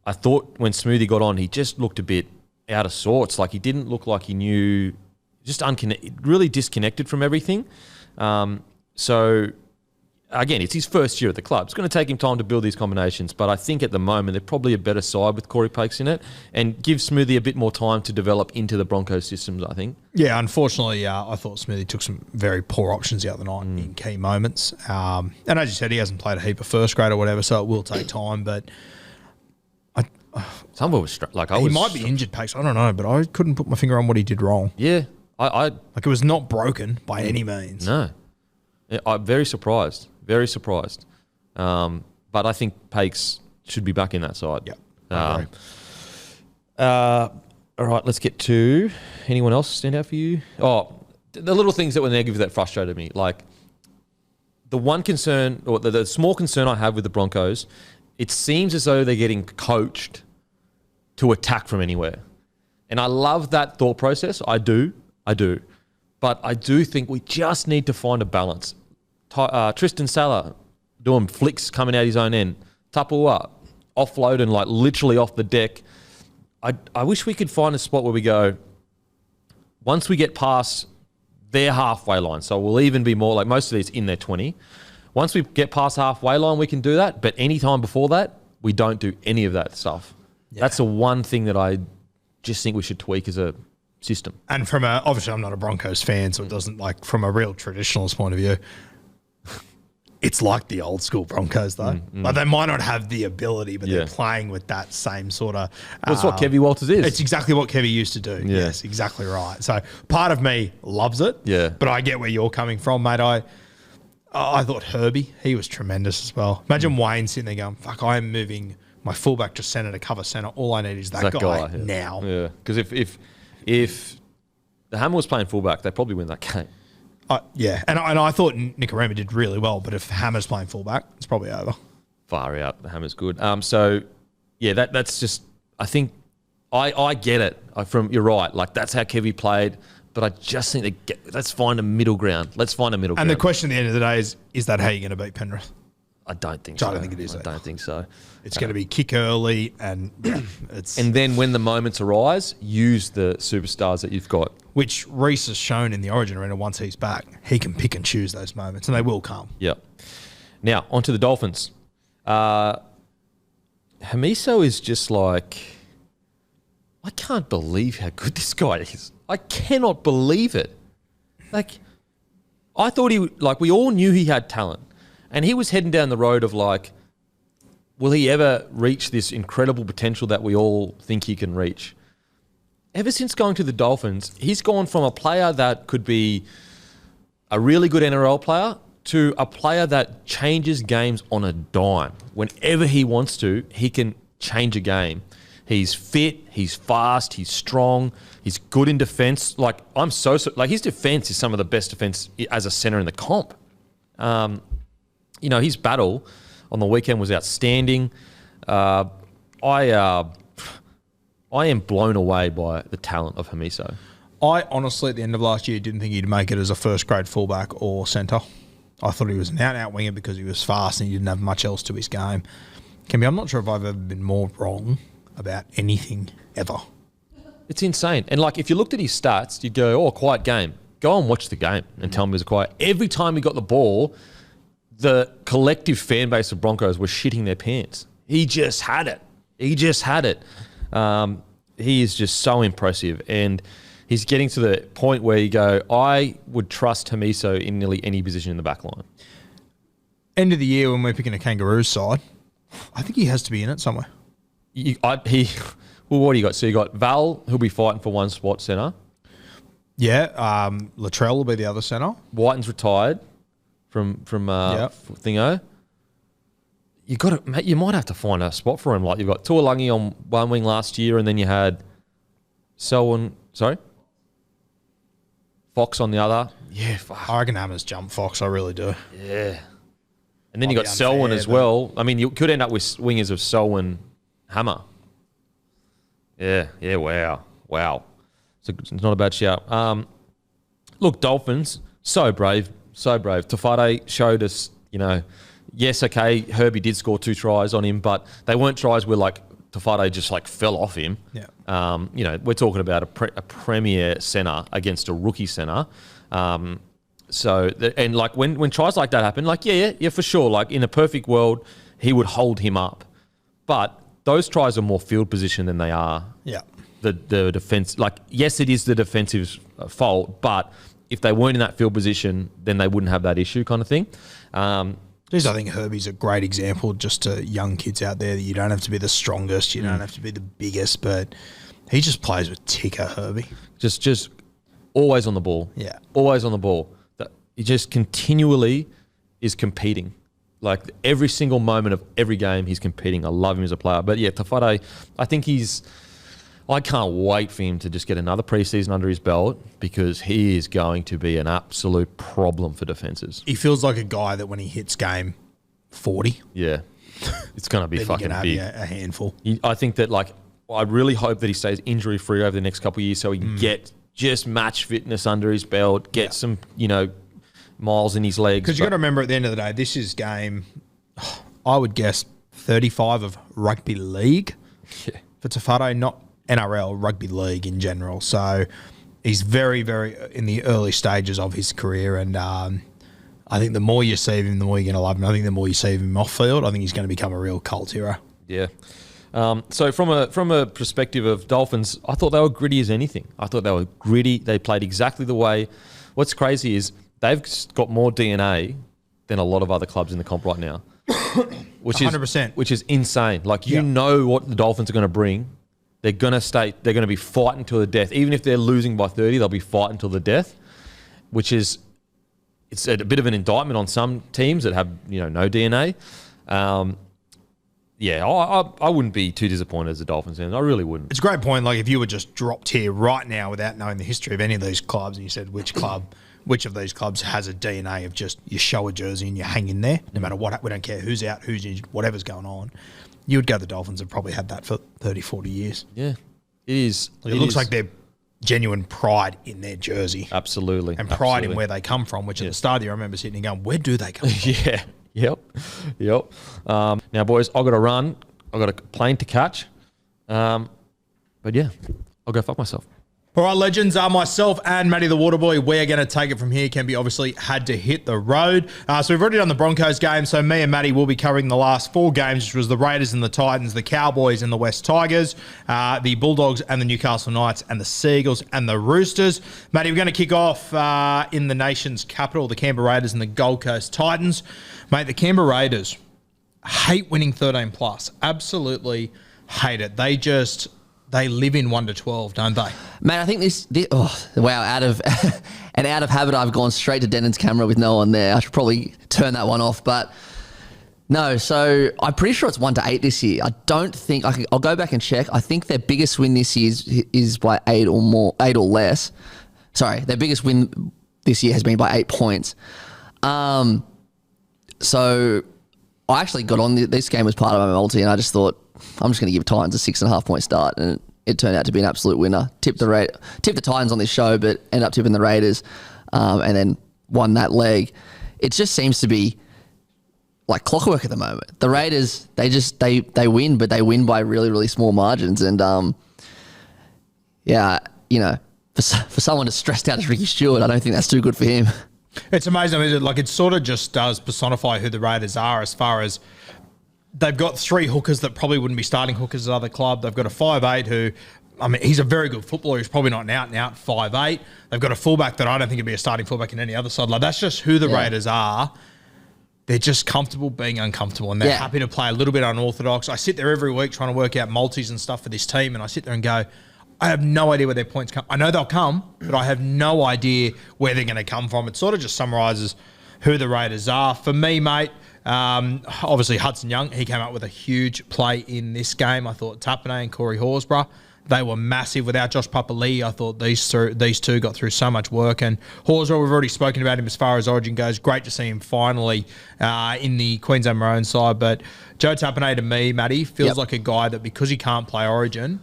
I thought when Smoothie got on, he just looked a bit out of sorts. Like, he didn't look like he knew, just really disconnected from everything. So, again, it's his first year at the club. It's going to take him time to build these combinations, but I think at the moment they're probably a better side with Corey Pakes in it and give Smoothie a bit more time to develop into the Broncos systems, I think. Yeah, unfortunately, I thought Smoothie took some very poor options the other night in key moments. And as you said, he hasn't played a heap of first grade or whatever, so it will take time, but some of it was he might be injured, Pakes. I don't know, but I couldn't put my finger on what he did wrong. Yeah. It was not broken by any means. No. I'm very surprised. Very surprised. But I think Pakes should be back in that side. Yeah. All right, let's get to anyone else stand out for you? Oh, the little things that were negative that frustrated me. Like, the one concern, or the small concern I have with the Broncos, it seems as though they're getting coached to attack from anywhere. And I love that thought process. I do. But I do think we just need to find a balance. Tristan Salah doing flicks coming out his own end. Tapua offloading, like, literally off the deck. I wish we could find a spot where we go, once we get past their halfway line, so we'll even be more like most of these in their 20. Once we get past halfway line, we can do that. But any time before that, we don't do any of that stuff. Yeah. That's the one thing that I just think we should tweak as a system. And from obviously I'm not a Broncos fan, so it doesn't, like, from a real traditionalist point of view, It's like the old school Broncos, though. Like they might not have the ability, but they're playing with that same sort of. That's what Kevy Walters is. It's exactly what Kevy used to do. Yeah. Yes, exactly right. So part of me loves it. Yeah. But I get where you're coming from, mate. I thought Herbie, he was tremendous as well. Imagine Wayne sitting there going, "Fuck, I am moving my fullback to centre to cover centre. All I need is that guy now." Yeah, because if the Hammer was playing fullback, they probably win that game. Yeah, and I thought Nicarima did really well, but if Hammer's playing fullback, it's probably over. Far out, the Hammer's good. So yeah, that's just. I think I get it. You're right. Like that's how Kevy played, but I just think let's find a middle ground. Let's find a middle ground. And the question at the end of the day is that how you're going to beat Penrith? I don't think so. I don't think it is. I don't think so. It's going to be kick early, and it's and then when the moments arise, use the superstars that you've got. Which Reece has shown in the Origin Arena once he's back. He can pick and choose those moments, and they will come. Yep. Now, on to the Dolphins. Hamiso is just like... I can't believe how good this guy is. I cannot believe it. Like, I thought we all knew he had talent. And he was heading down the road of like, will he ever reach this incredible potential that we all think he can reach? Ever since going to the Dolphins, he's gone from a player that could be a really good NRL player to a player that changes games on a dime. Whenever he wants to, he can change a game. He's fit, he's fast, he's strong, he's good in defence. Like his defence is some of the best defence as a centre in the comp. His battle on the weekend was outstanding. I am blown away by the talent of Hamiso. I honestly, at the end of last year, didn't think he'd make it as a first-grade fullback or centre. I thought he was an out-and-out winger because he was fast and he didn't have much else to his game. I'm not sure if I've ever been more wrong about anything ever. It's insane. And, if you looked at his stats, you'd go, quiet game. Go and watch the game and tell me it was quiet. Every time he got the ball, the collective fan base of Broncos were shitting their pants. He just had it. He is just so impressive, and he's getting to the point where you go, I would trust Hamiso in nearly any position in the back line. End of the year when we're picking a Kangaroos side, I think he has to be in it somewhere. What do you got? So you got Val, who'll be fighting for one spot centre. Yeah, Latrell will be the other centre. Whiten's retired from Thingo. You might have to find a spot for him. Like you've got Tuolangi on one wing last year, and then you had Fox on the other. Yeah, fuck. I reckon Hammer's jump Fox. I really do. Yeah. And then you got Selwyn as well. I mean, you could end up with wingers of Selwyn, Hammer. Yeah, wow. It's not a bad shout. Look, Dolphins, so brave. Tafade showed us, yes, okay, Herbie did score 2 tries on him, but they weren't tries where Tafade just fell off him. Yeah. We're talking about a premier centre against a rookie centre. When tries like that happen, yeah, for sure. In a perfect world, he would hold him up. But those tries are more field position than they are the defence. Yes, it is the defensive's fault, but if they weren't in that field position, then they wouldn't have that issue kind of thing. I think Herbie's a great example just to young kids out there that you don't have to be the strongest, you don't have to be the biggest, but he just plays with ticker, Herbie. Just always on the ball. Yeah. Always on the ball. He just continually is competing. Every single moment of every game, he's competing. I love him as a player. But yeah, Tafade, I can't wait for him to just get another preseason under his belt because he is going to be an absolute problem for defences. He feels like a guy that when he hits game 40, yeah, it's going to be fucking big. A handful. I think that I really hope that he stays injury free over the next couple of years so he can get just match fitness under his belt, get some miles in his legs. Because you got to remember at the end of the day, this is game, I would guess 35 of rugby league for Tafade, not NRL, rugby league in general. So he's very, very in the early stages of his career. And I think the more you see of him, the more you're going to love him. I think the more you see of him off field, I think he's going to become a real cult hero. Yeah. So from a perspective of Dolphins, I thought they were gritty as anything. I thought they were gritty. They played exactly the way. What's crazy is they've got more DNA than a lot of other clubs in the comp right now. Which 100%. Which is insane. Like, you know what the Dolphins are going to bring. They're going to be fighting till the death. Even if they're losing by 30, they'll be fighting till the death, which is, it's a bit of an indictment on some teams that have, no DNA. I wouldn't be too disappointed as a Dolphins fan. I really wouldn't. It's a great point. Like, if you were just dropped here right now without knowing the history of any of these clubs, and you said which of these clubs has a DNA of just you show a jersey and you hang in there, no matter what, we don't care who's out, who's injured, whatever's going on, you would go the Dolphins have probably had that for 30, 40 years. Yeah, it is. It looks like they're genuine pride in their jersey. Absolutely. And pride in where they come from, which at the start of the year I remember sitting and going, where do they come from? Yep. Now, boys, I've got to run. I've got a plane to catch. But yeah, I'll go fuck myself. All right, legends, myself and Matty the Waterboy, we're going to take it from here. Kempy obviously had to hit the road. So we've already done the Broncos game. So me and Matty will be covering the last 4 games, which was the Raiders and the Titans, the Cowboys and the West Tigers, the Bulldogs and the Newcastle Knights, and the Seagulls and the Roosters. Matty, we're going to kick off in the nation's capital, the Canberra Raiders and the Gold Coast Titans. Mate, the Canberra Raiders hate winning 13 plus. Absolutely hate it. They live in 1 to 12, don't they? Man, I think out of habit, I've gone straight to Denon's camera with no one there. I should probably turn that one off, but no. So I'm pretty sure it's 1 to 8 this year. I don't think I'll go back and check. I think their biggest win this year is by 8 or less. Sorry, their biggest win this year has been by 8 points. So I actually got on this game as part of my multi, and I just thought, I'm just going to give Titans a 6.5 point start, and it turned out to be an absolute winner. Tipped the Titans on this show, but ended up tipping the Raiders, and then won that leg. It just seems to be like clockwork at the moment. The Raiders, they win, but they win by really, really small margins, and for someone as stressed out as Ricky Stewart, I don't think that's too good for him. It's amazing. It sort of just does personify who the Raiders are, as far as they've got 3 hookers that probably wouldn't be starting hookers at other club. They've got a 5'8" who, he's a very good footballer. He's probably not an out-and-out 5'8". They've got a fullback that I don't think would be a starting fullback in any other side. Like, that's just who the Raiders are. They're just comfortable being uncomfortable, and they're happy to play a little bit unorthodox. I sit there every week trying to work out multis and stuff for this team, and I sit there and go, I have no idea where their points come. I know they'll come, but I have no idea where they're going to come from. It sort of just summarises who the Raiders are. For me, mate, obviously Hudson Young, he came up with a huge play in this game. I thought Tapane and Corey Horsburgh, they were massive. Without Josh Papali'i, I thought these two got through so much work. And Horsburgh, we've already spoken about him as far as Origin goes. Great to see him finally in the Queensland Maroon side. But Joe Tapane, to me, Matty, feels like a guy that, because he can't play Origin,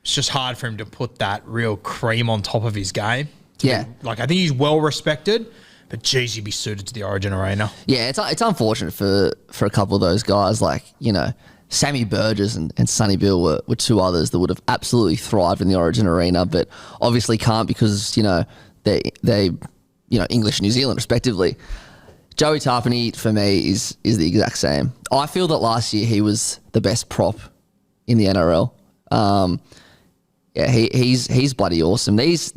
it's just hard for him to put that real cream on top of his game. I think he's well respected, but geez, he'd be suited to the Origin arena. Yeah, it's unfortunate for a couple of those guys, like, Sammy Burgess and Sonny Bill were 2 others that would have absolutely thrived in the Origin arena, but obviously can't because, they English and New Zealand respectively. Joey Tarpany, for me, is the exact same. I feel that last year he was the best prop in the NRL. He's bloody awesome. This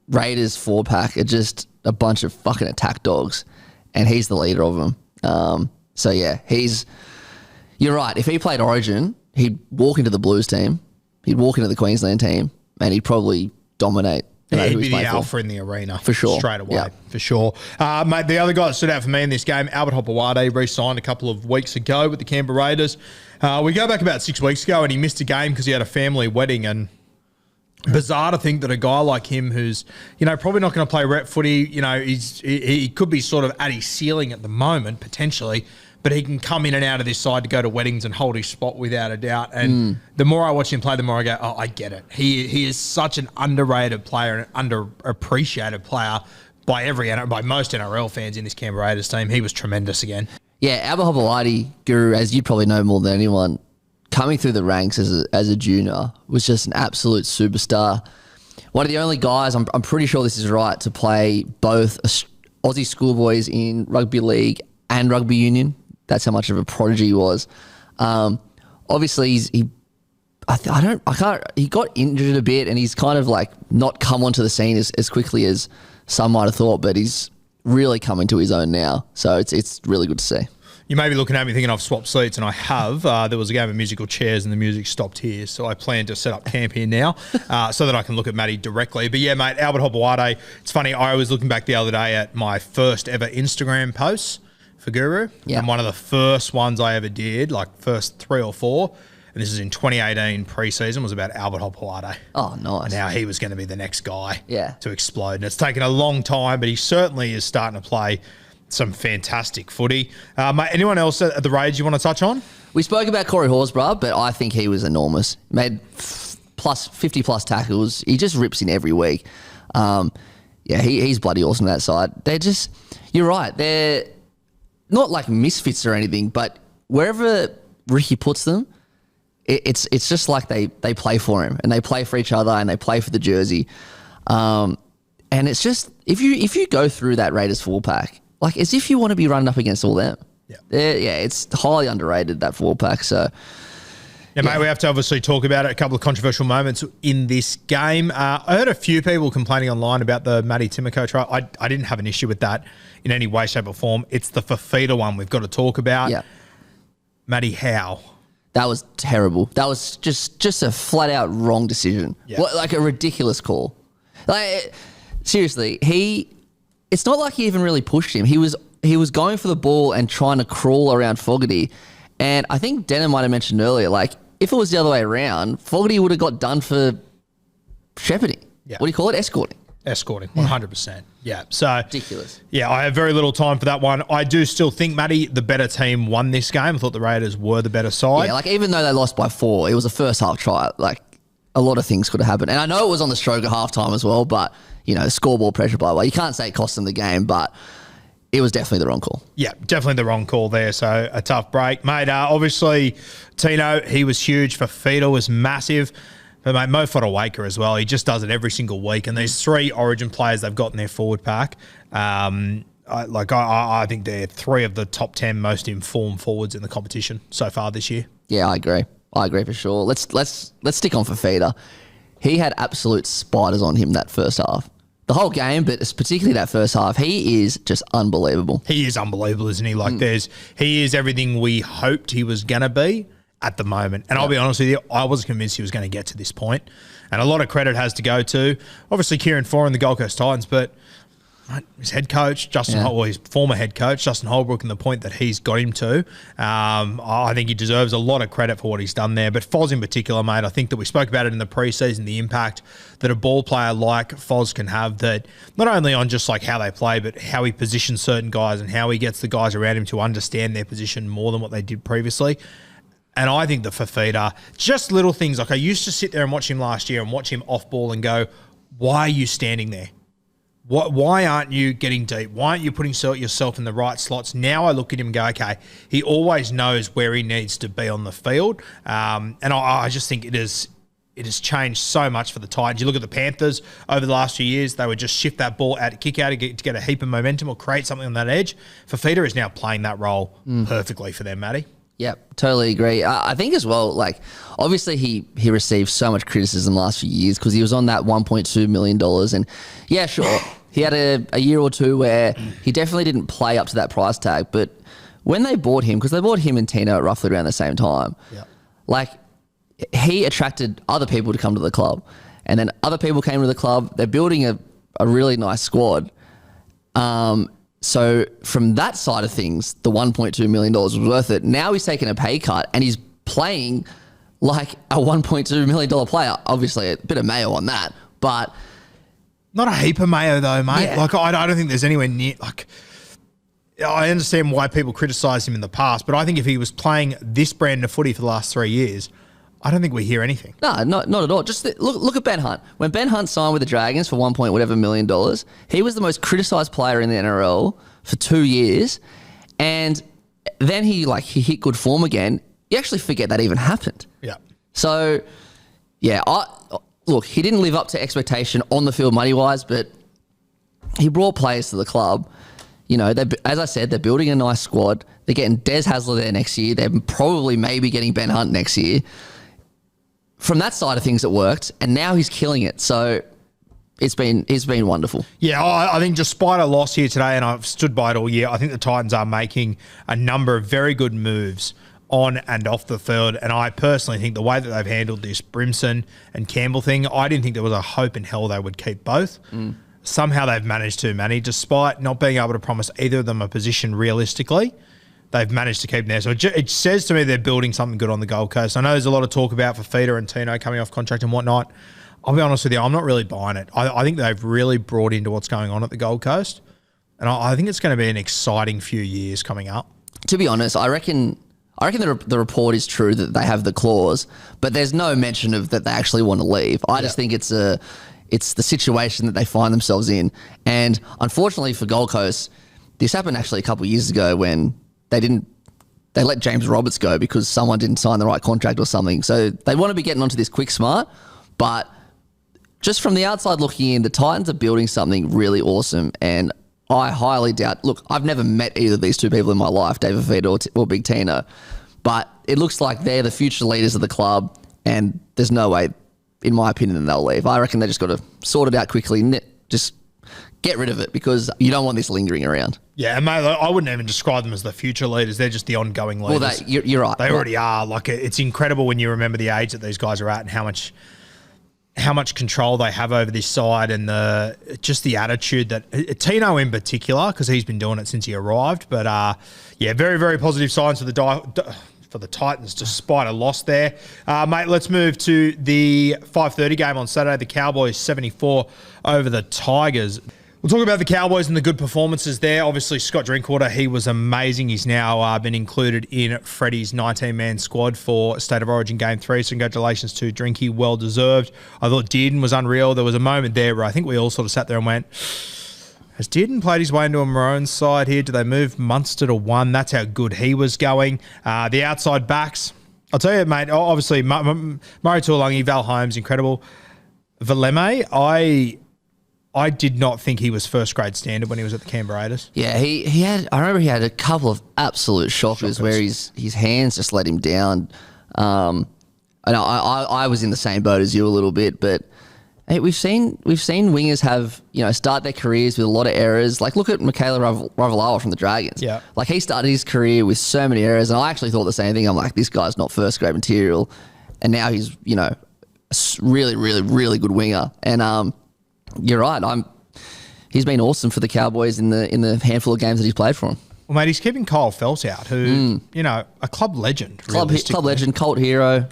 Raiders 4-pack are just a bunch of fucking attack dogs, and he's the leader of them. You're right. If he played Origin, he'd walk into the Blues team, he'd walk into the Queensland team, and he'd probably dominate. He'd be the alpha in the arena. For sure. Straight away, for sure. Mate, the other guy that stood out for me in this game, Albert Hopewade, re-signed a couple of weeks ago with the Canberra Raiders. We go back about 6 weeks ago, and he missed a game because he had a family wedding, and bizarre to think that a guy like him who's, probably not going to play rep footy, he could be sort of at his ceiling at the moment, potentially, but he can come in and out of this side to go to weddings and hold his spot without a doubt. And the more I watch him play, the more I go, I get it. He is such an underrated player and an underappreciated player by most NRL fans in this Canberra Raiders team. He was tremendous again. Yeah, Albert Hopewade, Guru, as you probably know more than anyone, coming through the ranks as a junior was just an absolute superstar. One of the only guys, I'm pretty sure this is right, to play both Aussie schoolboys in rugby league and rugby union. That's how much of a prodigy he was. Obviously, he got injured a bit, and he's kind of like not come onto the scene as quickly as some might have thought. But he's really coming to his own now. So it's really good to see. You may be looking at me thinking I've swapped seats, and I have. There was a game of musical chairs, and the music stopped here. So I plan to set up camp here now so that I can look at Matty directly. But yeah, mate, Albert Hopoate. It's funny, I was looking back the other day at my first ever Instagram posts for Guru. Yeah. And one of the first ones I ever did, like first 3 or 4, and this is in 2018 preseason, was about Albert Hopoate. Oh, nice. And how he was going to be the next guy to explode. And it's taken a long time, but he certainly is starting to play some fantastic footy. Mate, anyone else at the Rage you want to touch on? We spoke about Corey Horsburgh, but I think he was enormous. Made 50-plus tackles. He just rips in every week. He's bloody awesome on that side. They're just, you're right, they're not like misfits or anything, but wherever Ricky puts them, it's just like they play for him, and they play for each other, and they play for the jersey. And it's just, if you go through that Raiders full pack, like as if you want to be running up against all them. Yeah, it's highly underrated, that full pack. So, mate, we have to obviously talk about it. A couple of controversial moments in this game. I heard a few people complaining online about the Matty Timoko try. I didn't have an issue with that in any way, shape, or form. It's the Fafita one we've got to talk about. Yeah, Matty, how? That was terrible. That was just a flat out wrong decision. Yeah. Like a ridiculous call. Like seriously, it's not like he even really pushed him. He was going for the ball and trying to crawl around Fogarty. And I think Denham might have mentioned earlier, like, if it was the other way around, Fogarty would have got done for shepherding. Yeah. What do you call it? Escorting. Escorting, 100%. Yeah. So ridiculous. Yeah, I have very little time for that one. I do still think, Matty, the better team won this game. I thought the Raiders were the better side. Yeah, like even though they lost by 4, it was a first half try. Like a lot of things could have happened. And I know it was on the stroke at halftime as well, but, you know, scoreboard pressure, blah, blah. You can't say it cost them the game, but it was definitely the wrong call. Yeah, definitely the wrong call there. So a tough break. Mate, obviously, Tino, he was huge. Fafita was massive. But, mate, Mo Fodawaker as well. He just does it every single week. And these 3 Origin players they've got in their forward pack, I think they're 3 of the top 10 most informed forwards in the competition so far this year. Yeah, I agree. I agree for sure. Let's stick on Fafita. He had absolute spiders on him that first half. The whole game, but particularly that first half, he is just unbelievable. He is unbelievable, isn't he? Like he is everything we hoped he was going to be at the moment. And I'll be honest with you, I was convinced he was going to get to this point. And a lot of credit has to go to, obviously, Kieran Foran and the Gold Coast Titans, but his head coach, his former head coach, Justin Holbrook, and the point that he's got him to. I think he deserves a lot of credit for what he's done there. But Foz in particular, mate, I think that we spoke about it in the preseason, the impact that a ball player like Foz can have, that not only on just like how they play, but how he positions certain guys and how he gets the guys around him to understand their position more than what they did previously. And I think the Fafita, just little things. Like I used to sit there and watch him last year and watch him off ball and go, why are you standing there? Why aren't you getting deep? Why aren't you putting yourself in the right slots? Now I look at him and go, okay, he always knows where he needs to be on the field. And I just think it has changed so much for the Titans. You look at the Panthers over the last few years, they would just shift that ball out, kick out to get a heap of momentum or create something on that edge. Fafita is now playing that role perfectly for them, Matty. Yep, totally agree. I think as well, like, obviously he received so much criticism the last few years because he was on that $1.2 million. And yeah, sure, he had a year or two where he definitely didn't play up to that price tag. But when they bought him, because they bought him and Tino at roughly around the same time, like, he attracted other people to come to the club. And then other people came to the club. They're building a really nice squad. So from that side of things, the $1.2 million was worth it. Now he's taking a pay cut and he's playing like a $1.2 million player. Obviously, a bit of mayo on that, but not a heap of mayo though, mate. Yeah. Like I don't think there's anywhere near. Like I understand why people criticised him in the past, but I think if he was playing this brand of footy for the last 3 years, I don't think we hear anything. No, not at all. Just look at Ben Hunt. When Ben Hunt signed with the Dragons for $1 million, he was the most criticised player in the NRL for 2 years, and then he hit good form again. You actually forget that even happened. Yeah. So, yeah, look, he didn't live up to expectation on the field money-wise, but he brought players to the club. You know, as I said, they're building a nice squad. They're getting Des Hasler there next year. They're probably maybe getting Ben Hunt next year. From that side of things, it worked, and now he's killing it. So, it's been wonderful. Yeah, I think despite a loss here today, and I've stood by it all year, I think the Titans are making a number of very good moves on and off the field. And I personally think the way that they've handled this Brimson and Campbell thing, I didn't think there was a hope in hell they would keep both. Somehow they've managed to, Manny, despite not being able to promise either of them a position realistically. They've managed to keep them there. So it says to me they're building something good on the Gold Coast. I know there's a lot of talk about Fafita and Tino coming off contract and whatnot. I'll be honest with you, I'm not really buying it. I think they've really brought into what's going on at the Gold Coast. And I think it's going to be an exciting few years coming up. To be honest, I reckon the report is true that they have the clause, but there's no mention of that they actually want to leave. I just think it's the situation that they find themselves in. And unfortunately for Gold Coast, this happened actually a couple of years ago when they let James Roberts go because someone didn't sign the right contract or something. So they want to be getting onto this quick smart, but just from the outside looking in, the Titans are building something really awesome, and I highly doubt. Look, I've never met either of these two people in my life, David Fafita or Big Tino, but it looks like they're the future leaders of the club, and there's no way, in my opinion, that they'll leave. I reckon they just got to sort it out quickly, just get rid of it, because you don't want this lingering around. Yeah, and mate, I wouldn't even describe them as the future leaders. They're just the ongoing leaders. Well, you're right. They already are. Like, it's incredible when you remember the age that these guys are at and how much control they have over this side, and just the attitude that Tino in particular, because he's been doing it since he arrived. But very, very positive signs for the Titans despite a loss there. Mate, let's move to the 5:30 game on Saturday. The Cowboys 74 over the Tigers. We'll talk about the Cowboys and the good performances there. Obviously, Scott Drinkwater, he was amazing. He's now been included in Freddie's 19-man squad for State of Origin Game 3. So congratulations to Drinky, well deserved. I thought Dearden was unreal. There was a moment there where I think we all sort of sat there and went, has Dearden played his way into a Maroons side here? Do they move Munster to 1? That's how good he was going. The outside backs, I'll tell you, mate, obviously Murray Tuolangi, Val Holmes, incredible. Valeme, I did not think he was first grade standard when he was at the Canberra Raiders. Yeah, he had. I remember he had a couple of absolute shockers where his hands just let him down. I know I was in the same boat as you a little bit, but hey, we've seen wingers have start their careers with a lot of errors. Like look at Michaela Ravalawa from the Dragons. Yeah, like he started his career with so many errors, and I actually thought the same thing. I'm like, this guy's not first grade material, and now he's a really, really, really good winger. And you're right. He's been awesome for the Cowboys in the handful of games that he's played for them. Well, mate, he's keeping Kyle Phelps out, who a club legend, club legend, cult hero.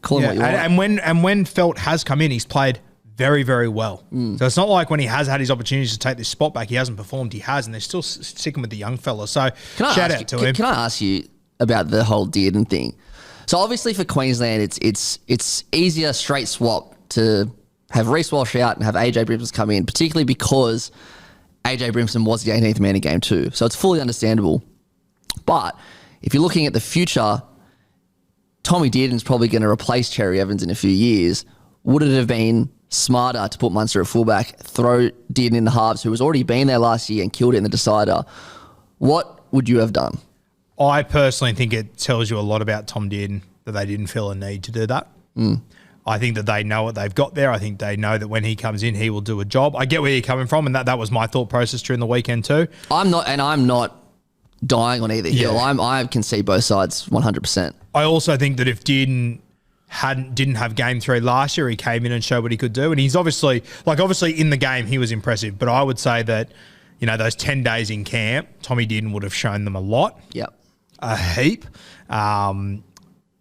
Call him what you want. And when Felt has come in, he's played very, very well. So it's not like when he has had his opportunities to take this spot back, he hasn't performed. He has, and they're still sticking with the young fella. So shout out to him. Can I ask you about the whole Dearden thing? So obviously for Queensland, it's easier straight swap to have Reece Walsh out and have AJ Brimson come in, particularly because AJ Brimson was the 18th man in game 2. So it's fully understandable. But if you're looking at the future, Tommy Dearden's probably going to replace Cherry Evans in a few years. Would it have been smarter to put Munster at fullback, throw Dearden in the halves, who was already been there last year and killed it in the decider? What would you have done? I personally think it tells you a lot about Tom Dearden that they didn't feel a need to do that. I think that they know what they've got there. I think they know that when he comes in, he will do a job. I get where you're coming from, and that was my thought process during the weekend too. I'm not dying on either hill. I can see both sides 100%. I also think that if Dearden didn't have game 3 last year, he came in and showed what he could do, and he's obviously in the game he was impressive. But I would say that those 10 days in camp, Tommy Dearden would have shown them a lot, a heap.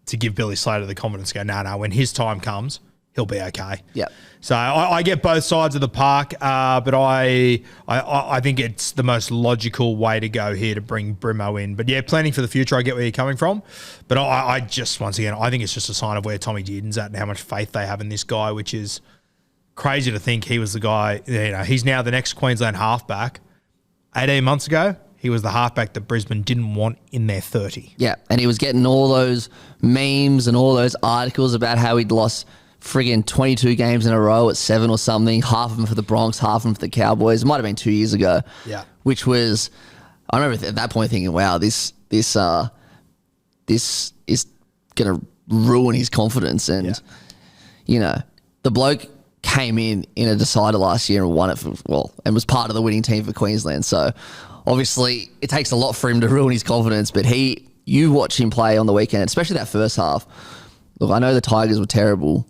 To give Billy Slater the confidence to go, no, when his time comes, he'll be okay. Yeah. So I get both sides of the park, but I think it's the most logical way to go here to bring Brimo in. But yeah, planning for the future, I get where you're coming from. But I just, once again, I think it's just a sign of where Tommy Dearden's at and how much faith they have in this guy, which is crazy to think he was the guy, he's now the next Queensland halfback. 18 months ago, he was the halfback that Brisbane didn't want in their 30. Yeah, and he was getting all those memes and all those articles about how he'd lost friggin' 22 games in a row at 7 or something, half of them for the Broncos, half of them for the Cowboys. It might have been 2 years ago. Yeah. Which was, I remember at that point thinking, wow, this is going to ruin his confidence. And, the bloke came in a decider last year and won it and was part of the winning team for Queensland. So obviously it takes a lot for him to ruin his confidence, but you watch him play on the weekend, especially that first half. Look, I know the Tigers were terrible,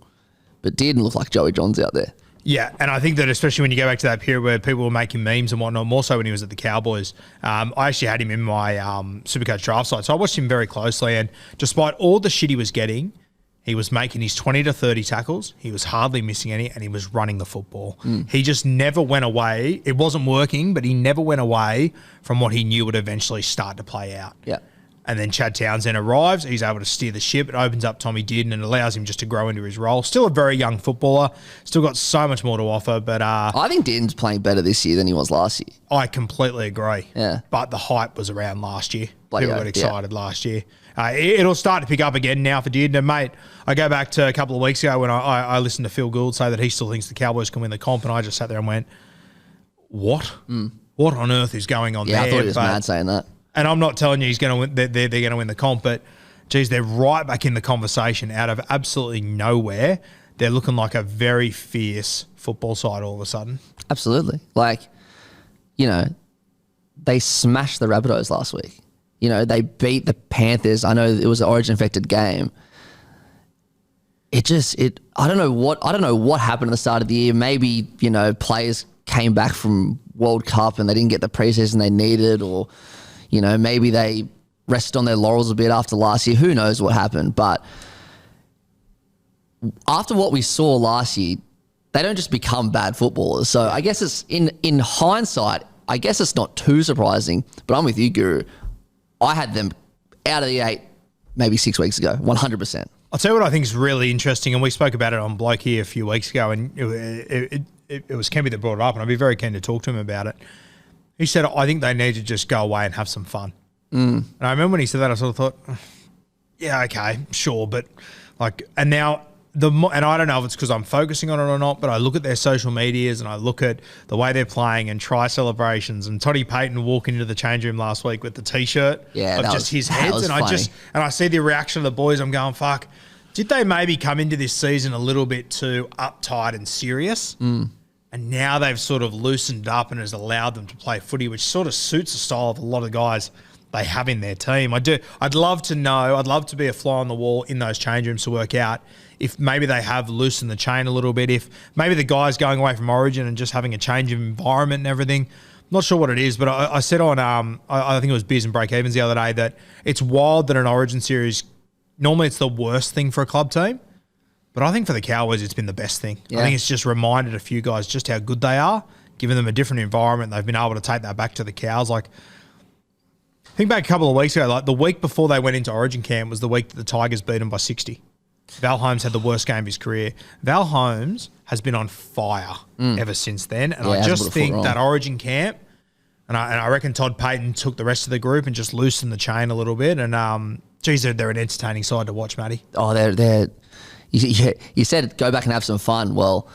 but didn't look like Joey Johns out there. Yeah, and I think that especially when you go back to that period where people were making memes and whatnot, more so when he was at the Cowboys, I actually had him in my Supercoach draft side, so I watched him very closely, and despite all the shit he was getting, he was making his 20 to 30 tackles, he was hardly missing any, and he was running the football. He just never went away. It wasn't working, but he never went away from what he knew would eventually start to play out. Yeah. And then Chad Townsend arrives. He's able to steer the ship. It opens up Tommy Dearden and allows him just to grow into his role. Still a very young footballer. Still got so much more to offer. But I think Dearden's playing better this year than he was last year. I completely agree. Yeah. But the hype was around last year. Bloody People got excited last year. It'll start to pick up again now for Dearden. And, mate, I go back to a couple of weeks ago when I listened to Phil Gould say that he still thinks the Cowboys can win the comp. And I just sat there and went, what? What on earth is going on there? Yeah, I thought he was mad saying that. And I'm not telling you he's going to win. They're going to win the comp, but geez, they're right back in the conversation out of absolutely nowhere. They're looking like a very fierce football side all of a sudden. Absolutely, they smashed the Rabbitohs last week. They beat the Panthers. I know it was an Origin-affected game. I don't know what happened at the start of the year. Maybe players came back from World Cup and they didn't get the preseason they needed, or. Maybe they rested on their laurels a bit after last year. Who knows what happened? But after what we saw last year, they don't just become bad footballers. So I guess it's in hindsight, I guess it's not too surprising. But I'm with you, Guru. I had them out of the 8 maybe 6 weeks ago, 100%. I'll tell you what I think is really interesting, and we spoke about it on Bloke here a few weeks ago, and it was Kempy that brought it up, and I'd be very keen to talk to him about it. He said, I think they need to just go away and have some fun. And I remember when he said that, I sort of thought, yeah, okay, sure. But and now, and I don't know if it's because I'm focusing on it or not, but I look at their social medias and I look at the way they're playing and try celebrations. And Toddy Payton walking into the change room last week with the T-shirt of just his heads. And I see the reaction of the boys. I'm going, fuck, did they maybe come into this season a little bit too uptight and serious? And now they've sort of loosened up and has allowed them to play footy, which sort of suits the style of a lot of guys they have in their team. I'd love to know, I'd love to be a fly on the wall in those change rooms to work out if maybe they have loosened the chain a little bit, if maybe the guys going away from Origin and just having a change of environment and everything. I'm not sure what it is, but I said on, I think it was Beers and Break Evens the other day, that it's wild that an Origin series, normally it's the worst thing for a club team. But I think for the Cowboys, it's been the best thing. Yeah. I think it's just reminded a few guys just how good they are, given them a different environment. They've been able to take that back to the Cows. Think back a couple of weeks ago, the week before they went into Origin camp was the week that the Tigers beat them by 60. Val Holmes had the worst game of his career. Val Holmes has been on fire ever since then. And I just think that Origin camp, and I reckon Todd Payton took the rest of the group and just loosened the chain a little bit. And, geez, they're an entertaining side to watch, Matty. Oh, they're you said go back and have some fun. Well,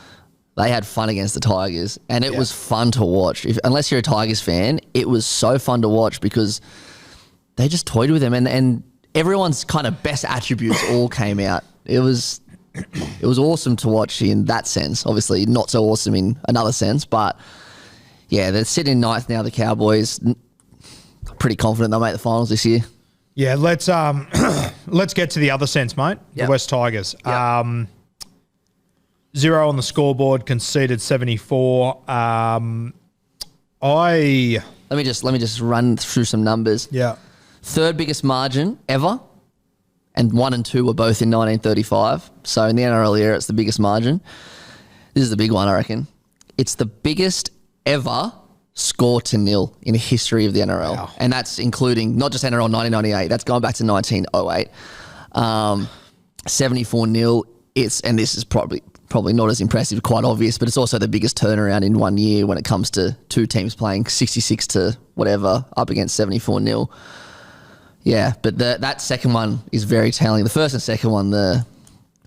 they had fun against the Tigers, and it was fun to watch. Unless you're a Tigers fan, it was so fun to watch because they just toyed with them, and everyone's kind of best attributes all came out. It was awesome to watch in that sense. Obviously, not so awesome in another sense, but yeah, they're sitting ninth now. The Cowboys, pretty confident they'll make the finals this year. Yeah, let's get to the other sense, mate. Yep. The West Tigers. Yep. 0 on the scoreboard, conceded 74. Let me just run through some numbers. Yeah. Third biggest margin ever, and 1 and 2 were both in 1935. So in the NRL era, it's the biggest margin. This is the big one, I reckon. It's the biggest ever score to nil in the history of the NRL. Wow. And that's including not just NRL 1998, that's going back to 1908. 74-0. And this is probably not as impressive, quite obvious, but it's also the biggest turnaround in 1 year when it comes to two teams playing 66 to whatever up against 74-0. Yeah, but that second one is very telling. The first and second one, the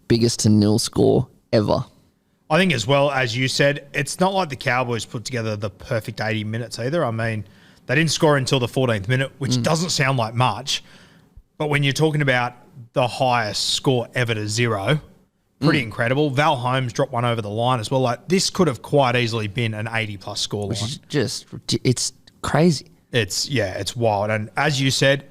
biggest to nil score ever. I think as well, as you said, it's not like the Cowboys put together the perfect 80 minutes either. I mean, they didn't score until the 14th minute, which doesn't sound like much. But when you're talking about the highest score ever to 0, pretty incredible. Val Holmes dropped one over the line as well. Like, this could have quite easily been an 80-plus scoreline. It's crazy. It's wild. And as you said,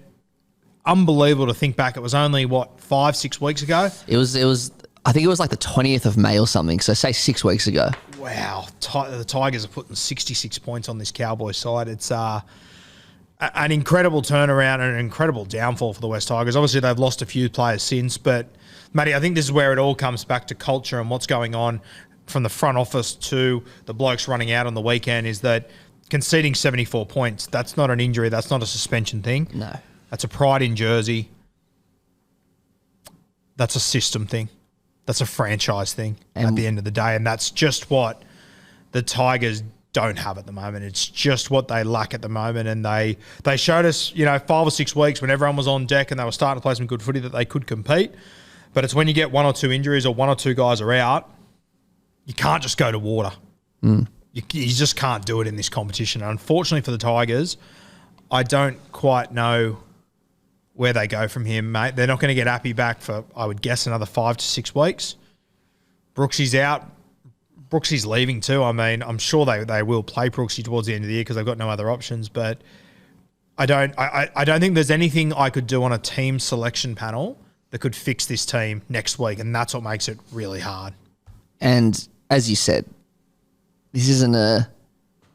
unbelievable to think back. It was only, 5-6 weeks ago? It was. I think it was like the 20th of May or something. So say 6 weeks ago. Wow. The Tigers are putting 66 points on this Cowboys side. It's an incredible turnaround and an incredible downfall for the West Tigers. Obviously, they've lost a few players since, but, Matty, I think this is where it all comes back to culture and what's going on from the front office to the blokes running out on the weekend is that conceding 74 points, that's not an injury, that's not a suspension thing. No. That's a pride in jersey. That's a system thing. That's a franchise thing at the end of the day, and that's just what the Tigers don't have at the moment. It's just what they lack at the moment, and they showed us, 5 or 6 weeks when everyone was on deck and they were starting to play some good footy that they could compete. But it's when you get 1 or 2 injuries or 1 or 2 guys are out, you can't just go to water. You just can't do it in this competition. And unfortunately for the Tigers, I don't quite know where they go from here, mate. They're not going to get Appy back for, I would guess, another 5 to 6 weeks. Brooksy's out. Brooksy's leaving too. I mean, I'm sure they will play Brooksy towards the end of the year because they've got no other options. But I don't think there's anything I could do on a team selection panel that could fix this team next week, and that's what makes it really hard. And as you said, this isn't a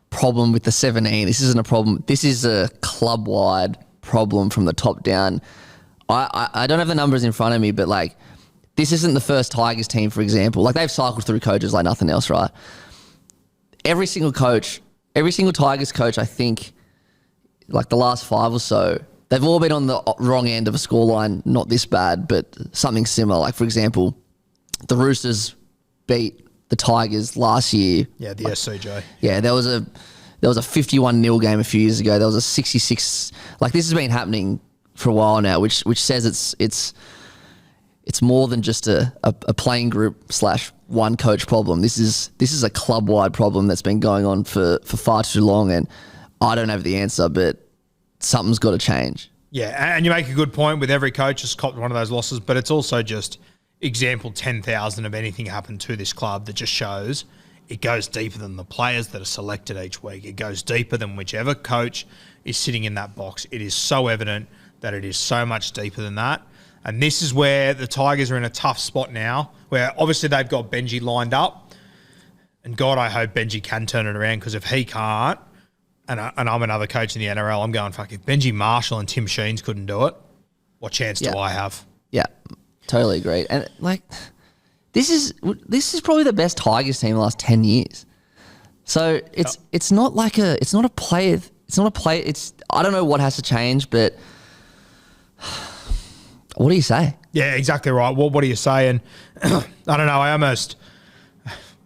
problem with the 17. This isn't a problem. This is a club-wide problem from the top down. I don't have the numbers in front of me, but like, this isn't the first Tigers team, for example. Like, they've cycled through coaches like nothing else, right? Every single Tigers coach, I think, like the last 5 or so, they've all been on the wrong end of a scoreline, not this bad, but something similar. Like, for example, the Roosters beat the Tigers last year. Yeah, the SCJ. Yeah, there was a 51-0 game a few years ago. There was a 66. Like, this has been happening for a while now, which says it's more than just a playing group / one coach problem. This is a club-wide problem that's been going on for far too long, and I don't have the answer, but something's got to change. Yeah, and you make a good point with every coach has copped one of those losses, but it's also just example 10,000 of anything happened to this club that just shows it goes deeper than the players that are selected each week. It goes deeper than whichever coach is sitting in that box. It is so evident that it is so much deeper than that. And this is where the Tigers are in a tough spot now, where obviously they've got Benji lined up. And God, I hope Benji can turn it around, because if he can't, and I'm another coach in the NRL, I'm going, fuck, if Benji Marshall and Tim Sheens couldn't do it, what chance do I have? Yeah, totally agreed. And like, this is probably the best Tigers team in the last 10 years. So it's not a play. I don't know what has to change, but what do you say? Yeah, exactly right. What do you say? And I don't know. I almost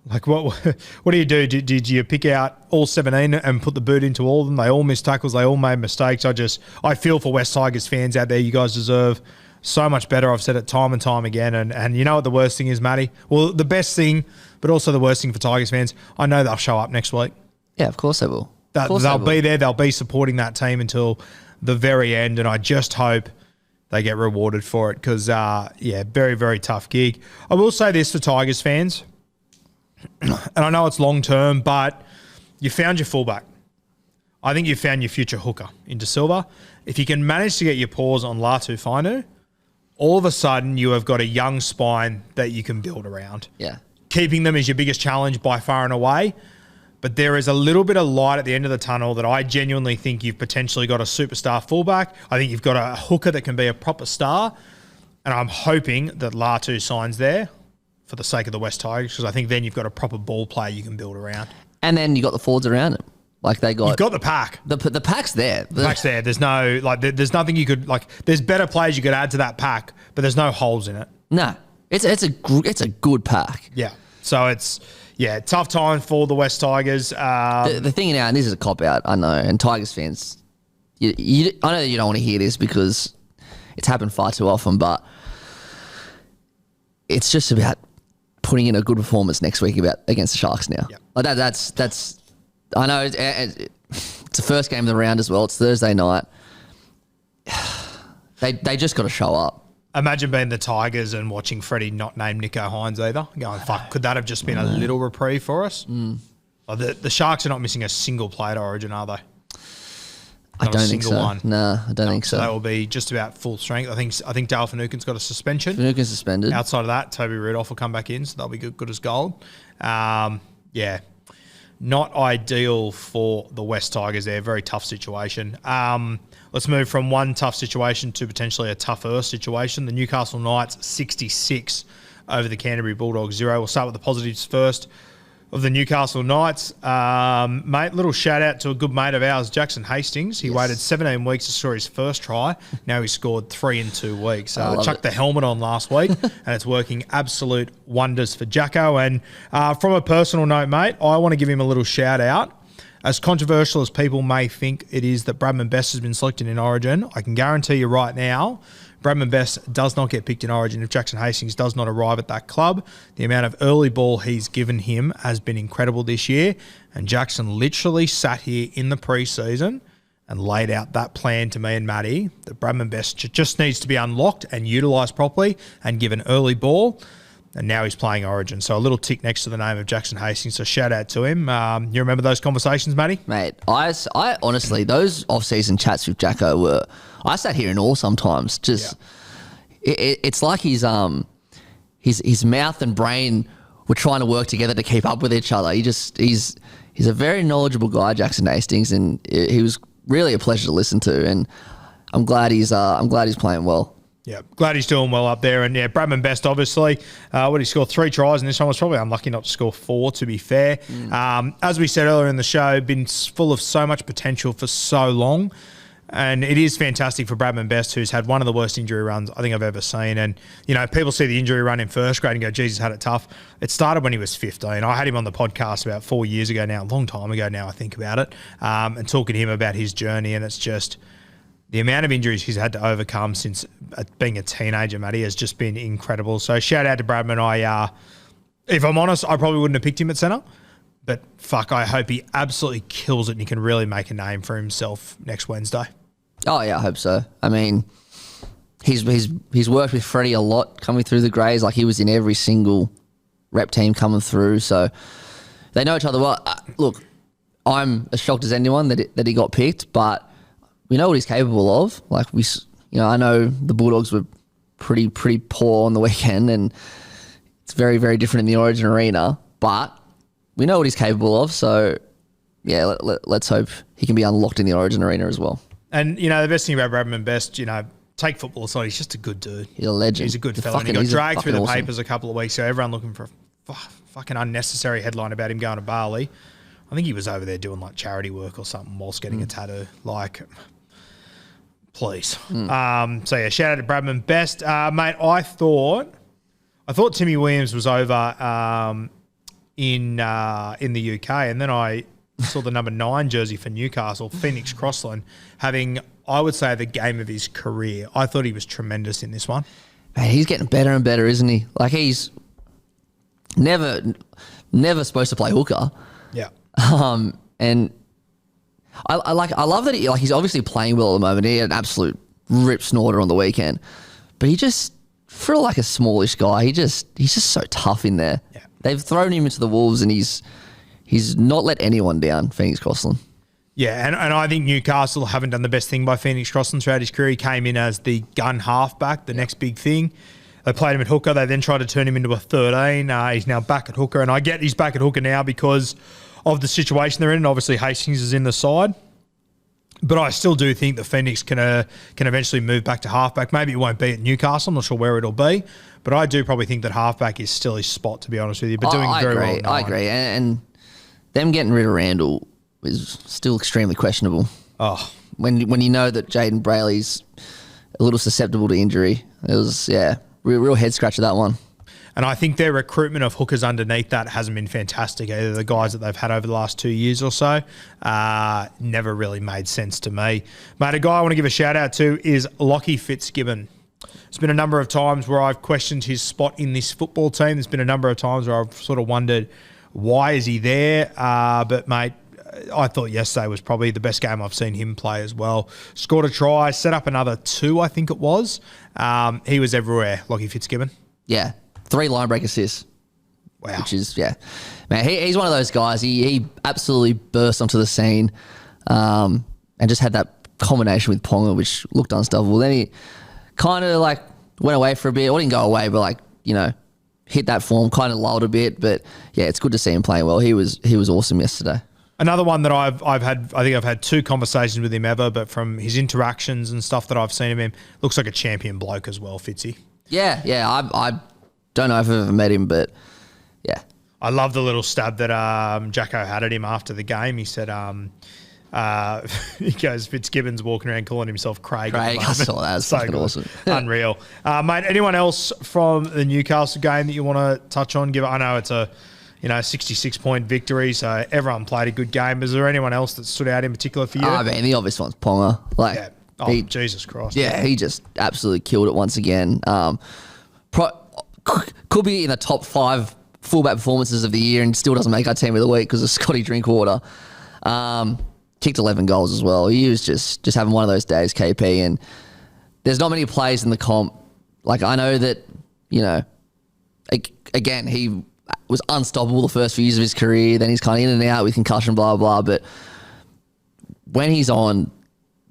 like what do you do? Did you pick out all 17 and put the boot into all of them? They all missed tackles. They all made mistakes. I feel for West Tigers fans out there. You guys deserve so much better. I've said it time and time again. And you know what the worst thing is, Matty? Well, the best thing, but also the worst thing for Tigers fans, I know they'll show up next week. Yeah, of course they will. They'll be there. They'll be supporting that team until the very end. And I just hope they get rewarded for it, because, very, very tough gig. I will say this for Tigers fans, and I know it's long-term, but you found your fullback. I think you found your future hooker in De Silva. If you can manage to get your paws on Latu Fainu, all of a sudden you have got a young spine that you can build around. Yeah. Keeping them is your biggest challenge by far and away, but there is a little bit of light at the end of the tunnel that I genuinely think you've potentially got a superstar fullback. I think you've got a hooker that can be a proper star, and I'm hoping that Latu signs there for the sake of the West Tigers, because I think then you've got a proper ball player you can build around. And then you got the forwards around him. Like, You've got the pack. The pack's there. The pack's there. There's no, there's nothing you could, there's better players you could add to that pack, but there's no holes in it. No. It's a good pack. Yeah. So it's, tough time for the West Tigers. The thing now, and this is a cop-out, I know, and Tigers fans, I know that you don't want to hear this because it's happened far too often, but it's just about putting in a good performance next week against the Sharks now. Yep. Like that's I know it's the first game of the round as well. It's Thursday night. They just got to show up. Imagine being the Tigers and watching Freddie not name Nico Hines either. Going, fuck, could that have just been a little reprieve for us? The Sharks are not missing a single play at Origin, are they? I don't think so. One. No, I don't think so. They will be just about full strength. I think Dale Finucane's got a suspension. Finucane's suspended. Outside of that, Toby Rudolph will come back in, so they'll be good as gold. Yeah, not ideal for the West Tigers there. Very tough situation. Let's move from one tough situation to potentially a tougher situation. The Newcastle Knights 66 over the Canterbury Bulldogs 0. We'll start with the positives first of the Newcastle Knights. Mate, little shout out to a good mate of ours, Jackson Hastings. He waited 17 weeks to score his first try. Now he scored 3 in 2 weeks. Chucked the helmet on last week and it's working absolute wonders for Jacko. And from a personal note, mate, I want to give him a little shout out. As controversial as people may think it is that Bradman Best has been selected in Origin, I can guarantee you right now, Bradman Best does not get picked in Origin if Jackson Hastings does not arrive at that club. The amount of early ball he's given him has been incredible this year. And Jackson literally sat here in the preseason and laid out that plan to me and Matty that Bradman Best just needs to be unlocked and utilised properly and given early ball. And now he's playing Origin. So a little tick next to the name of Jackson Hastings. So shout out to him. You remember those conversations, Matty? Mate, I honestly, those off-season chats with Jacko were... I sat here in awe sometimes. It's like his mouth and brain were trying to work together to keep up with each other. He's a very knowledgeable guy, Jackson Hastings, and he was really a pleasure to listen to. And I'm glad he's playing well. Yeah, glad he's doing well up there. And yeah, Bradman Best, obviously, he scored 3 tries, and this one was probably unlucky not to score 4, to be fair. As we said earlier in the show, been full of so much potential for so long. And it is fantastic for Bradman Best, who's had one of the worst injury runs I think I've ever seen. And, you know, people see the injury run in first grade and go, geez, he's had it tough. It started when he was 15. I had him on the podcast about 4 years ago now, a long time ago now, I think about it, and talking to him about his journey. And it's just the amount of injuries he's had to overcome since being a teenager, Matty, has just been incredible. So shout out to Bradman. If I'm honest, I probably wouldn't have picked him at centre. But, fuck, I hope he absolutely kills it and he can really make a name for himself next Wednesday. Oh, yeah, I hope so. I mean, he's worked with Freddie a lot coming through the Greys. Like, he was in every single rep team coming through. So they know each other well. Look, I'm as shocked as anyone that he got picked, but we know what he's capable of. Like, I know the Bulldogs were pretty poor on the weekend, and it's very, very different in the Origin arena, but we know what he's capable of. So, yeah, let's hope he can be unlocked in the Origin arena as well. And, you know, the best thing about Bradman Best, you know, take football aside, he's just a good dude. He's a legend. He's a good fella. And he got dragged through the papers a couple of weeks ago. Everyone looking for a fucking unnecessary headline about him going to Bali. I think he was over there doing, like, charity work or something whilst getting a tattoo. Like, please. So, yeah, shout out to Bradman Best. Mate, I thought Timmy Williams was over in the UK, and then I saw the number 9 jersey for Newcastle, Phoenix Crossland, having, I would say, the game of his career. I thought he was tremendous in this one. Man, he's getting better and better, isn't he? Like, he's never supposed to play hooker. Yeah. And I love that he's obviously playing well at the moment. He had an absolute rip snorter on the weekend, but he just, for like a smallish guy, he's just so tough in there. Yeah. They've thrown him into the wolves, and he's not let anyone down, Phoenix Crossland. Yeah, and I think Newcastle haven't done the best thing by Phoenix Crossland throughout his career. He came in as the gun halfback, the next big thing. They played him at hooker. They then tried to turn him into a 13. He's now back at hooker, and I get he's back at hooker now because of the situation they're in, and obviously Hastings is in the side. But I still do think that Phoenix can eventually move back to halfback. Maybe it won't be at Newcastle. I'm not sure where it'll be. But I do probably think that halfback is still his spot, to be honest with you. But doing very well. I agree. And them getting rid of Randall is still extremely questionable. Oh, when you know that Jaden Brayley's a little susceptible to injury, it was real head scratcher, that one. And I think their recruitment of hookers underneath that hasn't been fantastic either. The guys that they've had over the last 2 years or so never really made sense to me. Mate, a guy I want to give a shout out to is Lockie Fitzgibbon. There's been a number of times where I've questioned his spot in this football team. There's been a number of times where I've sort of wondered, why is he there? But, mate, I thought yesterday was probably the best game I've seen him play as well. Scored a try, set up another 2, I think it was. He was everywhere, Lockie Fitzgibbon. Yeah, 3 line break assists. Wow. Which is, man, he's one of those guys. He absolutely burst onto the scene and just had that combination with Ponga, which looked unstoppable. Then he kind of like went away for a bit. Well, didn't go away, but like, hit that form, kind of lulled a bit. But yeah, it's good to see him playing well. He was awesome yesterday. Another one that I've had 2 conversations with him ever, but from his interactions and stuff that I've seen of him, looks like a champion bloke as well, Fitzy. Yeah. I don't know if I've ever met him, but yeah. I love the little stab that Jacko had at him after the game. He said, he goes, Fitzgibbon's walking around calling himself Craig. I saw that. That's so fucking good. awesome. Unreal. Mate, anyone else from the Newcastle game that you want to touch on? I know it's a 66-point victory, so everyone played a good game. Is there anyone else that stood out in particular for you? I mean, the obvious one's Ponga. Jesus Christ. Yeah, he just absolutely killed it once again. Could be in the top 5 fullback performances of the year and still doesn't make our team of the week because of Scotty Drinkwater. Kicked 11 goals as well. He was just having one of those days, KP. And there's not many players in the comp. Like, I know that, again, he was unstoppable the first few years of his career. Then he's kind of in and out with concussion, blah, blah, blah. But when he's on,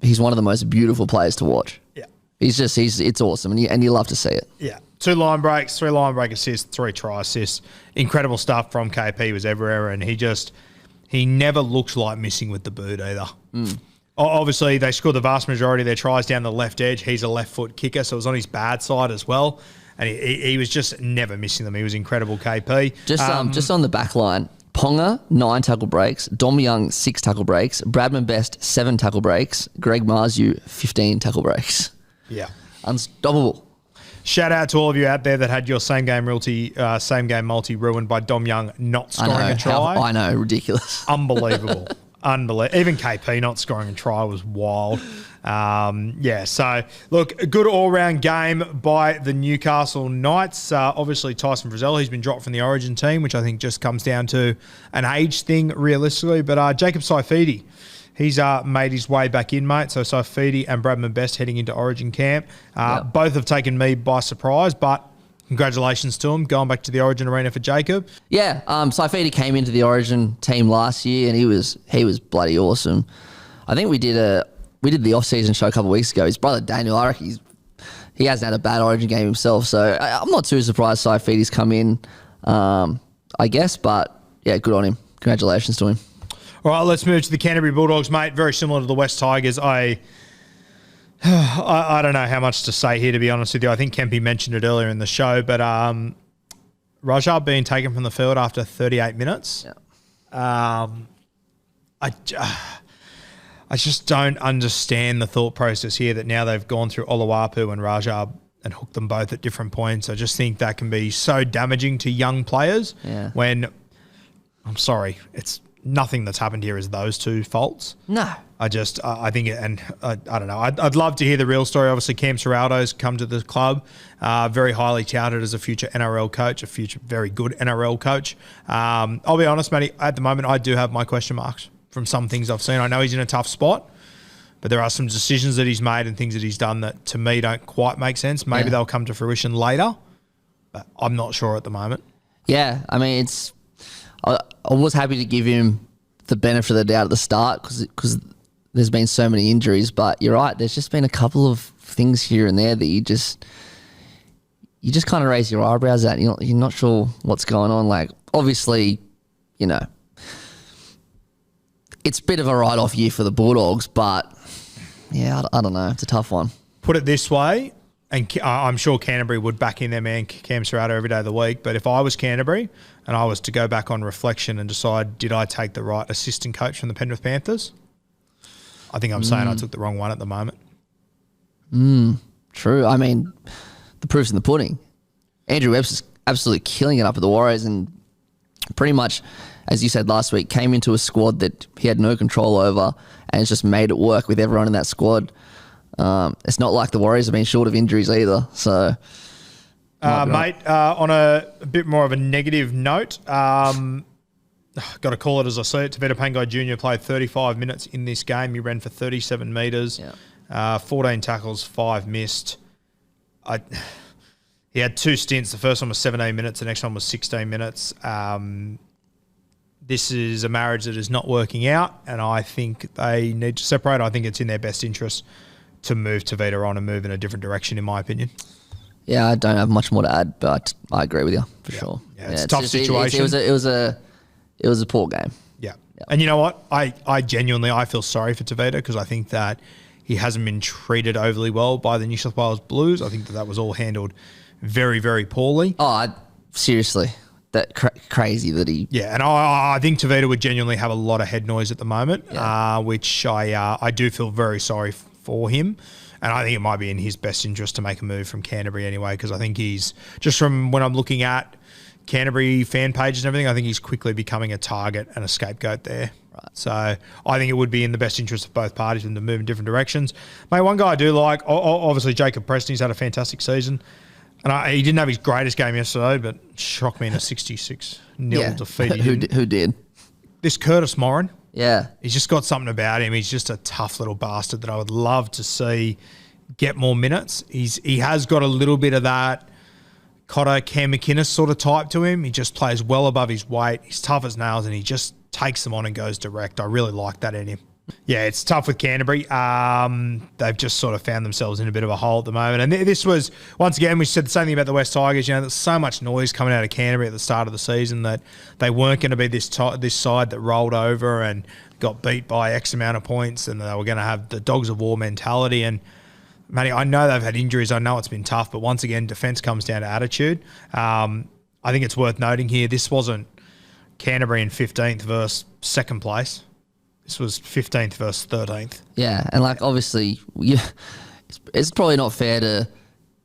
he's one of the most beautiful players to watch. Yeah. It's awesome. And you love to see it. Yeah. 2 line breaks, 3 line break assists, 3 try assists. Incredible stuff from KP. He was everywhere, and he never looked like missing with the boot either. Obviously, they scored the vast majority of their tries down the left edge. He's a left foot kicker, so it was on his bad side as well. And he was just never missing them. He was incredible, KP. Just on the back line, Ponga, 9 tackle breaks. Dom Young, 6 tackle breaks. Bradman Best, 7 tackle breaks. Greg Marzu, 15 tackle breaks. Yeah. Unstoppable. Shout out to all of you out there that had your same game multi ruined by Dom Young not scoring a try. I know, ridiculous. Unbelievable. Even KP not scoring a try was wild. So look, a good all-round game by the Newcastle Knights. Obviously, Tyson Frizzell, he's been dropped from the Origin team, which I think just comes down to an age thing realistically. But Jacob Saifidi, he's made his way back in, mate. So Saifidi and Bradman Best heading into Origin camp. Both have taken me by surprise, but congratulations to him going back to the Origin arena for Jacob. Yeah, Saifidi came into the Origin team last year, and he was bloody awesome. I think we did the off-season show a couple of weeks ago. His brother Daniel, I reckon he hasn't had a bad Origin game himself, so I'm not too surprised Saifidi's come in, I guess. But yeah, good on him. Congratulations to him. All right, let's move to the Canterbury Bulldogs, mate. Very similar to the West Tigers. I don't know how much to say here, to be honest with you. I think Kempy mentioned it earlier in the show, but Rajah being taken from the field after 38 minutes. Yeah. I just don't understand the thought process here that now they've gone through Oluwapu and Rajah and hooked them both at different points. I just think that can be so damaging to young players when, I'm sorry, it's nothing that's happened here is those 2 faults. No. I think, and I don't know. I'd love to hear the real story. Obviously, Cam Serraldo's come to the club, very highly touted as a future NRL coach, a future very good NRL coach. I'll be honest, Matty, at the moment, I do have my question marks from some things I've seen. I know he's in a tough spot, but there are some decisions that he's made and things that he's done that, to me, don't quite make sense. Maybe they'll come to fruition later, but I'm not sure at the moment. Yeah, I mean, I was happy to give him the benefit of the doubt at the start because there's been so many injuries, but you're right. There's just been a couple of things here and there that you just kind of raise your eyebrows at. You're not sure what's going on. Like, obviously, it's a bit of a write-off year for the Bulldogs, but yeah, I don't know. It's a tough one. Put it this way, and I'm sure Canterbury would back in their man Cam Serrato every day of the week, but if I was Canterbury and I was to go back on reflection and decide, did I take the right assistant coach from the Penrith Panthers? I think I'm saying I took the wrong one at the moment. True. I mean, the proof's in the pudding. Andrew Webster's absolutely killing it up at the Warriors and pretty much, as you said last week, came into a squad that he had no control over and has just made it work with everyone in that squad. It's not like the Warriors have been short of injuries either. So, mate, on a bit more of a negative note, got to call it as I see it. Tavita Pangai Jr. played 35 minutes in this game. He ran for 37 metres, 14 tackles, 5 missed. He had 2 stints. The first one was 17 minutes. The next one was 16 minutes. This is a marriage that is not working out, and I think they need to separate. I think it's in their best interest to move Tavita on and move in a different direction, in my opinion. Yeah, I don't have much more to add, but I agree with you for sure. Yeah, it's a tough situation. It was a poor game. Yeah. And you know what? I genuinely feel sorry for Tavita because I think that he hasn't been treated overly well by the New South Wales Blues. I think that was all handled very, very poorly. Seriously. That crazy that he... Yeah, and I think Tavita would genuinely have a lot of head noise at the moment, which I do feel very sorry for him. And I think it might be in his best interest to make a move from Canterbury anyway, because I think he's, just from when I'm looking at Canterbury fan pages and everything, I think he's quickly becoming a target and a scapegoat there. Right. So I think it would be in the best interest of both parties for them to move in different directions. Mate, one guy I do like, obviously Jacob Preston, he's had a fantastic season. And he didn't have his greatest game yesterday, but shocked me in a 66-0 defeat. Who did? This Curtis Morin. Yeah. He's just got something about him. He's just a tough little bastard that I would love to see get more minutes. He has got a little bit of that Cotter, Cam McInnes sort of type to him. He just plays well above his weight. He's tough as nails, and he just takes them on and goes direct. I really like that in him. Yeah, it's tough with Canterbury. They've just sort of found themselves in a bit of a hole at the moment. And this was, once again, we said the same thing about the West Tigers. You know, there's so much noise coming out of Canterbury at the start of the season that they weren't going to be this side that rolled over and got beat by X amount of points, and they were going to have the dogs of war mentality. And, Matty, I know they've had injuries. I know it's been tough. But once again, defence comes down to attitude. I think it's worth noting here, this wasn't Canterbury in 15th versus second place. This was 15th versus 13th. Yeah, and obviously, it's probably not fair to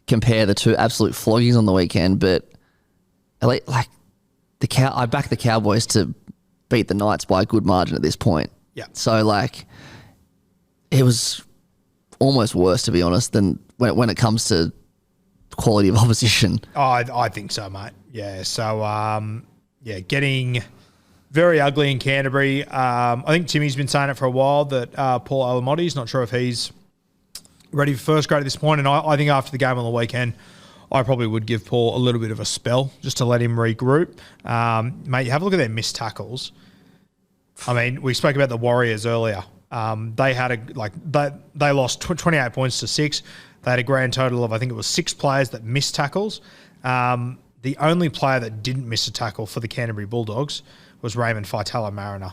compare the two absolute floggings on the weekend, but I back the Cowboys to beat the Knights by a good margin at this point. Yeah. So it was almost worse, to be honest, than when it comes to quality of opposition. I think so, mate. Yeah. So getting very ugly in Canterbury. I think Timmy's been saying it for a while that Paul Alamotti, not sure if he's ready for first grade at this point. And I think after the game on the weekend, I probably would give Paul a little bit of a spell just to let him regroup. Mate, you have a look at their missed tackles. I mean, we spoke about the Warriors earlier. They had they lost 28 points to 6. They had a grand total of, I think it was 6 players that missed tackles. The only player that didn't miss a tackle for the Canterbury Bulldogs was Raymond Faitala Mariner,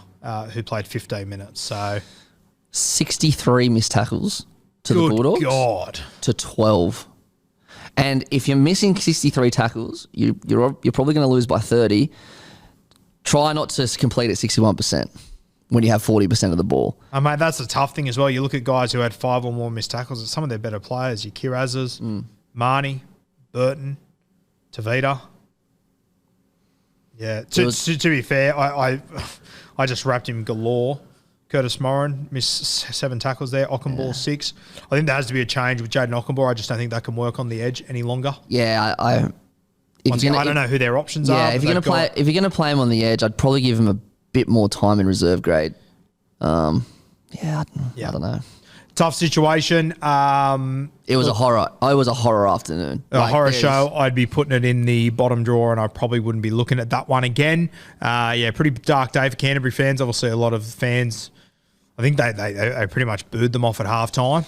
who played 15 minutes. So 63 missed tackles to the Bulldogs. Good God. To 12. And if you're missing 63 tackles, you're probably going to lose by 30. Try not to complete at 61% when you have 40% of the ball. Mate, that's the tough thing as well. You look at guys who had 5 or more missed tackles. It's some of their better players. Your Kirazas, Marnie, Burton, Tavita. Yeah, to be fair, I just wrapped him galore. Curtis Morin missed 7 tackles there. Ockenball 6. I think there has to be a change with Jaden Ockenball. I just don't think that can work on the edge any longer. Yeah, I don't know who their options are. Yeah, if you're going to play him on the edge, I'd probably give him a bit more time in reserve grade. I don't know. Tough situation. It was a horror. It was a horror afternoon. A horror show. I'd be putting it in the bottom drawer, and I probably wouldn't be looking at that one again. Pretty dark day for Canterbury fans. Obviously, a lot of fans, I think they pretty much booed them off at halftime.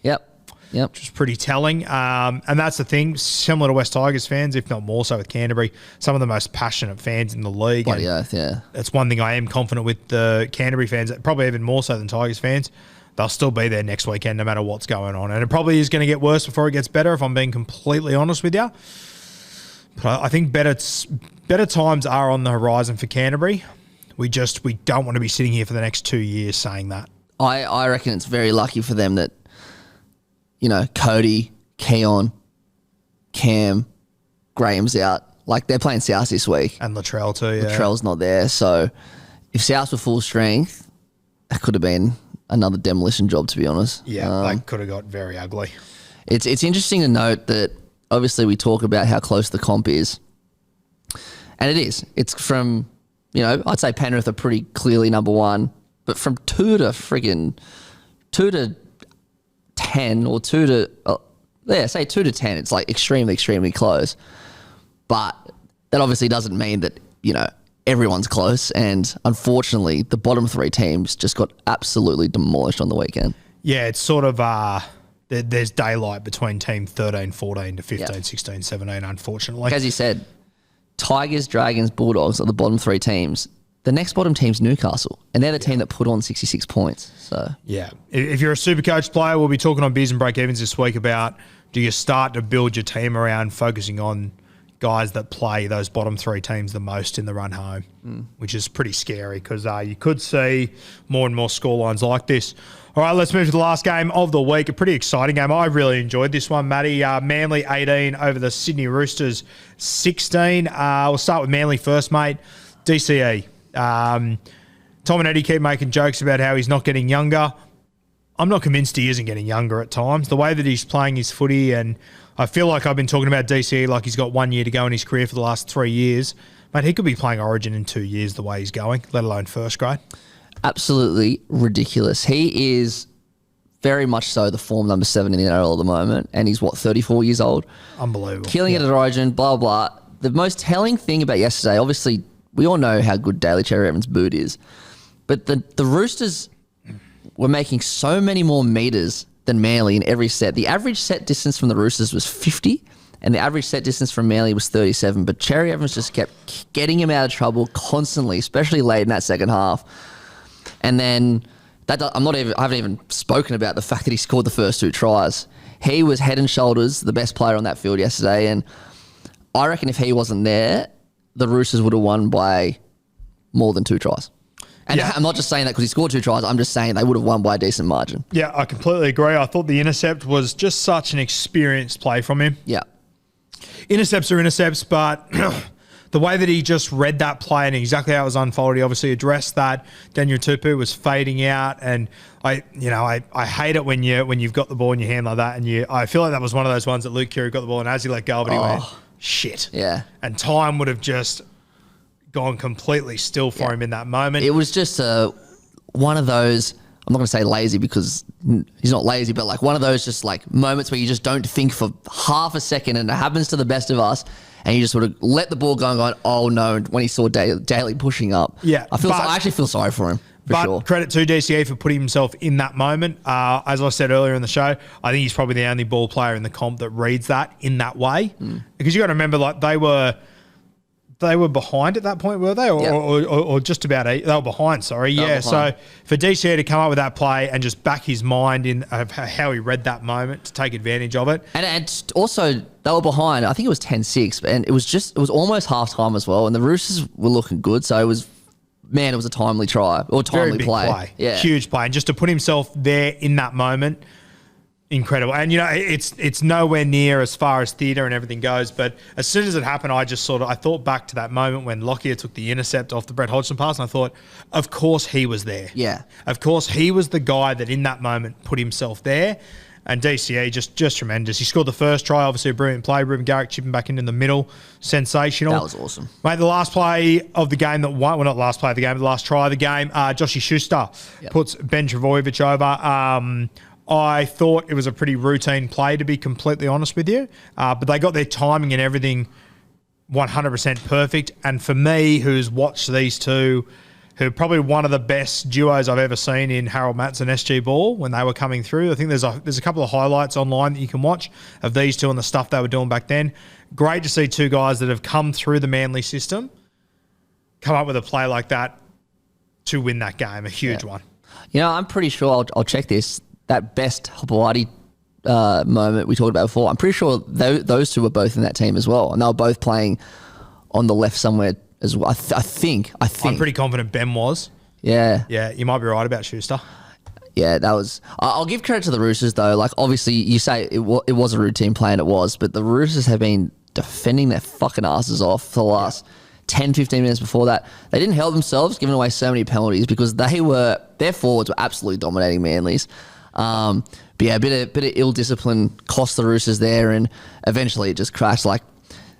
Yep. Which was pretty telling. And that's the thing, similar to West Tigers fans, if not more so with Canterbury, some of the most passionate fans in the league. Bloody oath, yeah. That's one thing I am confident with the Canterbury fans, probably even more so than Tigers fans. They'll still be there next weekend no matter what's going on. And it probably is going to get worse before it gets better, if I'm being completely honest with you. But I think better times are on the horizon for Canterbury. We don't want to be sitting here for the next 2 years saying that. I reckon it's very lucky for them that, Cody, Keon, Cam, Graham's out. They're playing South this week. And Latrell too, yeah. Latrell's not there. So if South were full strength, it could have been another demolition job, to be honest. Yeah, that could have got very ugly. It's interesting to note that obviously we talk about how close the comp is. And it is. It's from I'd say Penrith are pretty clearly number one. But from 2 to 10 or 2 to, say 2 to 10, it's like extremely, extremely close. But that obviously doesn't mean that, everyone's close. And unfortunately, the bottom 3 teams just got absolutely demolished on the weekend. Yeah, it's sort of, there's daylight between team 13, 14 to 15, 16, 17, unfortunately. As you said, Tigers, Dragons, Bulldogs are the bottom 3 teams. The next bottom team's Newcastle, and they're the team that put on 66 points. So yeah, if you're a Supercoach player, we'll be talking on Beers and Break-Evens this week about, do you start to build your team around focusing on guys that play those bottom 3 teams the most in the run home, which is pretty scary because you could see more and more scorelines like this. All right, let's move to the last game of the week. A pretty exciting game. I really enjoyed this one, Matty. Manly 18 over the Sydney Roosters 16. We'll start with Manly first, mate. DCE. Tom and Eddie keep making jokes about how he's not getting younger. I'm not convinced he isn't getting younger at times. The way that he's playing his footy, and I feel like I've been talking about DCE like he's got 1 year to go in his career for the last 3 years. Mate, he could be playing Origin in 2 years the way he's going, let alone first grade. Absolutely ridiculous. He is very much so the form number 7 in the NRL at the moment, and he's, 34 years old? Unbelievable. Killing it at Origin, blah, blah. The most telling thing about yesterday, obviously, we all know how good Daly Cherry Evans' boot is, but the Roosters were making so many more metres than Manly in every set. The average set distance from the Roosters was 50, and the average set distance from Manly was 37, but Cherry Evans just kept getting him out of trouble constantly, especially late in that second half. And then I haven't even spoken about the fact that he scored the first 2 tries. He was head and shoulders the best player on that field yesterday, and I reckon if he wasn't there, the Roosters would have won by more than 2 tries. And I'm not just saying that because he scored 2 tries. I'm just saying they would have won by a decent margin. Yeah, I completely agree. I thought the intercept was just such an experienced play from him. Yeah. Intercepts are intercepts, but the way that he just read that play and exactly how it was unfolded, he obviously addressed that. Daniel Tupu was fading out, and I hate it when you've got the ball in your hand like that, and I feel like that was one of those ones that Luke Keary got the ball, and as he let go of it, he went, shit. Yeah. And time would have just gone completely still for him in that moment. It was just one of those, I'm not going to say lazy because he's not lazy, but like one of those just like moments where you just don't think for half a second, and it happens to the best of us, and you just sort of let the ball go and go, oh no, when he saw Daly pushing up. Yeah. I actually feel sorry for him. But credit to DCA for putting himself in that moment. As I said earlier in the show, I think he's probably the only ball player in the comp that reads that in that way. Because you got to remember, like they were behind at that point, were they? Or just about they were behind, sorry. Behind. So for DCA to come up with that play and just back his mind in of how he read that moment to take advantage of it. And also they were behind, I think it was 10-6, and it was almost half-time as well, and the Roosters were looking good, so it was a timely try or timely play. Yeah. Huge play. And just to put himself there in that moment, incredible. And, it's nowhere near as far as theatre and everything goes, but as soon as it happened, I thought back to that moment when Lockyer took the intercept off the Brett Hodgson pass, and I thought, of course he was there. Yeah. Of course he was the guy that in that moment put himself there. And DCA just tremendous. He scored the first try, obviously a brilliant play. Ruben Garrick chipping back into the middle. Sensational. That was awesome. Mate, the last play of the game that won, well, not last play of the game, but the last try of the game, Joshy Schuster puts Ben Travojevic over. I thought it was a pretty routine play, to be completely honest with you. But they got their timing and everything 100% perfect. And for me, who's watched these two, who are probably one of the best duos I've ever seen in Harold Matts and SG Ball when they were coming through. I think there's a couple of highlights online that you can watch of these two and the stuff they were doing back then. Great to see two guys that have come through the Manly system come up with a play like that to win that game, a huge one. I'm pretty sure, I'll check this, that best Hopewadi moment we talked about before, I'm pretty sure those two were both in that team as well, and they were both playing on the left somewhere as well. I think. I'm pretty confident Ben was. Yeah. Yeah, you might be right about Schuster. Yeah, that was... I'll give credit to the Roosters, though. Like, obviously, you say it was a routine play, and it was, but the Roosters have been defending their fucking asses off for the last 10, 15 minutes before that. They didn't help themselves, giving away so many penalties, because their forwards were absolutely dominating Manly's. But yeah, a bit of ill discipline cost the Roosters there, and eventually it just crashed. Like,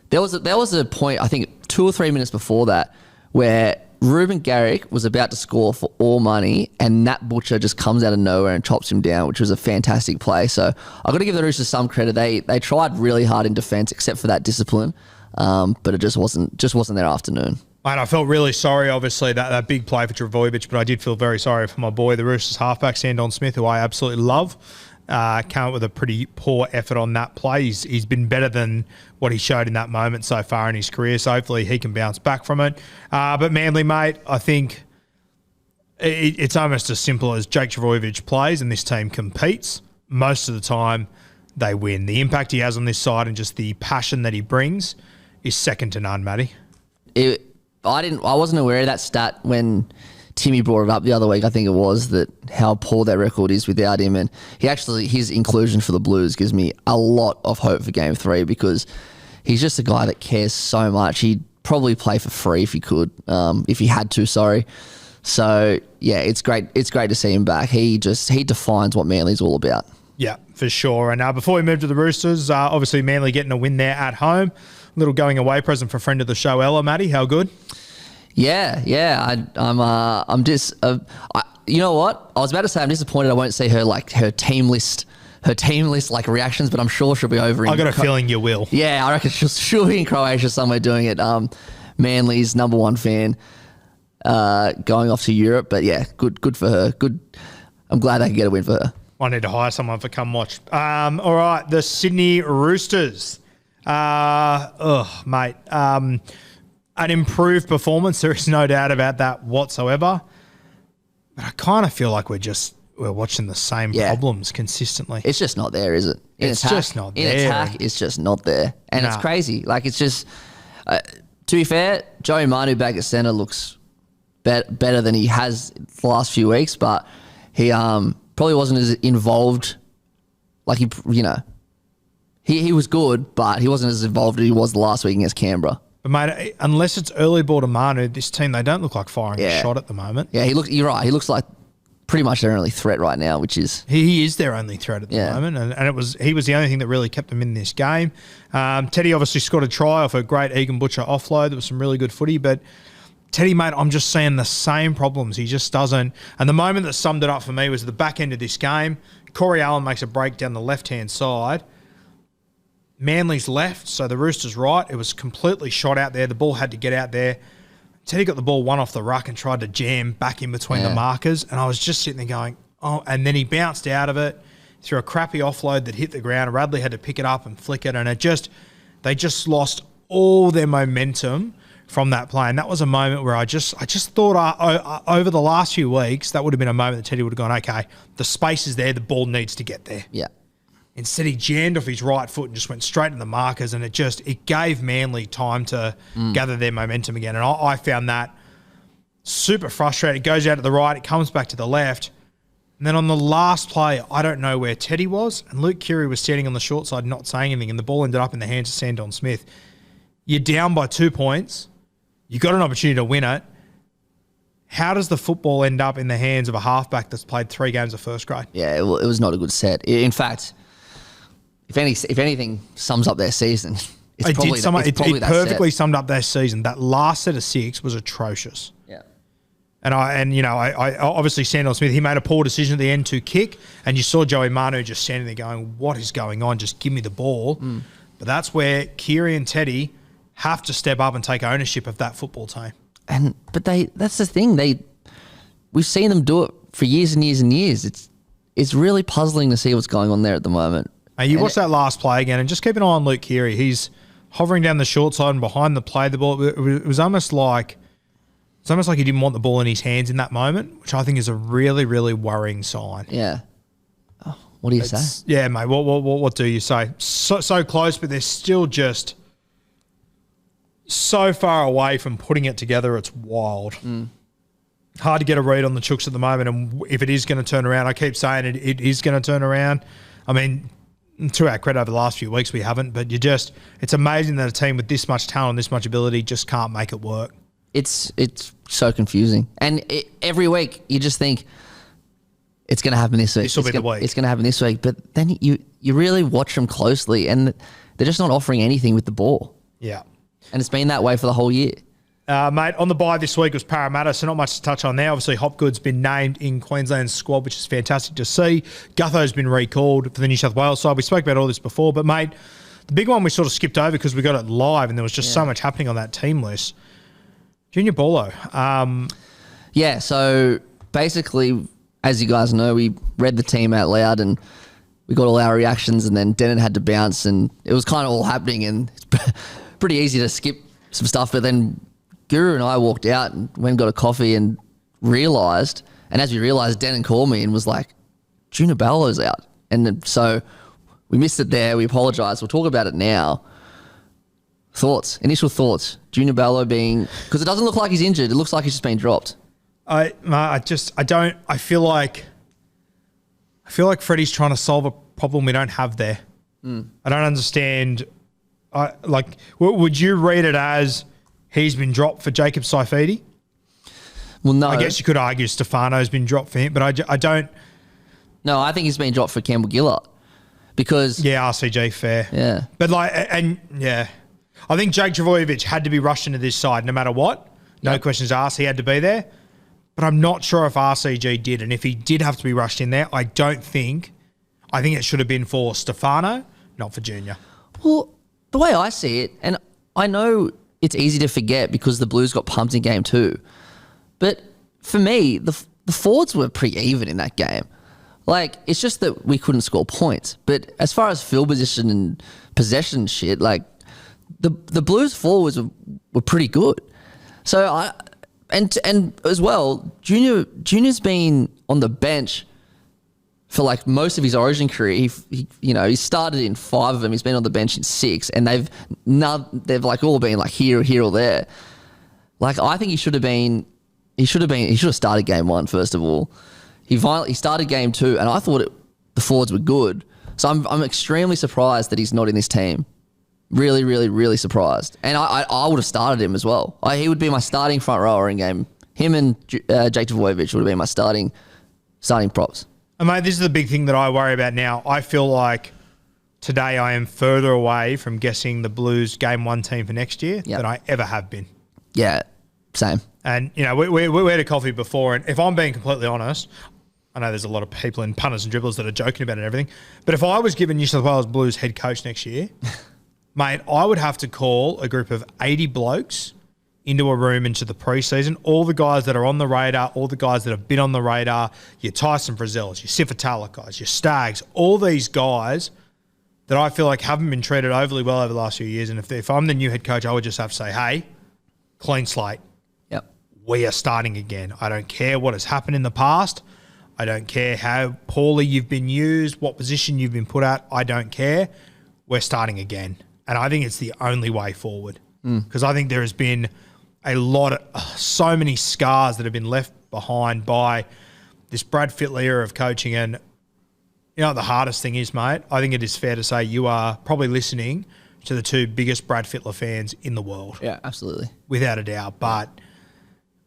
there was a point, I think 2 or 3 minutes before that, where Ruben Garrick was about to score for all money, and Nat Butcher just comes out of nowhere and chops him down, which was a fantastic play. So I've got to give the Roosters some credit. They tried really hard in defence, except for that discipline, but it just wasn't their afternoon. Mate, I felt really sorry, obviously, that big play for Travojevic, but I did feel very sorry for my boy, the Roosters halfback, Sandon Smith, who I absolutely love. Came up with a pretty poor effort on that play. He's been better than what he showed in that moment so far in his career, so hopefully he can bounce back from it. But Manly, mate, I think it's almost as simple as Jake Travojevic plays and this team competes. Most of the time, they win. The impact he has on this side and just the passion that he brings is second to none, Matty. I wasn't aware of that stat when Timmy brought it up the other week. I think it was that how poor their record is without him, and his inclusion for the Blues gives me a lot of hope for Game 3 because he's just a guy that cares so much. He'd probably play for free if he could, if he had to. Sorry. So yeah, it's great. It's great to see him back. He defines what Manly's all about. Yeah, for sure. And before we move to the Roosters, obviously Manly getting a win there at home. A little going away present for friend of the show, Ella. Matty, how good? Yeah. I'm just. You know what? I was about to say I'm disappointed. I won't see her team list like reactions, but I'm sure she'll be over. I got a feeling you will. Yeah, I reckon she'll be in Croatia somewhere doing it. Manly's number one fan, going off to Europe, but yeah, good for her. Good. I'm glad I can get a win for her. I need to hire someone for come watch. All right, the Sydney Roosters. Mate. An improved performance. There is no doubt about that whatsoever. But I kind of feel like we're watching the same problems consistently. It's just not there, is it? It's just not there. In attack, it's just not there. And it's crazy. Like, it's just... to be fair, Joey Manu back at centre looks better than he has the last few weeks, but he probably wasn't as involved. Like, he was good, but he wasn't as involved as he was the last week against Canberra. But, mate, unless it's early ball to Manu, this team, they don't look like firing a shot at the moment. Yeah, you're right. He looks like pretty much their only threat right now, which is... He is their only threat at the moment, and he was the only thing that really kept them in this game. Teddy obviously scored a try off a great Egan Butcher offload. There was some really good footy, but Teddy, mate, I'm just seeing the same problems. He just doesn't... And the moment that summed it up for me was the back end of this game. Corey Allen makes a break down the left-hand side. Manly's left, so the Roosters right. It was completely shot out there. The ball had to get out there. Teddy got the ball one off the ruck and tried to jam back in between the markers, and I was just sitting there going, oh, and then he bounced out of it through a crappy offload that hit the ground. Radley had to pick it up and flick it, and they just lost all their momentum from that play. And that was a moment where I just thought over the last few weeks, that would have been a moment that Teddy would have gone, okay, the space is there, the ball needs to get there. Yeah. Instead, he jammed off his right foot and just went straight to the markers, and it gave Manly time to gather their momentum again. And I found that super frustrating. It goes out to the right, it comes back to the left. And then on the last play, I don't know where Teddy was, and Luke Keary was standing on the short side not saying anything, and the ball ended up in the hands of Sandon Smith. You're down by 2 points. You got an opportunity to win it. How does the football end up in the hands of a halfback that's played 3 games of first grade? Yeah, it was not a good set. In fact... If anything sums up their season, it perfectly summed up their season. That last set of 6 was atrocious. Yeah. And I obviously Sandon Smith, he made a poor decision at the end to kick, and you saw Joey Manu just standing there going, what is going on? Just give me the ball. But that's where Keary and Teddy have to step up and take ownership of that football team. But that's the thing. We've seen them do it for years and years and years. It's really puzzling to see what's going on there at the moment. You watch that last play again and just keep an eye on Luke Keary. He's hovering down the short side and behind the play. The ball, it was almost like he didn't want the ball in his hands in that moment, which I think is a really, really worrying sign. Yeah. Oh, what do you say? Yeah, mate. What do you say? So close, but they're still just so far away from putting it together. It's wild. Hard to get a read on the Chooks at the moment, and if it is going to turn around, I keep saying it is going to turn around. I mean, to our credit, over the last few weeks we haven't, but it's amazing that a team with this much talent, this much ability just can't make it work. It's so confusing. And every week you just think it's going to happen this week. This will be the week. It's going to happen this week. But then you really watch them closely and they're just not offering anything with the ball. Yeah. And it's been that way for the whole year. Mate, on the bye this week was Parramatta, so not much to touch on there. Obviously, Hopgood's been named in Queensland's squad, which is fantastic to see. Gutho's been recalled for the New South Wales side. We spoke about all this before, but, mate, the big one we sort of skipped over because we got it live and there was just so much happening on that team list. Junior Paulo. Yeah, so basically, as you guys know, we read the team out loud and we got all our reactions, and then Denon had to bounce, and it was kind of all happening, and it's pretty easy to skip some stuff, but then Guru and I walked out and went and got a coffee and realised, and as we realised, Denon called me and was like, Junior Paulo's out. And then, so we missed it there. We apologise. We'll talk about it now. Initial thoughts. Junior Paulo being, because it doesn't look like he's injured. It looks like he's just been dropped. I feel like Freddie's trying to solve a problem we don't have there. I don't understand. Would you read it as he's been dropped for Jacob Saifidi? Well, no. I guess you could argue Stefano's been dropped for him, but I don't. No, I think he's been dropped for Campbell Gillard because. Yeah, RCG, fair. Yeah. But I think Jake Travojevic had to be rushed into this side no matter what. No questions asked. He had to be there. But I'm not sure if RCG did. And if he did have to be rushed in there, I think it should have been for Stefano, not for Junior. Well, the way I see it, and I know it's easy to forget because the Blues got pumped in game 2, but for me, the forwards were pretty even in that game. Like, it's just that we couldn't score points. But as far as field position and possession shit, like, the Blues forwards were pretty good. So and as well, Junior's been on the bench for like most of his Origin career. He started in 5 of them. He's been on the bench in 6, and they've like all been like here or there. Like, I think he should have started game 1 first of all. He started game 2, and I thought the forwards were good. So I'm extremely surprised that he's not in this team. Really, really, really surprised. And I would have started him as well. He would be my starting front rower in game. Him and Jake Travojevic would have been my starting props. And mate, this is the big thing that I worry about now. I feel like today I am further away from guessing the Blues game 1 team for next year than I ever have been. Yeah, same. And, we had a coffee before, and if I'm being completely honest, I know there's a lot of people in punters and dribblers that are joking about it and everything, but if I was given New South Wales Blues head coach next year... Mate, I would have to call a group of 80 blokes into a room into the preseason, all the guys that are on the radar, all the guys that have been on the radar, your Tyson Frizzels, your Sifitala guys, your Stags, all these guys that I feel like haven't been treated overly well over the last few years. And if I'm the new head coach, I would just have to say, hey, clean slate. Yep. We are starting again. I don't care what has happened in the past. I don't care how poorly you've been used, what position you've been put at. I don't care. We're starting again. And I think it's the only way forward because I think there has been so many scars that have been left behind by this Brad Fittler era of coaching. And you know what the hardest thing is, mate? I think it is fair to say you are probably listening to the 2 biggest Brad Fittler fans in the world. Yeah, absolutely. Without a doubt. But,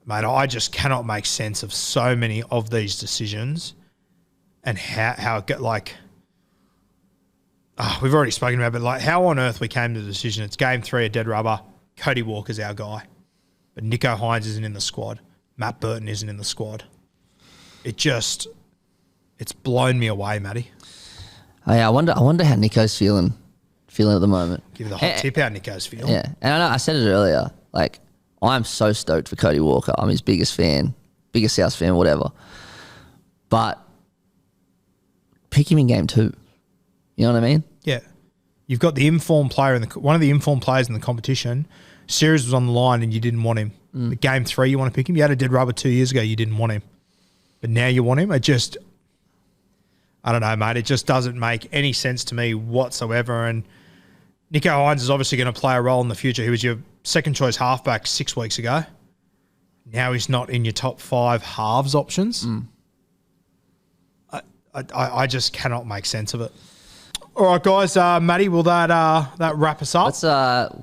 mate, I just cannot make sense of so many of these decisions and how it got like... we've already spoken about it, but like how on earth we came to the decision. It's game 3 of dead rubber. Cody Walker's our guy. But Nico Hines isn't in the squad. Matt Burton isn't in the squad. It's blown me away, Matty. Oh, yeah, I wonder how Nico's feeling at the moment. Give you the hot tip how Nico's feeling. Yeah, and I know I said it earlier. Like, I'm so stoked for Cody Walker. I'm his biggest fan, biggest South fan, whatever. But pick him in game 2. You know what I mean? Yeah. You've got the informed player, one of the informed players in the competition. Series was on the line and you didn't want him. But game 3, you want to pick him. You had a dead rubber 2 years ago, you didn't want him. But now you want him. I don't know, mate. It just doesn't make any sense to me whatsoever. And Nico Hines is obviously going to play a role in the future. He was your second choice halfback 6 weeks ago. Now he's not in your top 5 halves options. I just cannot make sense of it. All right, guys. Matty, will that wrap us up? Let's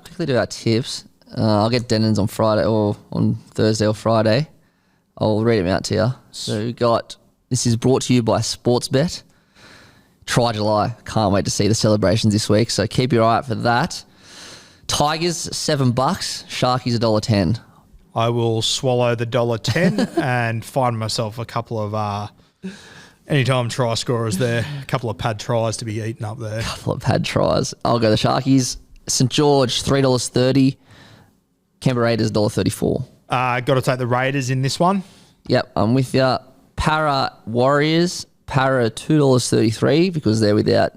quickly do our tips. I'll get Denon's on Friday or on Thursday or Friday. I'll read them out to you. So this is brought to you by Sportsbet. Try July. Can't wait to see the celebrations this week. So keep your eye out for that. Tigers $7. Sharkies $1.10. I will swallow the $1.10 and find myself a couple of anytime try scorers there, a couple of pad tries to be eaten up there. Couple of pad tries. I'll go the Sharkies. St George, $3.30. Canberra Raiders, $1.34. Got to take the Raiders in this one. Yep, I'm with you. Para Warriors, Para $2.33 because they're without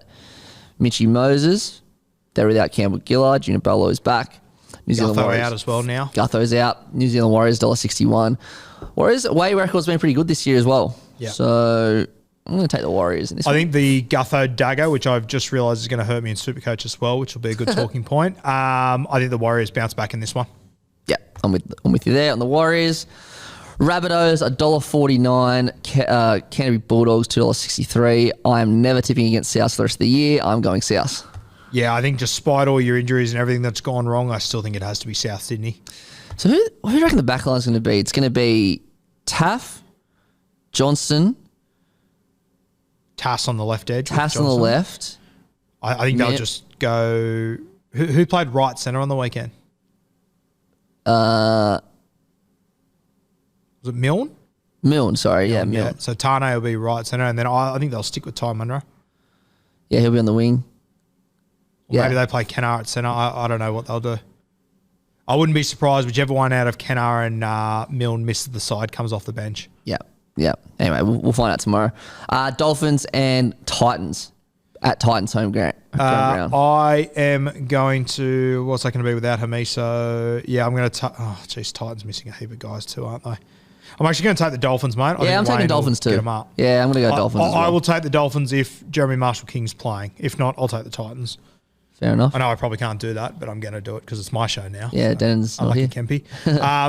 Mitchy Moses. They're without Campbell Gillard. Junior Paulo is back. New Zealand Gutho Warriors out as well now. Gutho's out. New Zealand Warriors, $1.61. Warriors away record's been pretty good this year as well. Yeah. So I'm going to take the Warriors in this one. I think the Gutho dagger, which I've just realised is going to hurt me in Supercoach as well, which will be a good talking point. I think the Warriors bounce back in this one. Yeah, I'm with you there on the Warriors. Rabbitohs, $1.49. Canterbury Bulldogs, $2.63. I am never tipping against South the rest of the year. I'm going South. Yeah, I think despite all your injuries and everything that's gone wrong, I still think it has to be South Sydney. So who do you reckon the back line's going to be? It's going to be Taff, Johnston. Tass on the left edge. Tass on the left. I think they'll just go... Who played right centre on the weekend? Was it Milne? Milne, sorry. Yeah, Milne. Yeah, so Tane will be right centre, and then I think they'll stick with Ty Munro. Yeah, he'll be on the wing. Or maybe they play Kennar at centre. I don't know what they'll do. I wouldn't be surprised whichever one out of Kennar and Milne misses the side comes off the bench. Yeah. Anyway, we'll find out tomorrow. Dolphins and Titans at Titans home ground. I am going to... What's that going to be without Hamiso? Yeah, I'm going to... Titans missing a heap of guys too, aren't they? I'm actually going to take the Dolphins, mate. I'm taking Dolphins too. Get them up. Yeah, I'm going to go Dolphins as well. I will take the Dolphins if Jeremy Marshall-King's playing. If not, I'll take the Titans. Fair enough. I know I probably can't do that, but I'm going to do it because it's my show now. Yeah, Denon's not here. Kempy.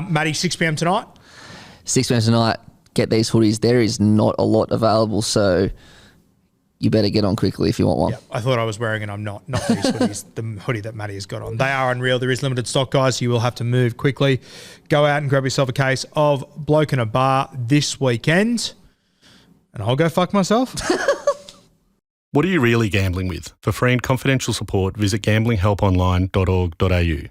Matty, 6 p.m. tonight? 6 p.m. tonight. Get these hoodies. There is not a lot available, so you better get on quickly if you want one. Yeah, I thought I was wearing and I'm not. Not these hoodies, the hoodie that Matty has got on. They are unreal. There is limited stock, guys, so you will have to move quickly. Go out and grab yourself a case of Bloke in a Bar this weekend, and I'll go fuck myself. What are you really gambling with? For free and confidential support, visit gamblinghelponline.org.au.